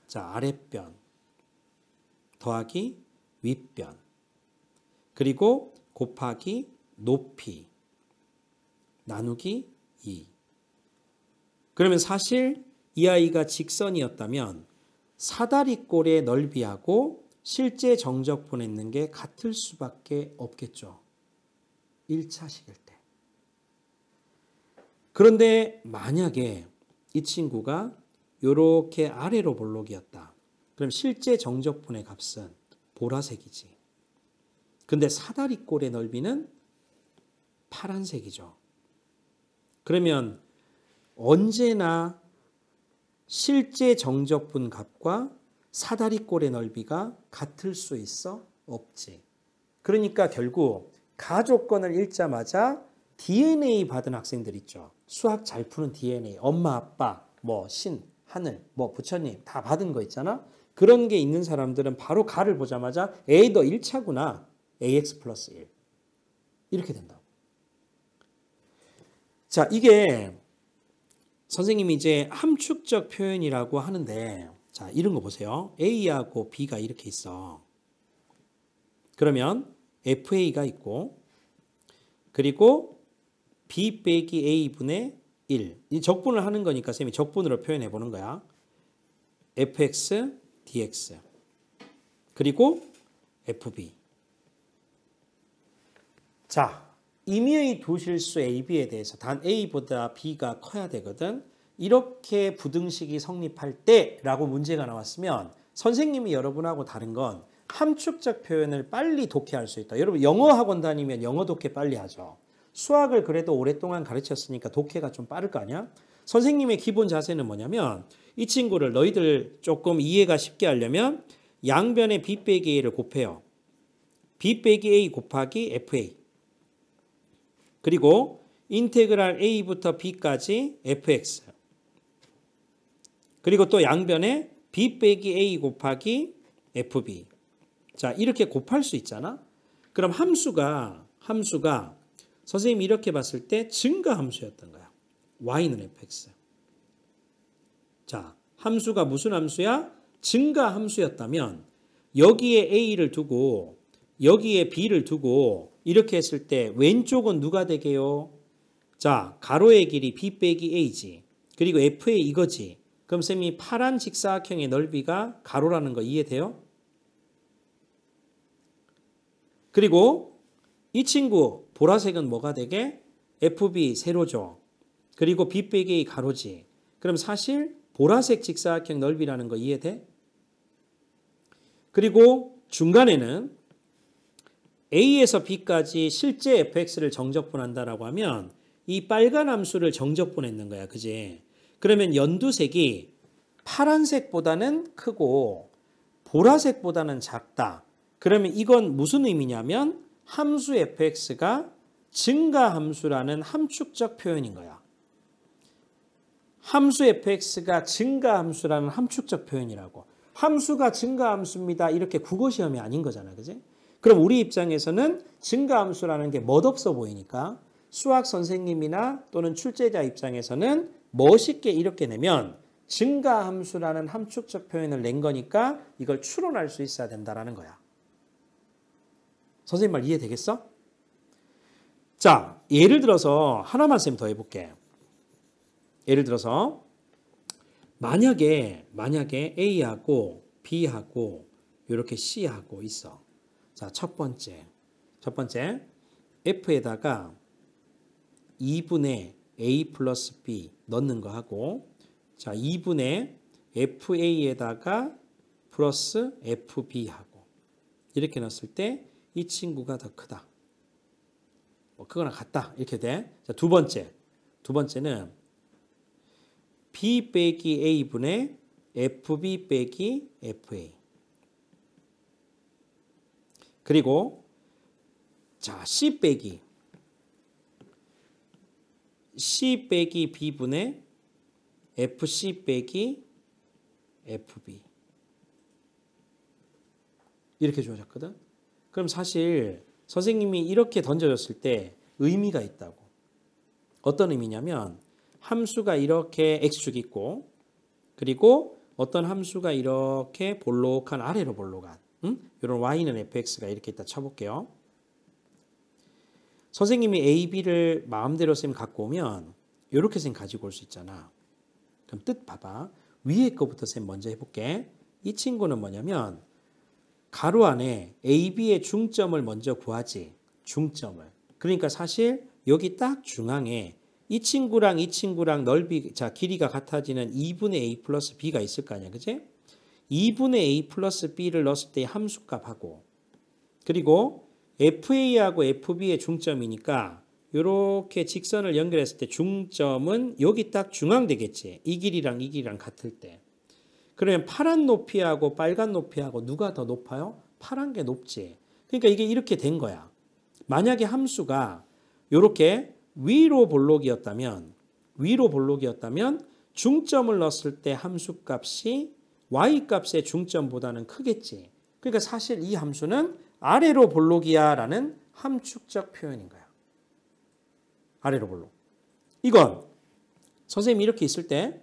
자, 아랫변 더하기 윗변 그리고 곱하기 높이 나누기 2. 그러면 사실 이 아이가 직선이었다면 사다리꼴의 넓이하고 실제 정적분에 있는 게 같을 수밖에 없겠죠. 1차식일 때. 그런데 만약에 이 친구가 이렇게 아래로 볼록이었다. 그럼 실제 정적분의 값은 보라색이지. 근데 사다리꼴의 넓이는 파란색이죠. 그러면 언제나 실제 정적분 값과 사다리꼴의 넓이가 같을 수 있어? 없지. 그러니까 결국 가조건을 읽자마자 DNA 받은 학생들 있죠. 수학 잘 푸는 DNA. 엄마, 아빠, 뭐 신, 하늘, 뭐 부처님 다 받은 거 있잖아. 그런 게 있는 사람들은 바로 가를 보자마자 에이 너 1차구나. ax 플러스 1. 이렇게 된다고. 자, 이게 선생님이 이제 함축적 표현이라고 하는데 자, 이런 거 보세요. a하고 b가 이렇게 있어. 그러면 fa가 있고 그리고 b 빼기 a분의 1. 이 적분을 하는 거니까 쌤이 적분으로 표현해 보는 거야. fx dx 그리고 fb. 자, 임의의 두 실수 A, B에 대해서 단 A보다 B가 커야 되거든. 이렇게 부등식이 성립할 때라고 문제가 나왔으면 선생님이 여러분하고 다른 건 함축적 표현을 빨리 독해할 수 있다. 여러분 영어 학원 다니면 영어 독해 빨리 하죠. 수학을 그래도 오랫동안 가르쳤으니까 독해가 좀 빠를 거 아니야? 선생님의 기본 자세는 뭐냐면 이 친구를 너희들 조금 이해가 쉽게 하려면 양변에 B 빼기 A를 곱해요. B 빼기 A 곱하기 FA 그리고 인테그랄 A부터 B까지 fx 그리고 또 양변에 B 빼기 A 곱하기 fb 자 이렇게 곱할 수 있잖아. 그럼 함수가 선생님이 이렇게 봤을 때 증가 함수였던 거야. y는 fx 자 함수가 무슨 함수야? 증가 함수였다면 여기에 A를 두고 여기에 B를 두고 이렇게 했을 때 왼쪽은 누가 되게요? 자, 가로의 길이 B 빼기 A지. 그리고 FA 이거지. 그럼 쌤이 파란 직사각형의 넓이가 가로라는 거 이해돼요? 그리고 이 친구 보라색은 뭐가 되게? FB 세로죠. 그리고 B 빼기 A 가로지. 그럼 사실 보라색 직사각형 넓이라는 거 이해돼? 그리고 중간에는 A에서 B까지 실제 fx를 정적분한다라고 하면 이 빨간 함수를 정적분했는 거야. 그지? 그러면 연두색이 파란색보다는 크고 보라색보다는 작다. 그러면 이건 무슨 의미냐면 함수 fx가 증가함수라는 함축적 표현인 거야. 함수 fx가 증가함수라는 함축적 표현이라고. 함수가 증가함수입니다. 이렇게 국어시험이 아닌 거잖아. 그지? 그럼 우리 입장에서는 증가함수라는 게 멋없어 보이니까 수학 선생님이나 또는 출제자 입장에서는 멋있게 이렇게 내면 증가함수라는 함축적 표현을 낸 거니까 이걸 추론할 수 있어야 된다라는 거야. 선생님 말 이해되겠어? 자, 예를 들어서 하나만 쌤 더 해볼게. 예를 들어서 만약에 A하고 B하고 이렇게 C하고 있어. 자, 첫 번째 F에다가 2분의 A 플러스 B 넣는 거 하고, 자 2분의 FA에다가 플러스 FB 하고 이렇게 넣었을 때 이 친구가 더 크다. 크거나 같다. 이렇게 돼. 자, 두 번째는 B 빼기 A분의 FB 빼기 FA. 그리고 자 C 빼기 B분의 FC 빼기 FB. 이렇게 주어졌거든. 그럼 사실 선생님이 이렇게 던져줬을 때 의미가 있다고. 어떤 의미냐면 함수가 이렇게 x축 있고 그리고 어떤 함수가 이렇게 볼록한 아래로 볼록한 이런 y는 fx가 이렇게 있다 쳐볼게요. 선생님이 a, b를 마음대로 쌤 갖고 오면 이렇게 쌤 가지고 올 수 있잖아. 그럼 뜻 봐봐. 위에 거부터 쌤 먼저 해볼게. 이 친구는 뭐냐면 가로 안에 a, b의 중점을 먼저 구하지. 중점을. 그러니까 사실 여기 딱 중앙에 이 친구랑 넓이, 자, 길이가 같아지는 2분의 a 플러스 b가 있을 거 아니야. 그치? 2분의 a 플러스 b를 넣었을 때 함수값하고 그리고 FA하고 FB의 중점이니까 이렇게 직선을 연결했을 때 중점은 여기 딱 중앙 되겠지. 이 길이랑 같을 때. 그러면 파란 높이하고 빨간 높이하고 누가 더 높아요? 파란 게 높지. 그러니까 이게 이렇게 된 거야. 만약에 함수가 이렇게 위로 볼록이었다면 중점을 넣었을 때 함수값이 y값의 중점보다는 크겠지. 그러니까 사실 이 함수는 아래로 볼록이야 라는 함축적 표현인 거야. 아래로 볼록. 이건 선생님이 이렇게 있을 때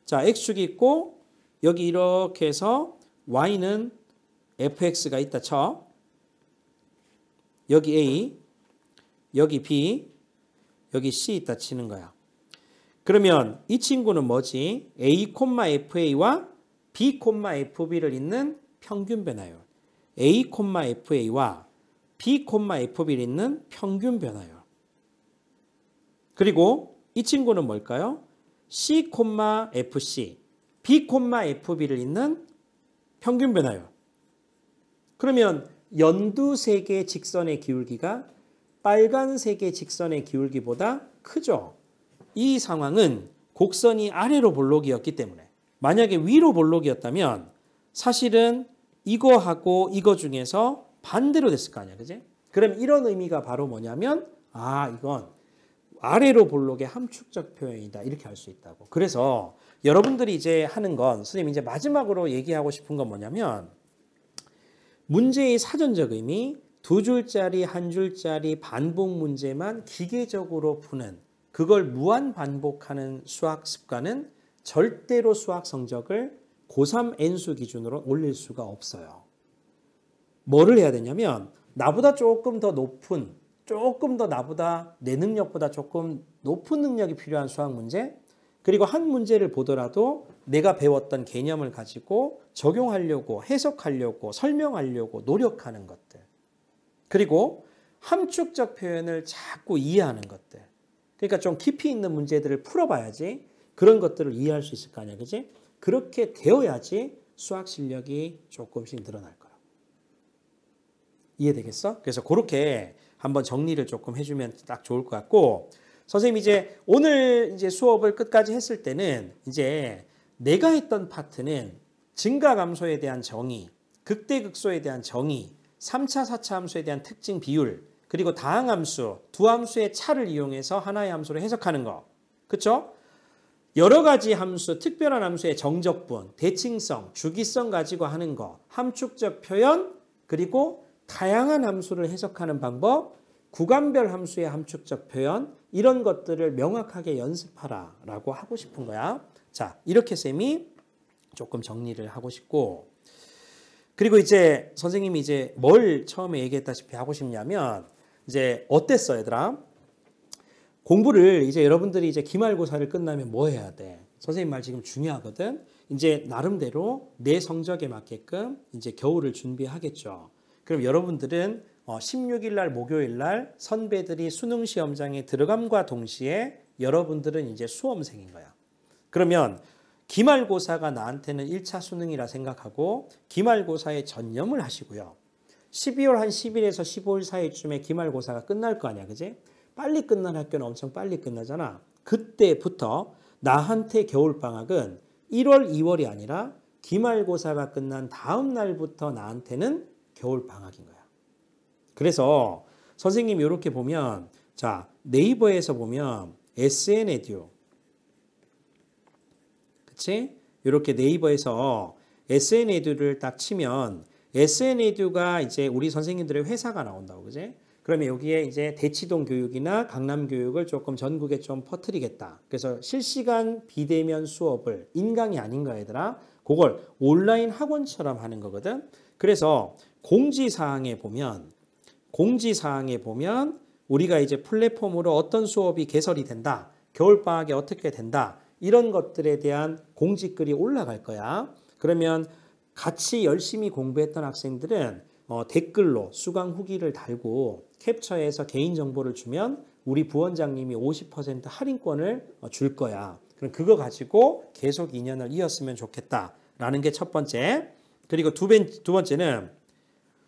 자 x축이 있고 여기 이렇게 해서 y는 fx가 있다 쳐. 여기 a, 여기 b, 여기 c 있다 치는 거야. 그러면 이 친구는 뭐지? a, fa와 b, fb를 잇는 평균 변화율. a, fa와 b, fb를 잇는 평균 변화율. 그리고 이 친구는 뭘까요? c, fc, b, fb를 잇는 평균 변화율. 그러면 연두색의 직선의 기울기가 빨간색의 직선의 기울기보다 크죠. 이 상황은 곡선이 아래로 볼록이었기 때문에. 만약에 위로 볼록이었다면 사실은 이거하고 이거 중에서 반대로 됐을 거 아니야. 그지? 그럼 이런 의미가 바로 뭐냐면 이건 아래로 볼록의 함축적 표현이다. 이렇게 할 수 있다고. 그래서 여러분들이 이제 하는 건 선생님 이제 마지막으로 얘기하고 싶은 건 뭐냐면 문제의 사전적 의미, 두 줄짜리, 한 줄짜리 반복 문제만 기계적으로 푸는 그걸 무한 반복하는 수학 습관은 절대로 수학 성적을 고3 N수 기준으로 올릴 수가 없어요. 뭐를 해야 되냐면 나보다 조금 더 나보다 내 능력보다 조금 높은 능력이 필요한 수학 문제, 그리고 한 문제를 보더라도 내가 배웠던 개념을 가지고 적용하려고 해석하려고 설명하려고 노력하는 것들. 그리고 함축적 표현을 자꾸 이해하는 것들. 그러니까 좀 깊이 있는 문제들을 풀어봐야지 그런 것들을 이해할 수 있을 거 아니야. 그지? 그렇게 되어야지 수학 실력이 조금씩 늘어날 거야. 이해되겠어? 그래서 그렇게 한번 정리를 조금 해주면 딱 좋을 것 같고, 선생님 이제 오늘 이제 수업을 끝까지 했을 때는 이제 내가 했던 파트는 증가감소에 대한 정의, 극대극소에 대한 정의, 3차, 4차 함수에 대한 특징 비율, 그리고 다항함수, 두 함수의 차를 이용해서 하나의 함수를 해석하는 거. 그렇죠? 여러 가지 함수, 특별한 함수의 정적분, 대칭성, 주기성 가지고 하는 거, 함축적 표현, 그리고 다양한 함수를 해석하는 방법, 구간별 함수의 함축적 표현, 이런 것들을 명확하게 연습하라라고 하고 싶은 거야. 자, 이렇게 쌤이 조금 정리를 하고 싶고, 그리고 이제 선생님이 이제 뭘 처음에 얘기했다시피 하고 싶냐면, 이제 어땠어, 얘들아? 공부를 이제 여러분들이 이제 기말고사를 끝나면 뭐 해야 돼? 선생님 말 지금 중요하거든. 이제 나름대로 내 성적에 맞게끔 이제 겨울을 준비하겠죠. 그럼 여러분들은 16일 날 목요일 날 선배들이 수능 시험장에 들어감과 동시에 여러분들은 이제 수험생인 거야. 그러면 기말고사가 나한테는 1차 수능이라 생각하고 기말고사에 전념을 하시고요. 12월 한 10일에서 15일 사이쯤에 기말고사가 끝날 거 아니야. 그지? 빨리 끝난 학교는 엄청 빨리 끝나잖아. 그때부터 나한테 겨울방학은 1월, 2월이 아니라 기말고사가 끝난 다음 날부터 나한테는 겨울방학인 거야. 그래서 선생님이 이렇게 보면, 자, 네이버에서 보면 SN에듀, 그치? 이렇게 네이버에서 SN에듀를 딱 치면 SN에듀가 이제 우리 선생님들의 회사가 나온다고, 그지? 그러면 여기에 이제 대치동 교육이나 강남 교육을 조금 전국에 좀 퍼뜨리겠다. 그래서 실시간 비대면 수업을 인강이 아닌 거야, 얘들아. 그걸 온라인 학원처럼 하는 거거든. 그래서 공지사항에 보면 우리가 이제 플랫폼으로 어떤 수업이 개설이 된다. 겨울방학에 어떻게 된다. 이런 것들에 대한 공지글이 올라갈 거야. 그러면 같이 열심히 공부했던 학생들은 댓글로 수강 후기를 달고 캡처해서 개인정보를 주면 우리 부원장님이 50% 할인권을 줄 거야. 그럼 그거 가지고 계속 인연을 이었으면 좋겠다라는 게 첫 번째. 그리고 두 번째는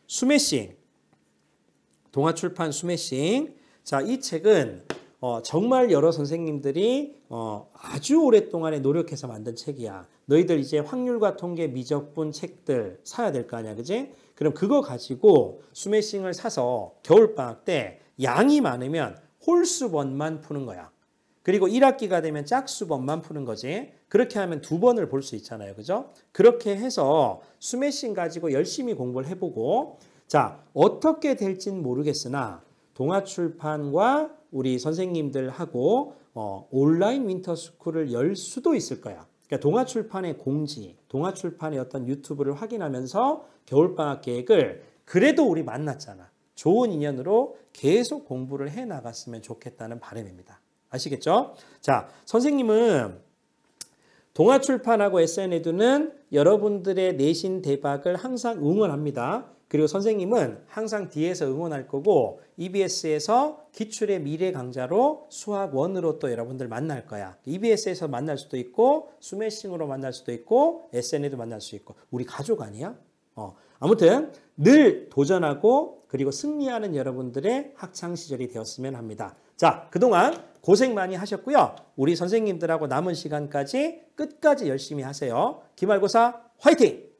스매싱. 동아출판 스매싱. 자, 이 책은 정말 여러 선생님들이 아주 오랫동안에 노력해서 만든 책이야. 너희들 이제 확률과 통계, 미적분 책들 사야 될 거 아니야, 그지? 그럼 그거 가지고 스매싱을 사서 겨울방학 때 양이 많으면 홀수번만 푸는 거야. 그리고 1학기가 되면 짝수번만 푸는 거지. 그렇게 하면 2번을 볼 수 있잖아요, 그죠? 그렇게 해서 스매싱 가지고 열심히 공부를 해보고, 자, 어떻게 될진 모르겠으나 동아출판과 우리 선생님들하고 온라인 윈터스쿨을 열 수도 있을 거야. 그러니까 동아출판의 공지, 동아출판의 어떤 유튜브를 확인하면서 겨울방학 계획을 그래도 우리 만났잖아. 좋은 인연으로 계속 공부를 해 나갔으면 좋겠다는 바람입니다. 아시겠죠? 자, 선생님은 동아출판하고 SN에듀는 여러분들의 내신 대박을 항상 응원합니다. 그리고 선생님은 항상 뒤에서 응원할 거고 EBS에서 기출의 미래 강좌로 수학 1으로 또 여러분들 만날 거야. EBS에서 만날 수도 있고 스매싱으로 만날 수도 있고 SN에도 만날 수 있고 우리 가족 아니야? 아무튼 늘 도전하고 그리고 승리하는 여러분들의 학창시절이 되었으면 합니다. 자, 그동안 고생 많이 하셨고요. 우리 선생님들하고 남은 시간까지 끝까지 열심히 하세요. 기말고사 화이팅!